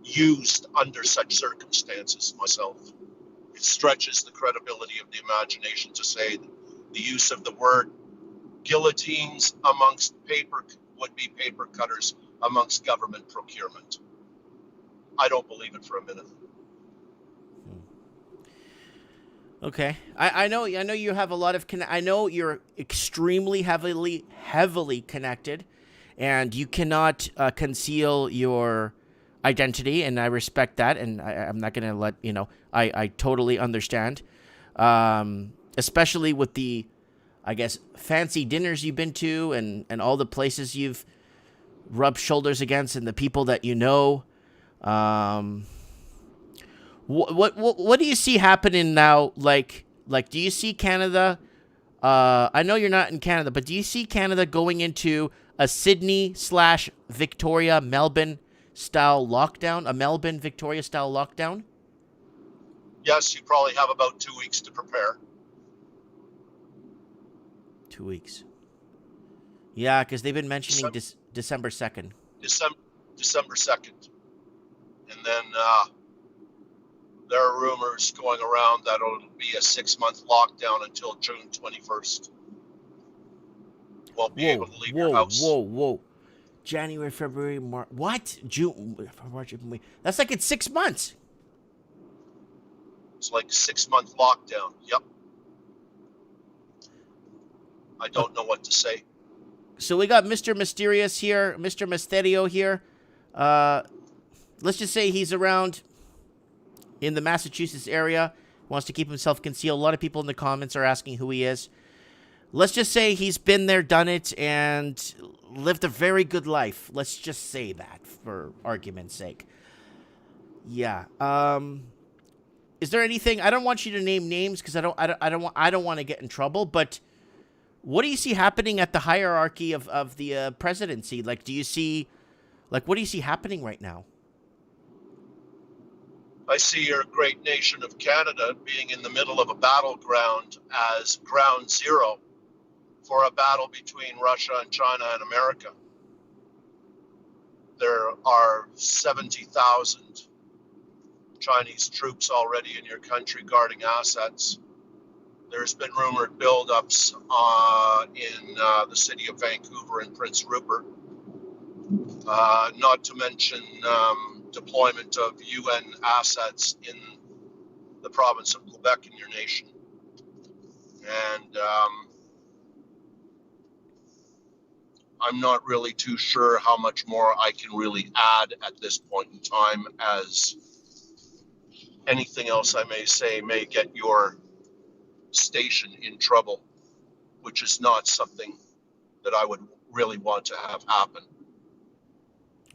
used under such circumstances myself. It stretches the credibility of the imagination to say the use of the word guillotines amongst would-be paper cutters amongst government procurement. I don't believe it for a minute. Okay, I know you have a lot of I know you're extremely heavily connected, and you cannot conceal your identity, and I respect that, and I'm not gonna let I totally understand, especially with the, I guess, fancy dinners you've been to, and all the places you've rubbed shoulders against, and the people that you know. What do you see happening now? Like, do you see Canada? I know you're not in Canada, but do you see Canada going into a Sydney/Victoria, Melbourne style lockdown? A Melbourne, Victoria style lockdown? Yes, you probably have about 2 weeks to prepare. 2 weeks. Yeah, because they've been mentioning December 2nd. December 2nd. And then there are rumors going around that it'll be a 6-month lockdown until June 21st. Won't be able to leave your house. Whoa. January, February, March. What? June, March, April, May. That's like it's 6 months. It's like a 6-month lockdown. Yep. I don't know what to say. So we got Mr. Mysterious here, Mr. Mysterio here. Let's just say he's around in the Massachusetts area, wants to keep himself concealed. A lot of people in the comments are asking who he is. Let's just say he's been there, done it, and lived a very good life. Let's just say that for argument's sake. Yeah. Is there anything? I don't want you to name names because I don't want to get in trouble. But what do you see happening at the hierarchy of the presidency? Like, what do you see happening right now? I see your great nation of Canada being in the middle of a battleground as ground zero for a battle between Russia and China and America. There are 70,000 Chinese troops already in your country guarding assets. There's been rumored buildups in the city of Vancouver and Prince Rupert, not to mention deployment of UN assets in the province of Quebec in your nation. And I'm not really too sure how much more I can really add at this point in time, as anything else I may say may get your station in trouble, which is not something that I would really want to have happen.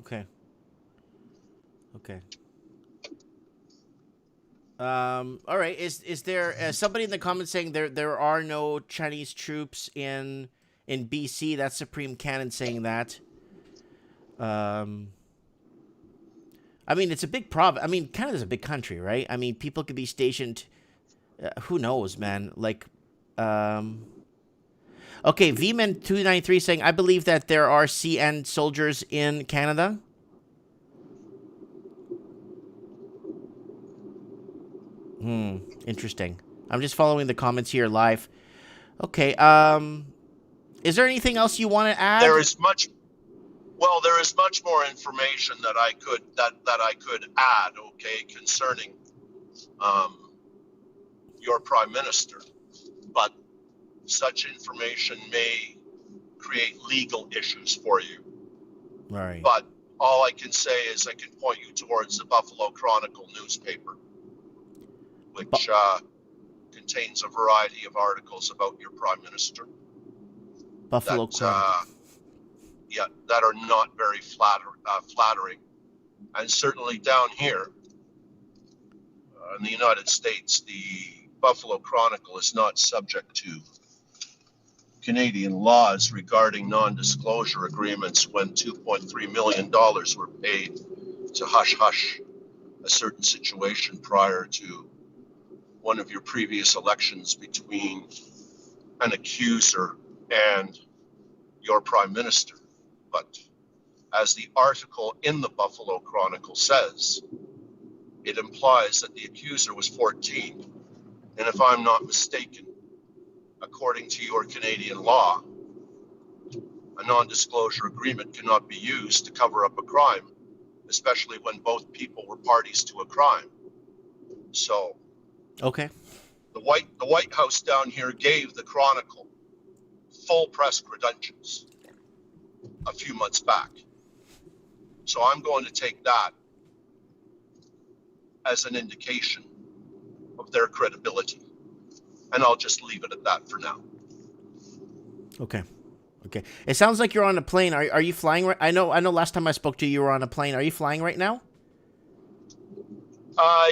Okay. All right. Is there somebody in the comments saying there are no Chinese troops in BC? That's Supreme Canon saying that. I mean, it's a big province. I mean, Canada's a big country, right? I mean, people could be stationed. Who knows, man? Like, okay, VMan293 saying, I believe that there are CN soldiers in Canada. Interesting. I'm just following the comments here live. Okay, is there anything else you want to add? There is much more information that I could add, okay, concerning your prime minister, but such information may create legal issues for you. Right. But all I can say is I can point you towards the Buffalo Chronicle newspaper, which contains a variety of articles about your prime minister. Buffalo Chronicle. That are not very flattering. And certainly down here in the United States, the Buffalo Chronicle is not subject to Canadian laws regarding non-disclosure agreements when $2.3 million were paid to hush-hush a certain situation prior to one of your previous elections between an accuser and your prime minister. But as the article in the Buffalo Chronicle says, it implies that the accuser was 14. And if I'm not mistaken, according to your Canadian law, a non-disclosure agreement cannot be used to cover up a crime, especially when both people were parties to a crime. So, okay, the White House down here gave the Chronicle full press credentials a few months back. So I'm going to take that as an indication of their credibility. And I'll just leave it at that for now. Okay. It sounds like you're on a plane. Are you flying right? I know last time I spoke to you, you were on a plane. Are you flying right now?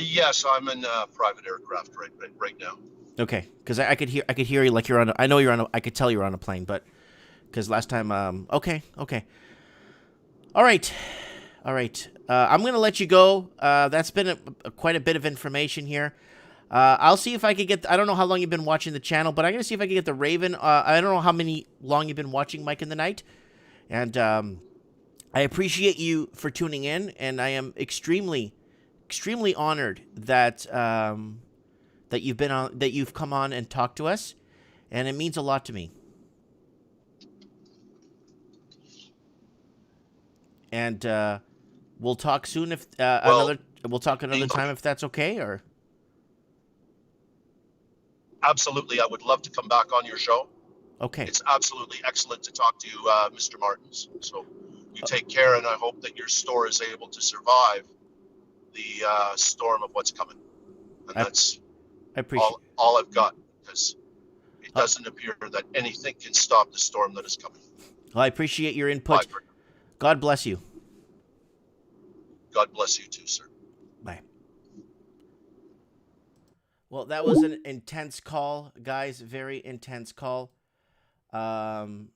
Yes, I'm in a private aircraft right now. Okay, because I could hear you like you're on. I know you're on. I could tell you're on a plane, but because last time. Okay. All right. I'm gonna let you go. That's been quite a bit of information here. I'll see if I could get. I don't know how long you've been watching the channel, but I'm gonna see if I can get the Raven. I don't know how long you've been watching Mike in the Night, and I appreciate you for tuning in, and I am extremely honored that you've come on and talked to us, and it means a lot to me. And we'll talk soon if we'll talk another time if that's okay, or. Absolutely, I would love to come back on your show. Okay. It's absolutely excellent to talk to you, Mr. Martins. So you take care, and I hope that your store is able to survive the storm of what's coming. And that's all I've got, because it doesn't appear that anything can stop the storm that is coming. Well, I appreciate your input. Bye. God bless you. God bless you too, sir. Bye. Well, that was an intense call, guys. Very intense call. So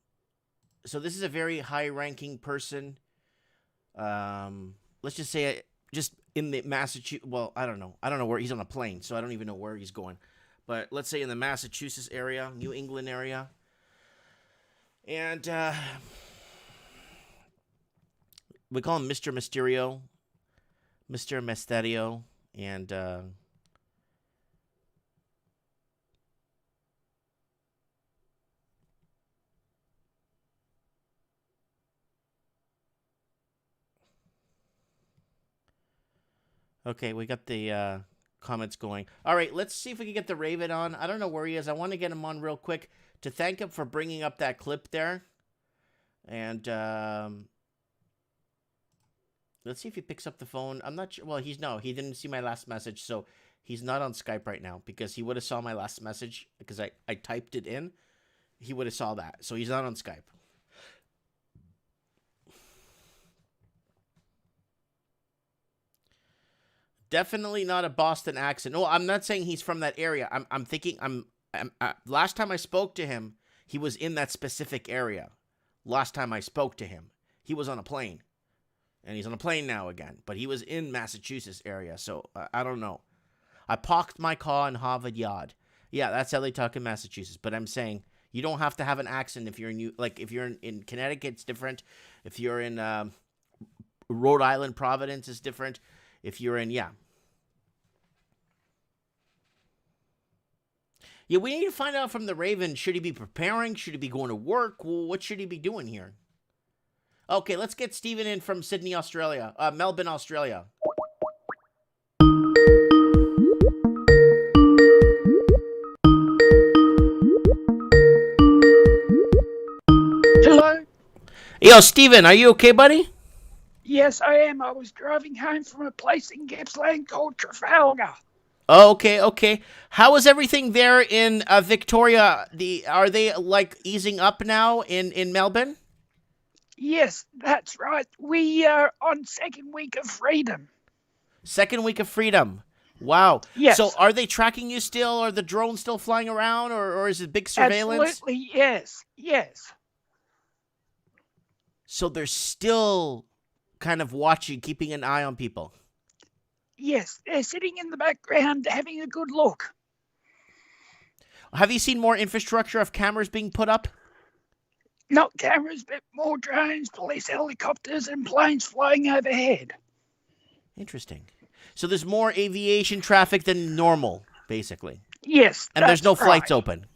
this is a very high-ranking person. Let's just say, just in the Massachusetts. Well, I don't know. I don't know where he's on a plane, so I don't even know where he's going. But let's say in the Massachusetts area, New England area, and we call him Mr. Mysterio, Mr. Mysterio, and. Okay, we got the comments going. All right, let's see if we can get the Raven on. I don't know where he is. I want to get him on real quick to thank him for bringing up that clip there. And let's see if he picks up the phone. I'm not sure. Well, he didn't see my last message, so he's not on Skype right now, because he would have saw my last message because I typed it in. He would have saw that, so he's not on Skype. Definitely not a Boston accent. No, I'm not saying he's from that area. I'm thinking last time I spoke to him, he was in that specific area. Last time I spoke to him, he was on a plane, and he's on a plane now again. But he was in Massachusetts area, so I don't know. I parked my car in Harvard Yard. Yeah, that's how they talk in Massachusetts. But I'm saying you don't have to have an accent if you're if you're in Connecticut, it's different. If you're in Rhode Island, Providence, it's different. If you're in, yeah, we need to find out from the Raven, should he be preparing? Should he be going to work? Well, what should he be doing here? Okay, let's get Stephen in from Sydney, Australia. Melbourne, Australia. Hello? Yo, Stephen, are you okay, buddy? Yes, I am. I was driving home from a place in Gippsland called Trafalgar. Oh, okay. How is everything there in Victoria? Are they like easing up now in Melbourne? Yes, that's right. We are on second week of freedom. Second week of freedom. Wow. Yes. So are they tracking you still? Are the drones still flying around, or is it big surveillance? Absolutely, yes. So they're still kind of watching, keeping an eye on people. Yes, they're sitting in the background having a good look. Have you seen more infrastructure of cameras being put up? Not cameras, but more drones, police helicopters, and planes flying overhead. Interesting. So there's more aviation traffic than normal, basically. Yes, and there's no flights open.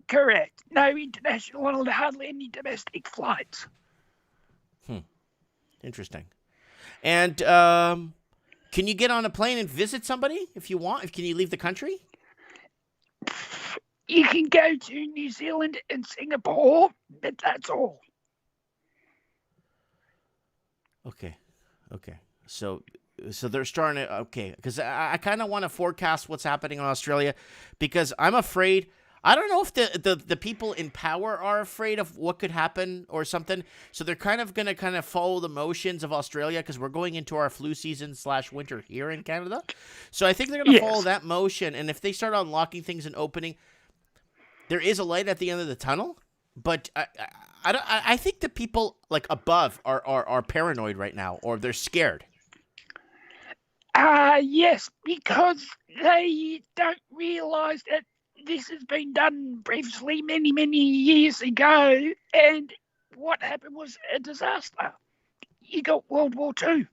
Correct. No international and hardly any domestic flights. Interesting. And can you get on a plane and visit somebody if you want? Can you leave the country? You can go to New Zealand and Singapore, but that's all. Okay. So they're starting to, okay, because I kind of want to forecast what's happening in Australia, because I'm afraid, I don't know if the people in power are afraid of what could happen or something. So they're kind of going to follow the motions of Australia, because we're going into our flu season / winter here in Canada. So I think they're going to follow that motion. And if they start unlocking things and opening, there is a light at the end of the tunnel. But I think the people like above are paranoid right now, or they're scared. Yes, because they don't realise that this has been done previously many, many years ago, and what happened was a disaster. You got World War II.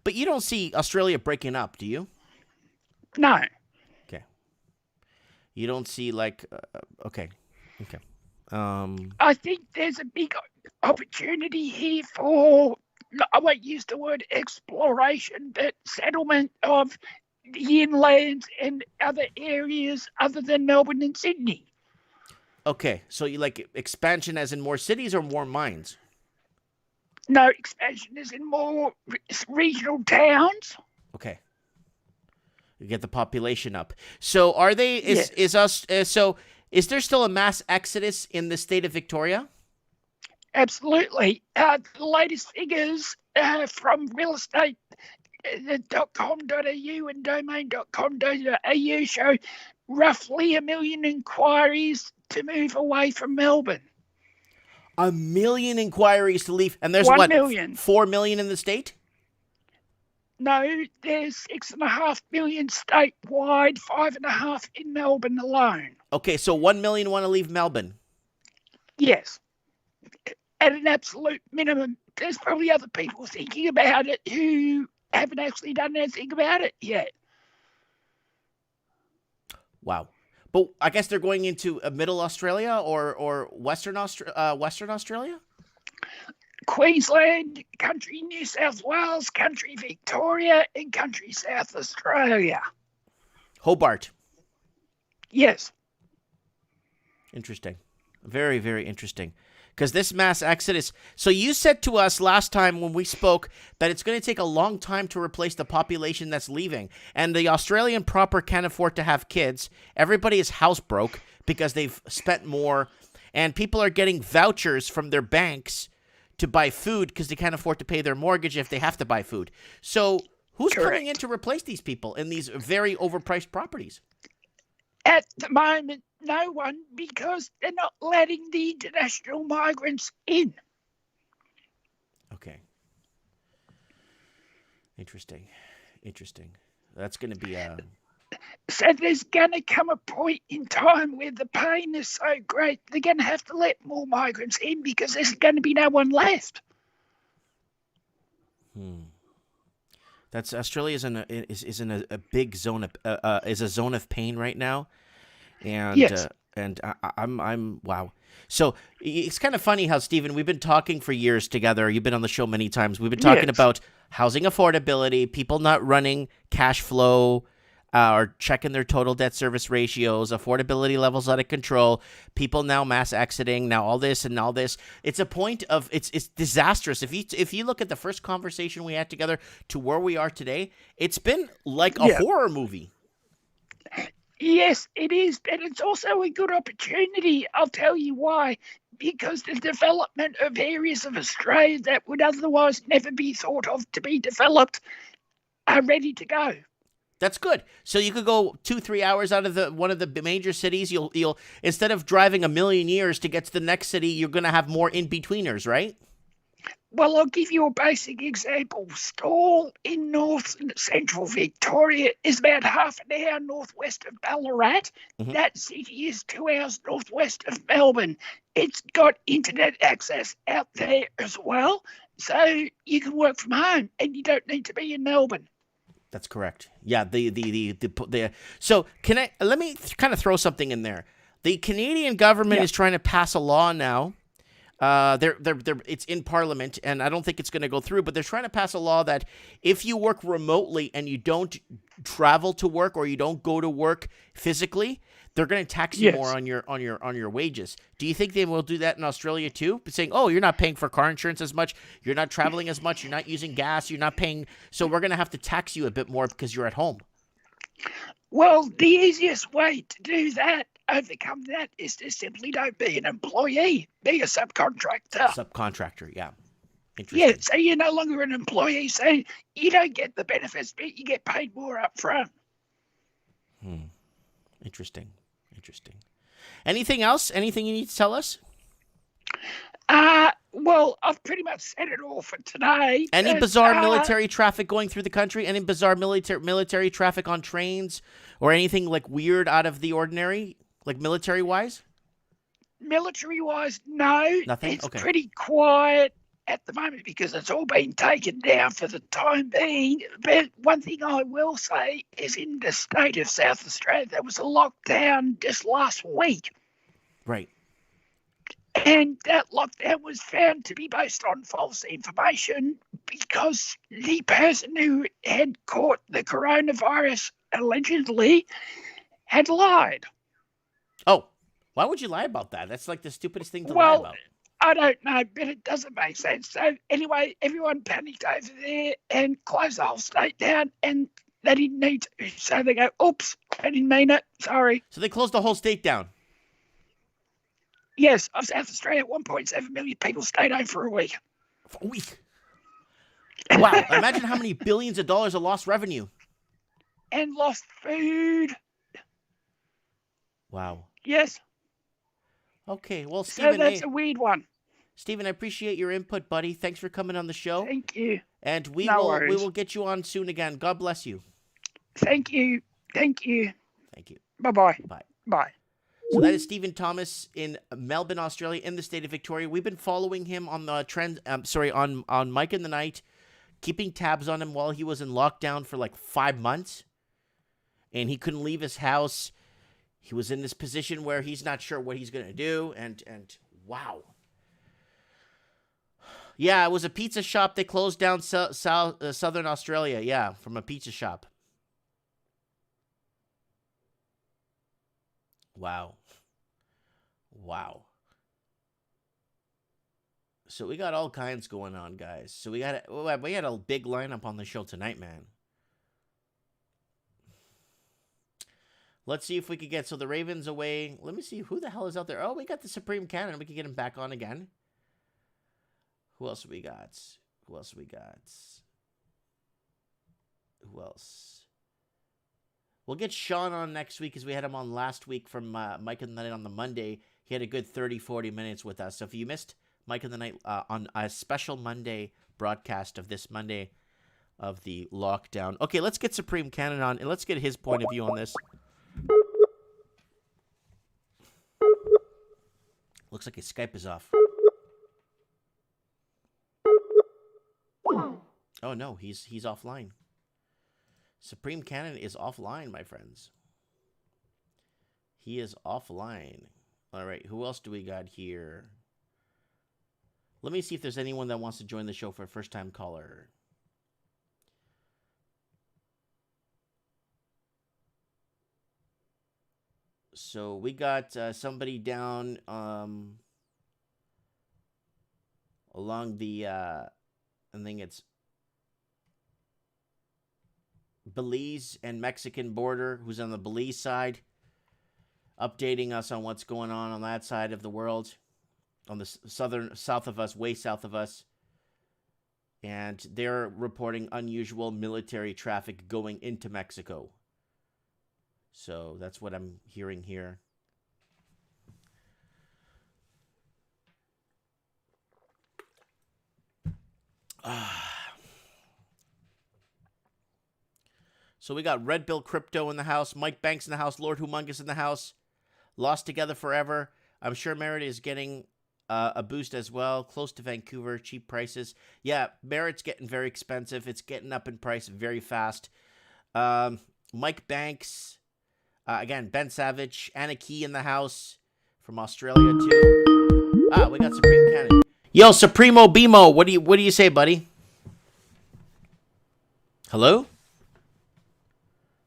But you don't see Australia breaking up, do you? No. Okay. You don't see like, okay. I think there's a big opportunity here for, I won't use the word exploration, but settlement of the inlands and other areas other than Melbourne and Sydney. Okay, so you like expansion as in more cities or more mines? No, expansion is in more regional towns. Okay. You get the population up. So are they, is there still a mass exodus in the state of Victoria? Absolutely. The latest figures from real estate .com.au and domain.com.au show roughly 1 million inquiries to move away from Melbourne. 1 million inquiries to leave, and there's 1 million. 4 million in the state? No, there's 6.5 million statewide, 5.5 in Melbourne alone. Okay, so 1 million want to leave Melbourne. Yes. At an absolute minimum. There's probably other people thinking about it who haven't actually done anything about it yet. Wow. But I guess they're going into Middle Australia or Western Australia? Queensland, country New South Wales, country Victoria, and country South Australia. Hobart. Yes. Interesting. Very, very interesting. Because this mass exodus, so you said to us last time when we spoke that it's going to take a long time to replace the population that's leaving. And the Australian proper can't afford to have kids. Everybody is house broke because they've spent more. And people are getting vouchers from their banks to buy food because they can't afford to pay their mortgage if they have to buy food. So who's coming in to replace these people in these very overpriced properties? At the moment, no one, because they're not letting the international migrants in. Okay. Interesting. That's going to be a... So there's going to come a point in time where the pain is so great, they're going to have to let more migrants in because there's going to be no one left. That's Australia is in a big zone of is a zone of pain right now, and yes. And I'm wow. So it's kind of funny how, Stephen, we've been talking for years together. You've been on the show many times. We've been talking about housing affordability, people not running cash flow, are checking their total debt service ratios, affordability levels out of control, people now mass exiting, now all this and all this. It's a point of it's disastrous. If you look at the first conversation we had together to where we are today, it's been like a horror movie. Yes, it is, but it's also a good opportunity. I'll tell you why. Because the development of areas of Australia that would otherwise never be thought of to be developed are ready to go. That's good. So you could go 2-3 hours out of one of the major cities. You'll instead of driving a million years to get to the next city, you're going to have more in-betweeners, right? Well, I'll give you a basic example. Stawell in north and central Victoria is about half an hour northwest of Ballarat. Mm-hmm. That city is 2 hours northwest of Melbourne. It's got internet access out there as well, so you can work from home and you don't need to be in Melbourne. That's correct. Yeah. So let me kind of throw something in there. The Canadian government is trying to pass a law now. It's in Parliament, and I don't think it's going to go through, but they're trying to pass a law that if you work remotely and you don't travel to work or you don't go to work physically, they're going to tax you more on your wages. Do you think they will do that in Australia too? Saying, oh, you're not paying for car insurance as much, you're not traveling as much, you're not using gas, you're not paying, so we're going to have to tax you a bit more because you're at home. Well, the easiest way to do that, overcome that, is to simply don't be an employee, be a subcontractor. Subcontractor, yeah. Interesting. Yeah, so you're no longer an employee, so you don't get the benefits, but you get paid more up front. Interesting. Anything else? Anything you need to tell us? Well, I've pretty much said it all for today. Any bizarre military traffic going through the country? Any bizarre military traffic on trains or anything like weird out of the ordinary, like military-wise? Military-wise, no. Nothing? It's okay. Pretty quiet at the moment because it's all been taken down for the time being. But one thing I will say is in the state of South Australia, there was a lockdown just last week. Right. And that lockdown was found to be based on false information because the person who had caught the coronavirus allegedly had lied. Oh, why would you lie about that? That's like the stupidest thing to lie about. I don't know, but it doesn't make sense. So anyway, everyone panicked over there and closed the whole state down, and they didn't need to. So they go, oops, I didn't mean it, sorry. So they closed the whole state down? Yes, of South Australia, 1.7 million people stayed home for a week. For a week? Wow, imagine how many billions of dollars of lost revenue. And lost food. Wow. Yes. Okay, well, Stephen... So that's a weird one. Stephen, I appreciate your input, buddy. Thanks for coming on the show. Thank you. And we worries. will get you on soon again. God bless you. Thank you. Thank you. Thank you. Bye-bye. Bye. Bye. So that is Stephen Thomas in Melbourne, Australia, in the state of Victoria. We've been following him on the trend. On Mike in the Night, keeping tabs on him while he was in lockdown for like 5 months, and he couldn't leave his house. He was in this position where he's not sure what he's gonna do, and wow. Yeah, it was a pizza shop. They closed down Southern Australia. Yeah, from a pizza shop. Wow. So we got all kinds going on, guys. So we had a big lineup on the show tonight, man. Let's see if we could get... So the Ravens away. Let me see who the hell is out there. Oh, we got the Supreme Cannon. We can get him back on again. Who else we got? Who else? We'll get Sean on next week because we had him on last week from Mike in the Night on the Monday. He had a good 30-40 minutes with us. So if you missed Mike in the Night on a special Monday broadcast of this Monday of the lockdown. Okay, let's get Supreme Cannon on and let's get his point of view on this. Looks like his Skype is off. Oh no, he's offline. Supreme Cannon is offline, my friends. He is offline. All right, who else do we got here? Let me see if there's anyone that wants to join the show for a first-time caller. So we got somebody down along the, I think it's Belize and Mexican border, who's on the Belize side, updating us on what's going on that side of the world, on the south of us, way south of us. And they're reporting unusual military traffic going into Mexico. So that's what I'm hearing here. So we got Red Bill Crypto in the house, Mike Banks in the house, Lord Humongous in the house, Lost Together Forever. I'm sure Merritt is getting a boost as well. Close to Vancouver, cheap prices. Yeah, Merritt's getting very expensive. It's getting up in price very fast. Mike Banks, again, Ben Savage, Anna Key in the house from Australia too. We got Supreme Cannon. Yo, Supremo Bimo, what do you say, buddy? Hello?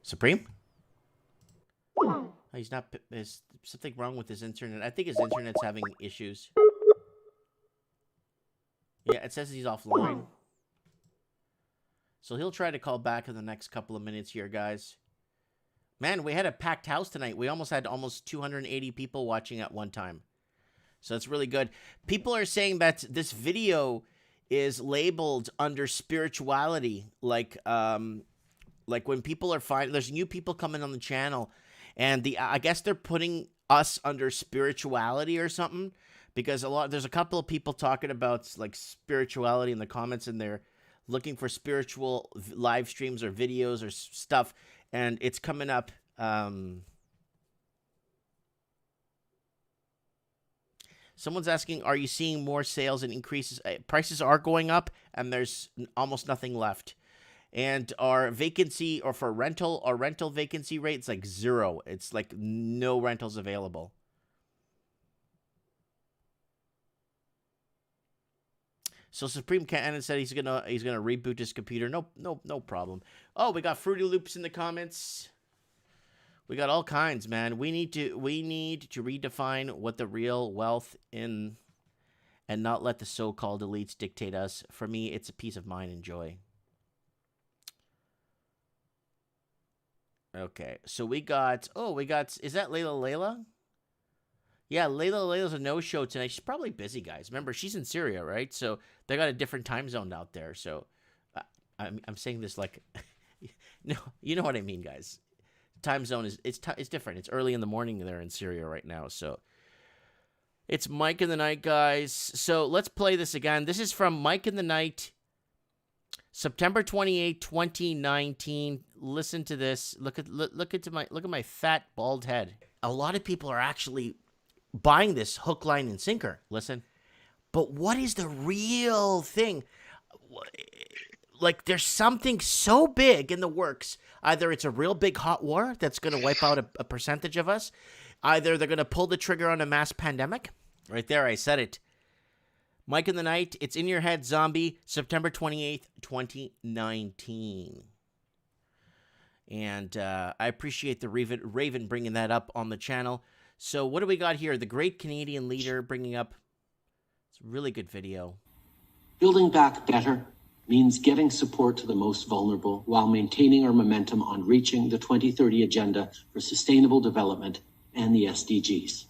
Supreme? Oh, he's not. There's something wrong with his internet. I think his internet's having issues. Yeah, it says he's offline. So he'll try to call back in the next couple of minutes here, guys. Man, we had a packed house tonight. We had almost 280 people watching at one time. So it's really good. People are saying that this video is labeled under spirituality, like when people are there's new people coming on the channel, and I guess they're putting us under spirituality or something, because there's a couple of people talking about like spirituality in the comments, and they're looking for spiritual live streams or videos or stuff, and it's coming up. Someone's asking, are you seeing more sales and increases? Prices are going up, and there's almost nothing left. And our vacancy, or for rental, our rental vacancy rate is like 0. It's like no rentals available. So Supreme Cannon said he's gonna reboot his computer. No problem. Oh, we got Fruity Loops in the comments. We got all kinds, man. We need to redefine what the real wealth in, and not let the so-called elites dictate us. For me, it's a peace of mind and joy. Okay, so we got, is that Layla? Yeah, Layla's a no-show tonight. She's probably busy, guys. Remember, she's in Syria, right? So they got a different time zone out there. So I'm saying this like, no, you know what I mean, guys. Time zone it's different. It's early in the morning there in Syria right now. So it's Mike in the Night, guys. So let's play this again. This is from Mike in the Night, September 28, 2019. Listen to this. Look at my fat bald head. A lot of people are actually buying this hook, line, and sinker. Listen. But what is the real thing? Like, there's something so big in the works. Either it's a real big hot war that's going to wipe out a percentage of us. Either they're going to pull the trigger on a mass pandemic. Right there, I said it. Mike in the Night, it's in your head, zombie, September 28th, 2019. And I appreciate the Raven bringing that up on the channel. So what do we got here? The great Canadian leader bringing up. It's a really good video. Building back better means getting support to the most vulnerable while maintaining our momentum on reaching the 2030 Agenda for Sustainable Development and the SDGs.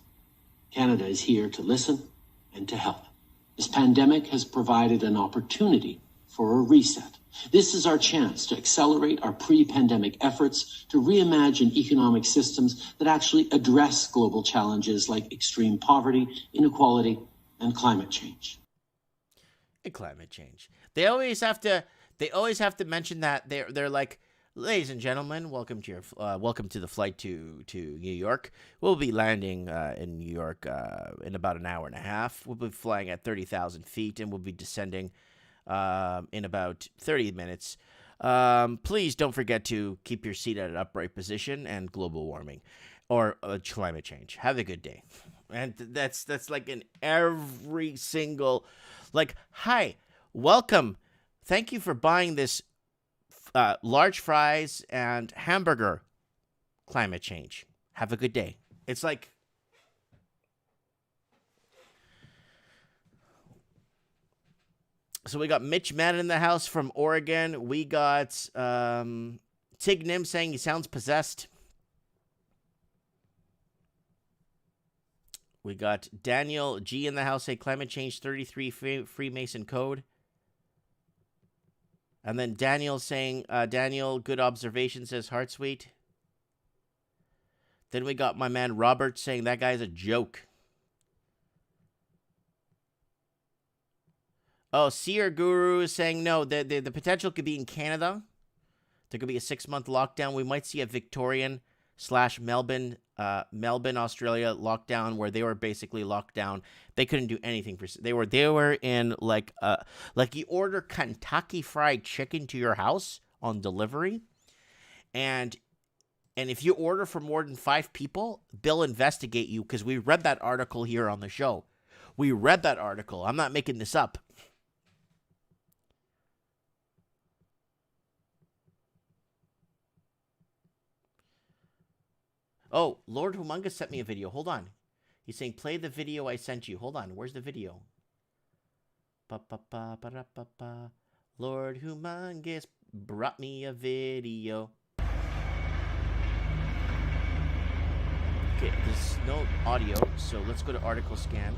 Canada is here to listen and to help. This pandemic has provided an opportunity for a reset. This is our chance to accelerate our pre-pandemic efforts to reimagine economic systems that actually address global challenges like extreme poverty, inequality, and climate change. And climate change. They always have to mention that. They're like, ladies and gentlemen, welcome to the flight to New York. We'll be landing in New York in about an hour and a half. We'll be flying at 30,000 feet, and we'll be descending in about 30 minutes. Please don't forget to keep your seat at an upright position, and global warming or climate change. Have a good day. And that's like in every single, like, hi, welcome. Thank you for buying this large fries and hamburger. Climate change. Have a good day. It's like, so we got Mitch Madden in the house from Oregon. We got Tig Nim saying he sounds possessed. We got Daniel G in the house say climate change 33 Freemason code. And then Daniel saying, Daniel, good observation, says heart sweet. Then we got my man Robert saying that guy's a joke. Oh, Seer Guru is saying no, the potential could be in Canada. There could be a 6-month lockdown. We might see a Victorian/Melbourne, Australia lockdown where they were basically locked down. They couldn't do anything for. They were in like you order Kentucky Fried Chicken to your house on delivery, and if you order for more than 5 people, they'll investigate you because we read that article here on the show. We read that article. I'm not making this up. Oh, Lord Humongous sent me a video. Hold on. He's saying, play the video I sent you. Hold on. Where's the video? Ba-ba-ba-ba-da-ba-ba. Lord Humongous brought me a video. Okay, there's no audio, so let's go to article scan.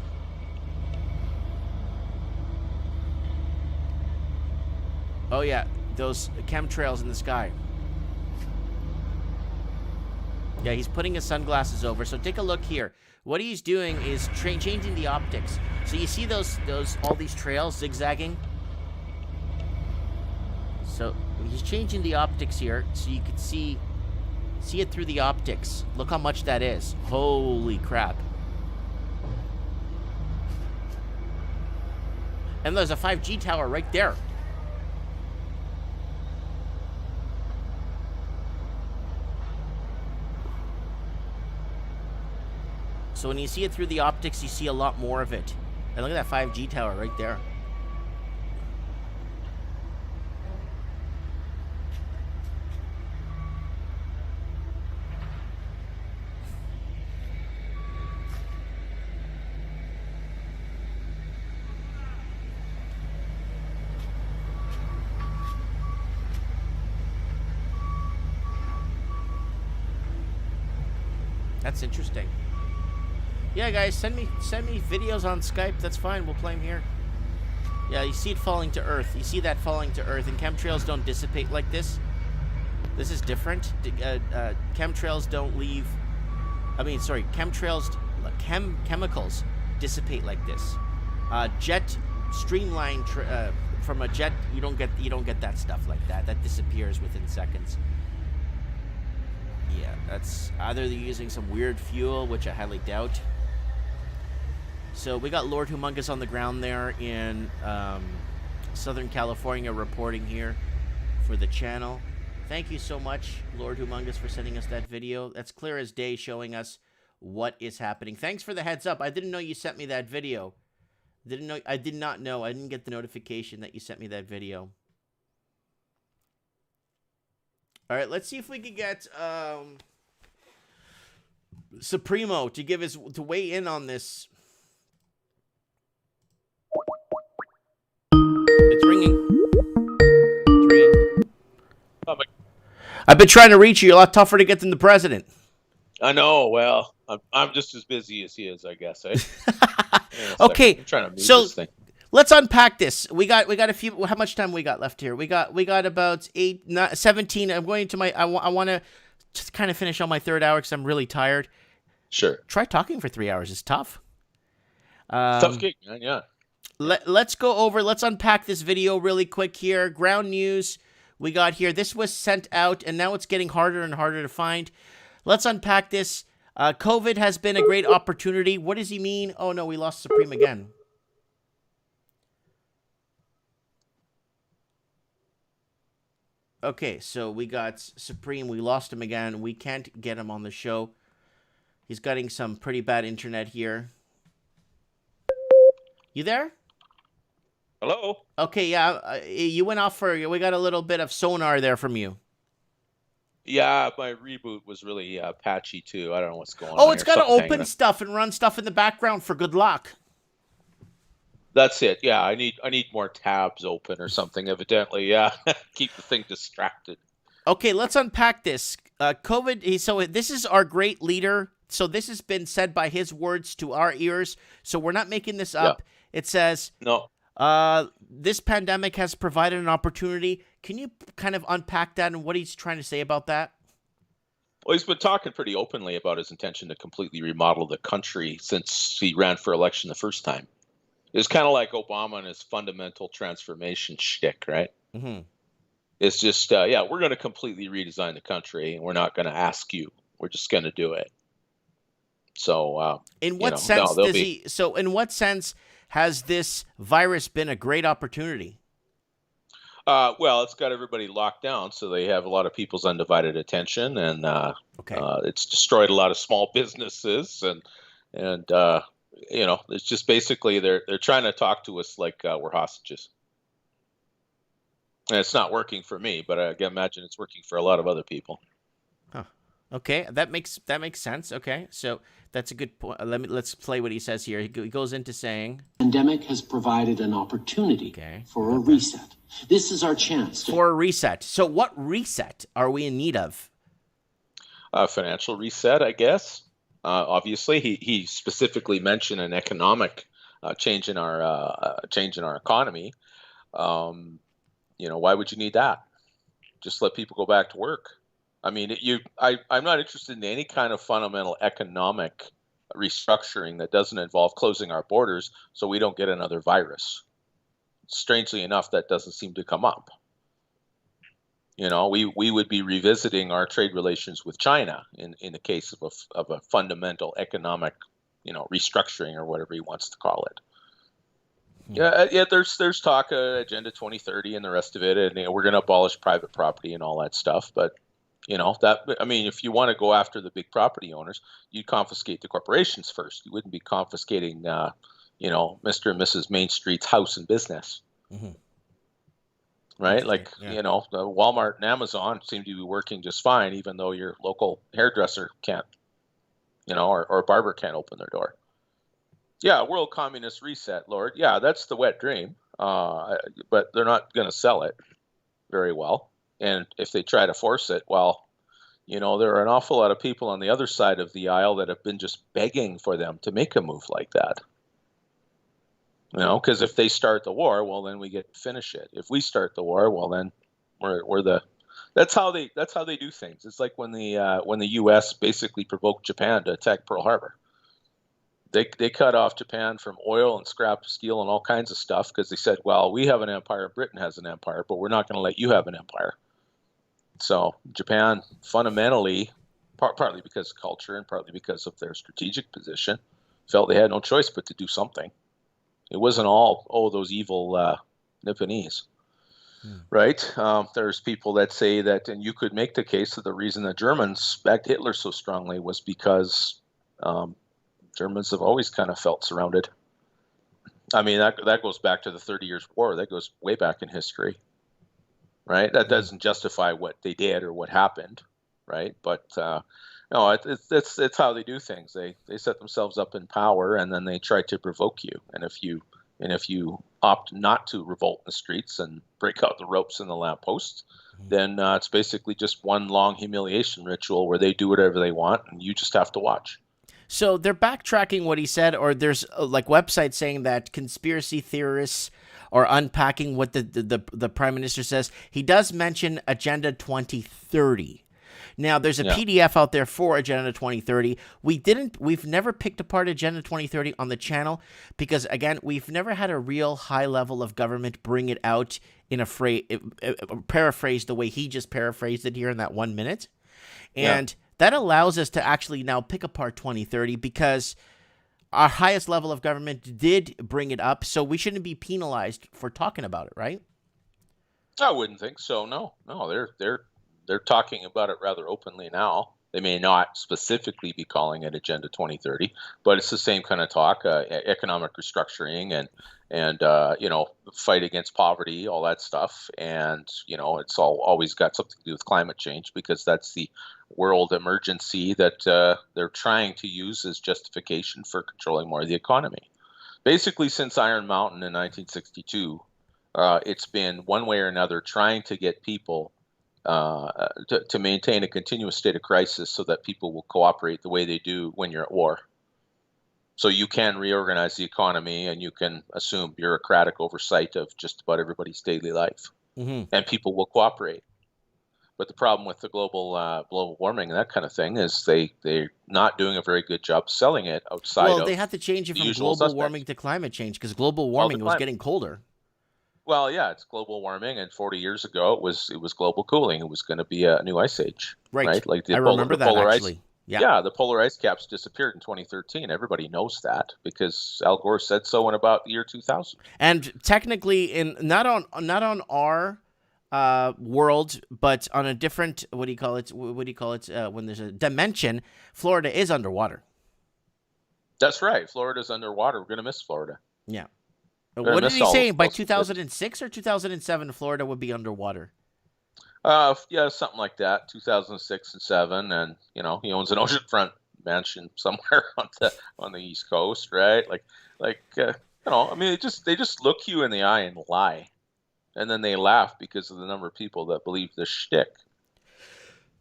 Oh, yeah. Those chemtrails in the sky. Yeah, he's putting his sunglasses over. So take a look here. What he's doing is changing the optics. So you see all these trails zigzagging? So he's changing the optics here so you can see it through the optics. Look how much that is. Holy crap. And there's a 5G tower right there. So when you see it through the optics, you see a lot more of it. And look at that 5G tower right there. That's interesting. Yeah, guys, send me videos on Skype. That's fine. We'll play them here. Yeah, you see it falling to Earth. You see that falling to Earth, and chemtrails don't dissipate like this. This is different. Chemtrails don't leave. I mean, sorry, chemicals dissipate like this. Jet streamline from a jet, you don't get that stuff like that. That disappears within seconds. Yeah, that's either they're using some weird fuel, which I highly doubt. So we got Lord Humongous on the ground there in Southern California reporting here for the channel. Thank you so much, Lord Humongous, for sending us that video. That's clear as day showing us what is happening. Thanks for the heads up. I didn't know you sent me that video. I did not know. I didn't get the notification that you sent me that video. All right, let's see if we could get Supremo to weigh in on this. It's ringing. I've been trying to reach you. You're a lot tougher to get than the president. I know. Well, I'm just as busy as he is, I guess. Eh? Okay, I'm trying to move so this thing. let's unpack this. We got a few. How much time we got left here? We got about 17. I'm going to I want to just kind of finish on my third hour because I'm really tired. Sure. Try talking for 3 hours. It's tough. Tough gig, man. Yeah. Let's unpack this video really quick here. Ground news we got here. This was sent out, and now it's getting harder and harder to find. Let's unpack this. COVID has been a great opportunity. What does he mean? Oh, no, we lost Supreme again. Okay, so we got Supreme. We lost him again. We can't get him on the show. He's getting some pretty bad internet here. You there? Hello? Okay, yeah. You went off we got a little bit of sonar there from you. Yeah, my reboot was really patchy too. I don't know what's going on. Oh, it's here. got to Something's hanging open up. stuff and run stuff in the background for good luck. That's it. Yeah, I need more tabs open or something. Evidently, yeah, keep the thing distracted. Okay, let's unpack this. COVID. So this is our great leader. So this has been said by his words to our ears. So we're not making this up. Yeah. It says no. This pandemic has provided an opportunity. Can you kind of unpack that and what he's trying to say about that? Well, he's been talking pretty openly about his intention to completely remodel the country since he ran for election the first time. It's kind of like Obama and his fundamental transformation shtick, right? Mm-hmm. It's just, we're going to completely redesign the country, and we're not going to ask you. We're just going to do it. So, in what sense does he? So, in what sense has this virus been a great opportunity? Well, it's got everybody locked down, so they have a lot of people's undivided attention, and it's destroyed a lot of small businesses, and it's just basically they're trying to talk to us like we're hostages. And it's not working for me, but I can imagine it's working for a lot of other people. Huh. Okay, that makes sense. Okay, so that's a good point. Let's play what he says here. He goes into saying, "Pandemic has provided an opportunity for a reset. This is our chance for a reset." So, what reset are we in need of? Financial reset, I guess. Obviously, he specifically mentioned an economic change in our economy. Why would you need that? Just let people go back to work. I mean, I'm not interested in any kind of fundamental economic restructuring that doesn't involve closing our borders so we don't get another virus. Strangely enough, that doesn't seem to come up. We would be revisiting our trade relations with China in the case of a fundamental economic, restructuring or whatever he wants to call it. Yeah. There's talk of Agenda 2030 and the rest of it, and we're going to abolish private property and all that stuff. But if you want to go after the big property owners, you'd confiscate the corporations first. You wouldn't be confiscating, Mr. and Mrs. Main Street's house and business. Mm-hmm. Right? The Walmart and Amazon seem to be working just fine, even though your local hairdresser can't, or barber can't open their door. Yeah, world communist reset, Lord. Yeah, that's the wet dream. But they're not going to sell it very well. And if they try to force it, well, there are an awful lot of people on the other side of the aisle that have been just begging for them to make a move like that. Because if they start the war, well, then we get to finish it. If we start the war, well, then that's how they do things. It's like when the U.S. basically provoked Japan to attack Pearl Harbor. They cut off Japan from oil and scrap steel and all kinds of stuff because they said, well, we have an empire, Britain has an empire, but we're not going to let you have an empire. So Japan fundamentally, partly because of culture and partly because of their strategic position, felt they had no choice but to do something. It wasn't all, those evil Nipponese, right? There's people that say that, and you could make the case that the reason the Germans backed Hitler so strongly was because Germans have always kind of felt surrounded. I mean, that goes back to the 30 Years' War. That goes way back in history, right? That doesn't justify what they did or what happened, right? But no, it's how they do things. They set themselves up in power, and then they try to provoke you. And if you opt not to revolt in the streets and break out the ropes and the lampposts, then it's basically just one long humiliation ritual where they do whatever they want, and you just have to watch. So they're backtracking what he said, or there's websites saying that conspiracy theorists are unpacking what the Prime Minister says. He does mention Agenda 2030. Now, there's a PDF out there for Agenda 2030. We've never picked apart Agenda 2030 on the channel because, again, we've never had a real high level of government bring it out in a paraphrase the way he just paraphrased it here in that 1 minute. And that allows us to actually now pick apart 2030 because our highest level of government did bring it up, so we shouldn't be penalized for talking about it, right? I wouldn't think so. No, they're talking about it rather openly now. They may not specifically be calling it Agenda 2030, but it's the same kind of talk: economic restructuring and fight against poverty, all that stuff. And it's always got something to do with climate change, because that's the world emergency that they're trying to use as justification for controlling more of the economy. Basically, since Iron Mountain in 1962, it's been one way or another trying to get people to maintain a continuous state of crisis so that people will cooperate the way they do when you're at war. So you can reorganize the economy and you can assume bureaucratic oversight of just about everybody's daily life, and people will cooperate. But the problem with the global warming and that kind of thing is they're not doing a very good job selling it outside of. Well, they had to change it from global suspects. Warming to climate change, because global warming was getting colder. Well, yeah, it's global warming, and 40 years ago it was global cooling. It was going to be a new ice age, right? Like I remember that polar actually. Ice, yeah, the polar ice caps disappeared in 2013. Everybody knows that because Al Gore said so in about the year 2000. And technically, not on our world, but on a different what do you call it? When there's a dimension, Florida is underwater. That's right. Florida's underwater. We're going to miss Florida. Yeah. What did he say? By 2006 or 2007, Florida would be underwater? Yeah, something like that. 2006 and 7, and he owns an oceanfront mansion somewhere on the East Coast, right? I mean, they just look you in the eye and lie, and then they laugh because of the number of people that believe this shtick.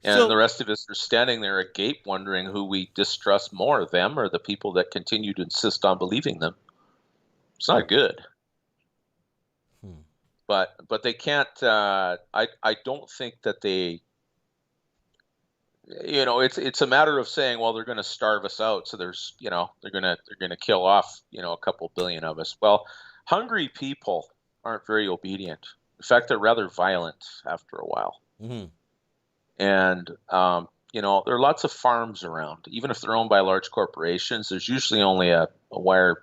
And the rest of us are standing there agape, wondering who we distrust more, them or the people that continue to insist on believing them. It's not good. But they can't. I don't think that they. It's a matter of saying, well, they're going to starve us out, so there's they're going to kill off a couple billion of us. Well, hungry people aren't very obedient. In fact, they're rather violent after a while. And there are lots of farms around. Even if they're owned by large corporations, there's usually only a wire,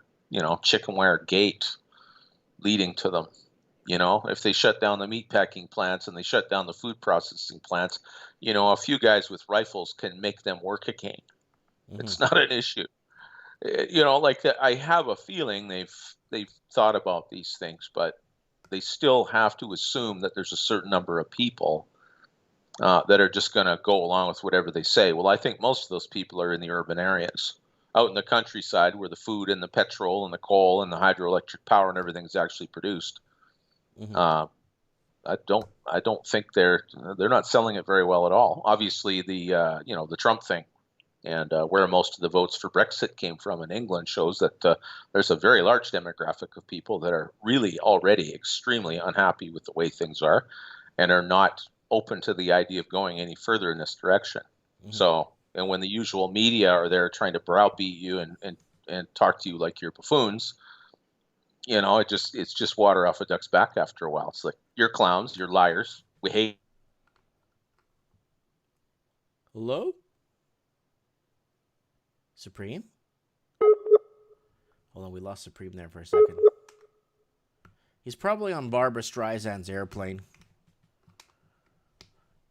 chicken wire gate leading to them. If they shut down the meat packing plants and they shut down the food processing plants, a few guys with rifles can make them work again. It's not an issue. I have a feeling they've thought about these things, but they still have to assume that there's a certain number of people that are just going to go along with whatever they say. Well, I think most of those people are in the urban areas. Out in the countryside where the food and the petrol and the coal and the hydroelectric power and everything is actually produced. I don't think they're not selling it very well at all. Obviously, the Trump thing and where most of the votes for Brexit came from in England shows that there's a very large demographic of people that are really already extremely unhappy with the way things are and are not open to the idea of going any further in this direction. So, and when the usual media are there trying to browbeat you and talk to you like you're buffoons, it's just water off a duck's back after a while. It's like, you're clowns, you're liars, we hate. Hello? Supreme? Hold on, we lost Supreme there for a second. He's probably on Barbara Streisand's airplane.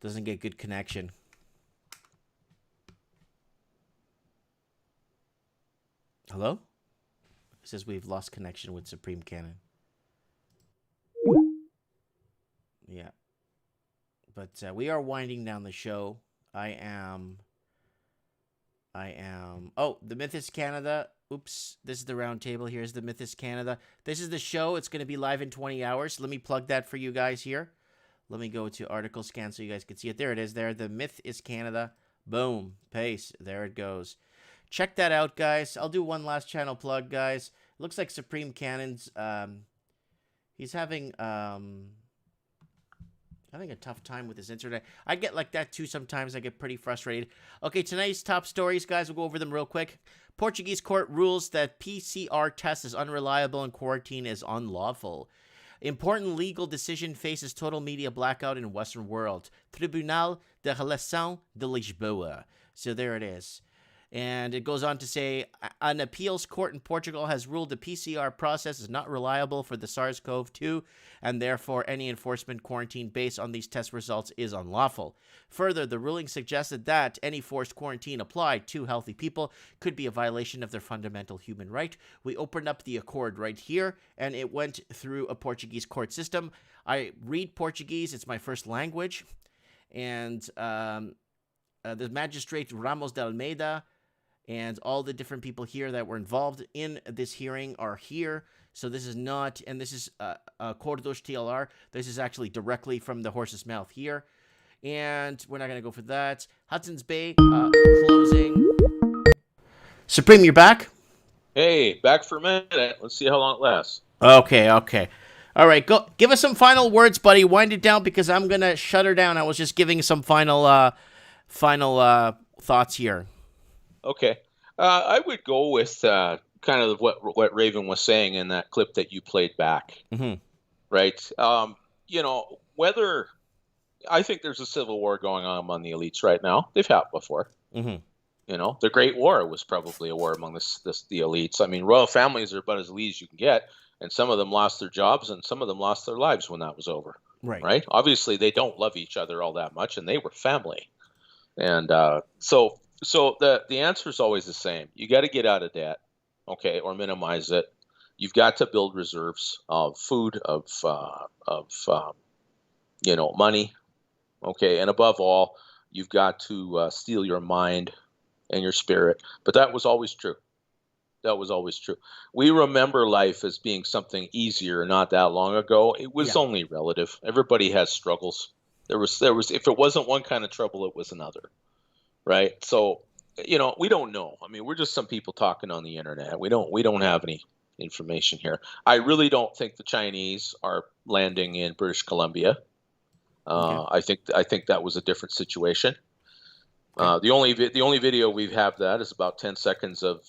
Doesn't get good connection. Hello? It says we've lost connection with Supreme Cannon. Yeah. But we are winding down the show. I am... Oh, the Myth is Canada. Oops. This is the round table. Here's the Myth is Canada. This is the show. It's going to be live in 20 hours. Let me plug that for you guys here. Let me go to article scan so you guys can see it. There it is there. The Myth is Canada. Boom. Paste. There it goes. Check that out, guys. I'll do one last channel plug, guys. Looks like Supreme Cannon's he's having a tough time with his internet. I get like that too sometimes. I get pretty frustrated. Okay, tonight's top stories, guys. We'll go over them real quick. Portuguese court rules that PCR test is unreliable and quarantine is unlawful. Important legal decision faces total media blackout in Western world. Tribunal de Relação de Lisboa. So there it is. And it goes on to say, an appeals court in Portugal has ruled the PCR process is not reliable for the SARS-CoV-2, and therefore any enforcement quarantine based on these test results is unlawful. Further, the ruling suggested that any forced quarantine applied to healthy people could be a violation of their fundamental human right. We opened up the accord right here, and it went through a Portuguese court system. I read Portuguese. It's my first language. And the magistrate Ramos de Almeida and all the different people here that were involved in this hearing are here. So this is not, and this is Cordos TLR. This is actually directly from the horse's mouth here. And we're not going to go for that. Hudson's Bay, closing. Supreme, you're back? Hey, back for a minute. Let's see how long it lasts. Okay. All right, go. Give us some final words, buddy. Wind it down because I'm going to shut her down. I was just giving some final thoughts here. Okay. I would go with kind of what Raven was saying in that clip that you played back. Mm-hmm. Right? Whether I think there's a civil war going on among the elites right now. They've had before. Mm-hmm. The Great War was probably a war among the elites. I mean, royal families are about as elite as you can get, and some of them lost their jobs and some of them lost their lives when that was over. Right? Obviously, they don't love each other all that much, and they were family. And so the answer is always the same. You got to get out of debt, okay, or minimize it. You've got to build reserves of food, of money, okay, and above all, you've got to steel your mind and your spirit. But that was always true. We remember life as being something easier not that long ago. It was only relative. Everybody has struggles. There was if it wasn't one kind of trouble, it was another. Right? So, we don't know. I mean, we're just some people talking on the internet. We don't have any information here. I really don't think the Chinese are landing in British Columbia. Okay. I think that was a different situation. Okay. The only video we have that is about 10 seconds of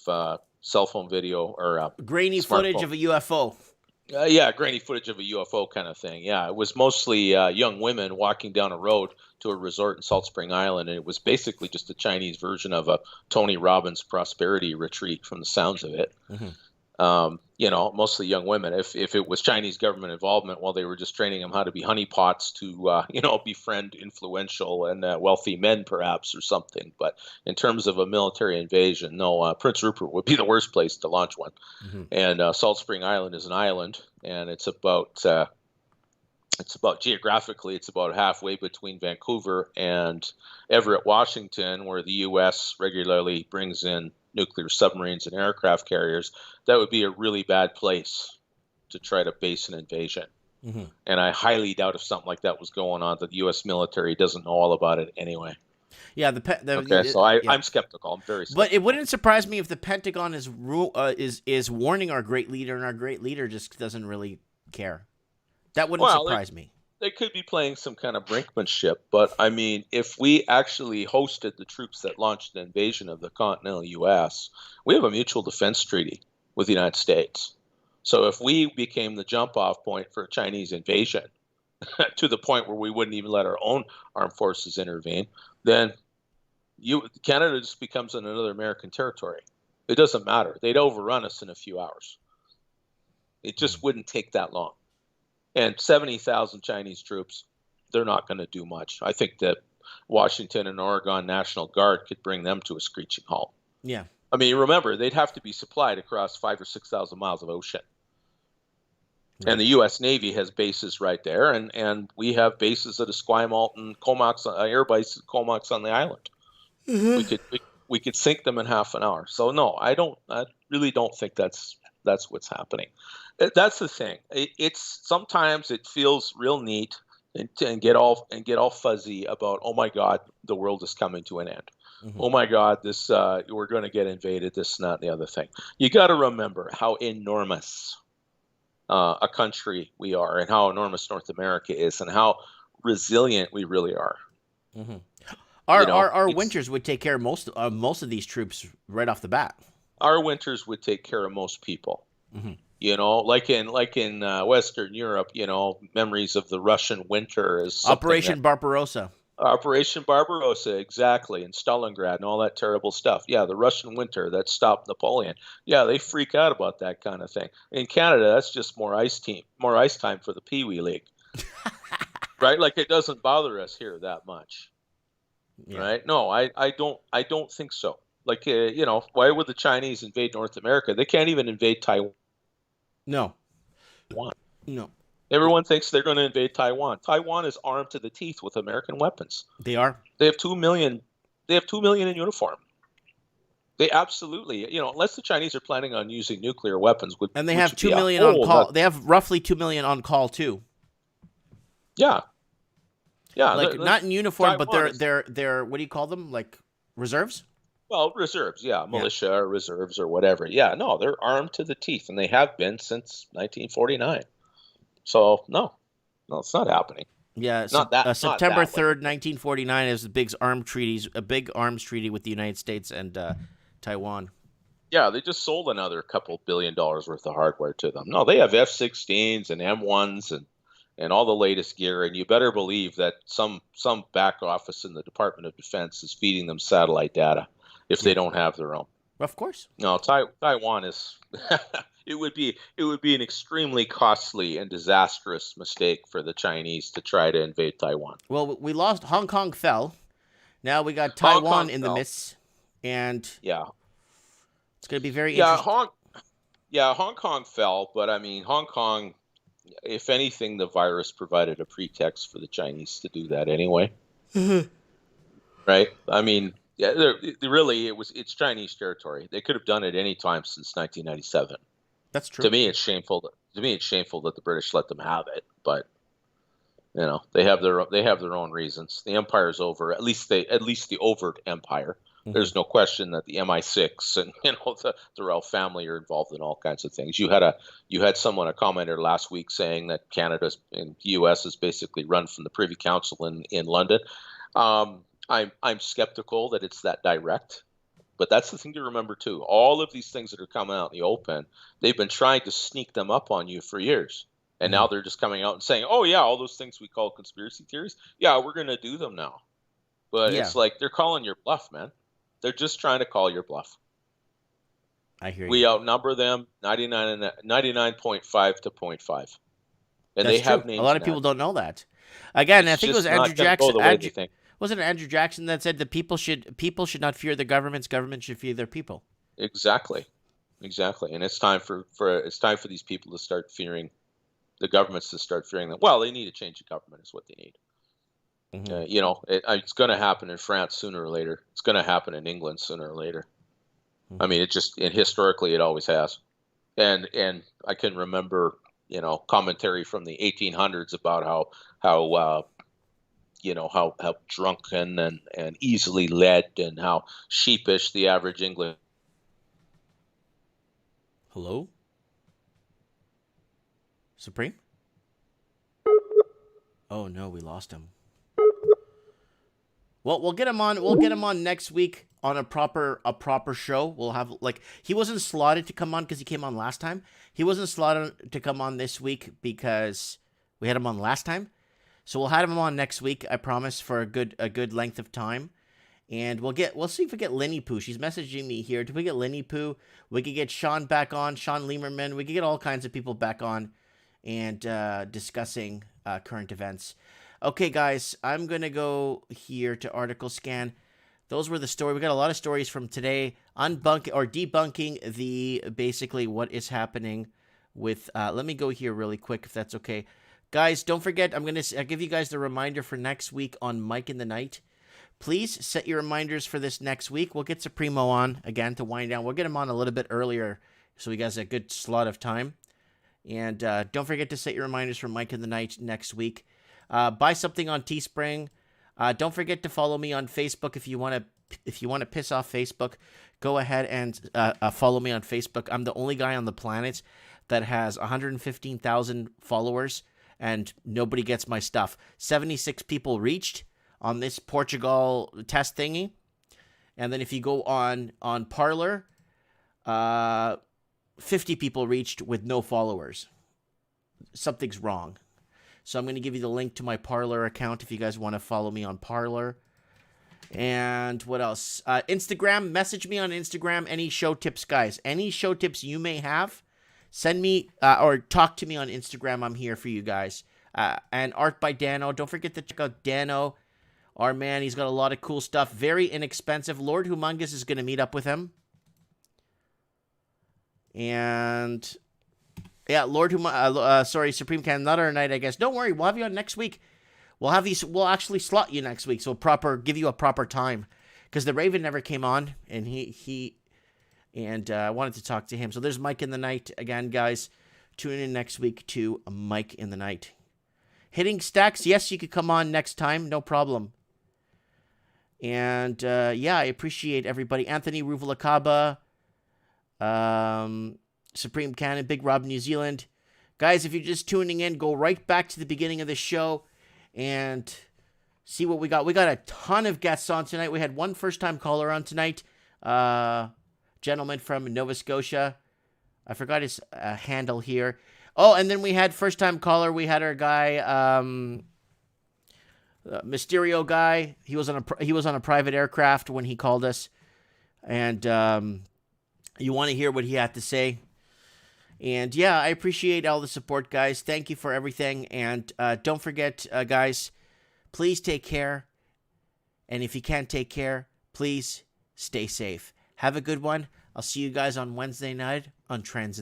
cell phone video or grainy footage of a UFO. Grainy footage of a UFO kind of thing. Yeah, it was mostly young women walking down a road to a resort in Salt Spring Island, and it was basically just a Chinese version of a Tony Robbins prosperity retreat from the sounds of it. Mm-hmm. Mostly young women. If it was Chinese government involvement, well, they were just training them how to be honeypots to, befriend influential and wealthy men, perhaps, or something. But in terms of a military invasion, no, Prince Rupert would be the worst place to launch one. Mm-hmm. And Salt Spring Island is an island, and it's about geographically, it's about halfway between Vancouver and Everett, Washington, where the U.S. regularly brings in nuclear submarines and aircraft carriers. That would be a really bad place to try to base an invasion. Mm-hmm. And I highly doubt if something like that was going on, that the U.S. military doesn't know all about it anyway. Yeah, I'm skeptical. I'm very skeptical. But it wouldn't surprise me if the Pentagon is warning our great leader, and our great leader just doesn't really care. That wouldn't surprise me. They could be playing some kind of brinkmanship, but I mean, if we actually hosted the troops that launched an invasion of the continental U.S., we have a mutual defense treaty with the United States. So if we became the jump-off point for a Chinese invasion to the point where we wouldn't even let our own armed forces intervene, then Canada just becomes another American territory. It doesn't matter. They'd overrun us in a few hours. It just wouldn't take that long. And 70,000 Chinese troops, they're not going to do much. I think that Washington and Oregon National Guard could bring them to a screeching halt. Yeah. I mean, remember, they'd have to be supplied across 5,000 or 6,000 miles of ocean. Right. And the U.S. Navy has bases right there, and we have bases at Esquimalt and Comox, air base at Comox on the island. Mm-hmm. We could sink them in half an hour. So no, I really don't think that's what's happening. That's the thing. It's sometimes it feels real neat and get all fuzzy about, oh my God, the world is coming to an end. Mm-hmm. Oh my God, this we're going to get invaded. This and that and the other thing. You got to remember how enormous a country we are, and how enormous North America is, and how resilient we really are. Mm-hmm. Our winters would take care of most of these troops right off the bat. Our winters would take care of most people. Mm-hmm. Like in Western Europe, memories of the Russian winter is Operation Barbarossa. Operation Barbarossa, exactly, and Stalingrad and all that terrible stuff. Yeah, the Russian winter that stopped Napoleon. Yeah, they freak out about that kind of thing. In Canada, that's just more ice time for the Pee Wee League, right? Like it doesn't bother us here that much, right? No, I don't think so. Like why would the Chinese invade North America? They can't even invade Taiwan. No. No. Everyone thinks they're going to invade Taiwan. Taiwan is armed to the teeth with American weapons. They are. They have 2 million. They have 2 million in uniform. They absolutely, unless the Chinese are planning on using nuclear weapons, and they have 2 million on call. They have roughly 2 million on call too. Yeah. Like not in uniform, but they're what do you call them? Like reserves? Well, reserves, yeah, militia or reserves or whatever. Yeah, no, they're armed to the teeth, and they have been since 1949. So no, it's not happening. Yeah, September 3rd, 1949 is a big arms treaty with the United States and Taiwan. Yeah, they just sold another couple $2 billion worth of hardware to them. No, they have F-16s and M1s and all the latest gear, and you better believe that some back office in the Department of Defense is feeding them satellite data if they don't have their own. Of course. No, Taiwan is. It would be an extremely costly and disastrous mistake for the Chinese to try to invade Taiwan. Well, we lost. Hong Kong fell. Now we got Taiwan in the midst, and it's going to be very interesting. Hong Kong fell, but I mean, Hong Kong, if anything, the virus provided a pretext for the Chinese to do that anyway. Right? I mean, it's Chinese territory. They could have done it any time since 1997. That's true. To me, it's shameful. That the British let them have it, but they have their own reasons. The empire's over. At least the overt empire. Mm-hmm. There's no question that the MI6 and the royal family are involved in all kinds of things. You had a commenter last week saying that Canada and the U.S. is basically run from the Privy Council in London. I'm skeptical that it's that direct. But that's the thing to remember, too. All of these things that are coming out in the open, they've been trying to sneak them up on you for years. And now they're just coming out and saying, oh, yeah, all those things we call conspiracy theories, yeah, we're going to do them now. But it's like they're calling your bluff, man. They're just trying to call your bluff. I hear you. We outnumber them 99.5 to 0.5. And That's they have true. names. A lot of people don't know that. Again, I think it was Andrew Jackson. Wasn't it Andrew Jackson that said that people should not fear the governments should fear their people? Exactly, and it's time for these people to start fearing the governments, to start fearing them. Well, they need to change the government is what they need. Mm-hmm. It's going to happen in France sooner or later. It's going to happen in England sooner or later. Mm-hmm. I mean, historically it always has, and I can remember commentary from the 1800s about how drunken and easily led and how sheepish the average English. Hello? Supreme? Oh no, we lost him. Well, we'll get him on next week on a proper show. We'll have he wasn't slotted to come on because he came on last time. He wasn't slotted to come on this week because we had him on last time. So we'll have him on next week, I promise, for a good length of time. And we'll see if we get Lenny Poo. She's messaging me here. Do we get Lenny Poo? We could get Sean back on, Sean Lieberman. We could get all kinds of people back on and discussing current events. Okay, guys, I'm going to go here to article scan. Those were the story. We got a lot of stories from today, debunking the basically what is happening with. Let me go here really quick, if that's okay. Guys, don't forget, I'm going to give you guys the reminder for next week on Mike in the Night. Please set your reminders for this next week. We'll get Supremo on again to wind down. We'll get him on a little bit earlier so he has a good slot of time. And don't forget to set your reminders for Mike in the Night next week. Buy something on Teespring. Don't forget to follow me on Facebook if you want to piss off Facebook. Go ahead and follow me on Facebook. I'm the only guy on the planet that has 115,000 followers. And nobody gets my stuff. 76 people reached on this Portugal test thingy. And then if you go on Parler, 50 people reached with no followers. Something's wrong. So I'm going to give you the link to my Parler account if you guys want to follow me on Parler. And what else? Instagram, message me on Instagram, any show tips, guys. Any show tips you may have, send me or talk to me on Instagram. I'm here for you guys. And art by Dano. Don't forget to check out Dano. Our man, he's got a lot of cool stuff. Very inexpensive. Lord Humongous is going to meet up with him. And yeah, Supreme Can, not our night, I guess. Don't worry, we'll have you on next week. We'll actually slot you next week, so give you a proper time. Because the Raven never came on, and I wanted to talk to him. So there's Mike in the Night again, guys. Tune in next week to Mike in the Night. Hitting Stacks, yes, you could come on next time, no problem. And yeah, I appreciate everybody. Anthony Ruvalakaba, Supreme Cannon, Big Rob New Zealand. Guys, if you're just tuning in, go right back to the beginning of the show and see what we got. We got a ton of guests on tonight. We had one first-time caller on tonight. Gentleman from Nova Scotia. I forgot his handle here. Oh, and then we had first-time caller. We had our guy, Mysterio guy. He was on a private aircraft when he called us. And you want to hear what he had to say. And yeah, I appreciate all the support, guys. Thank you for everything. And don't forget, guys, please take care. And if you can't take care, please stay safe. Have a good one. I'll see you guys on Wednesday night on Trends in the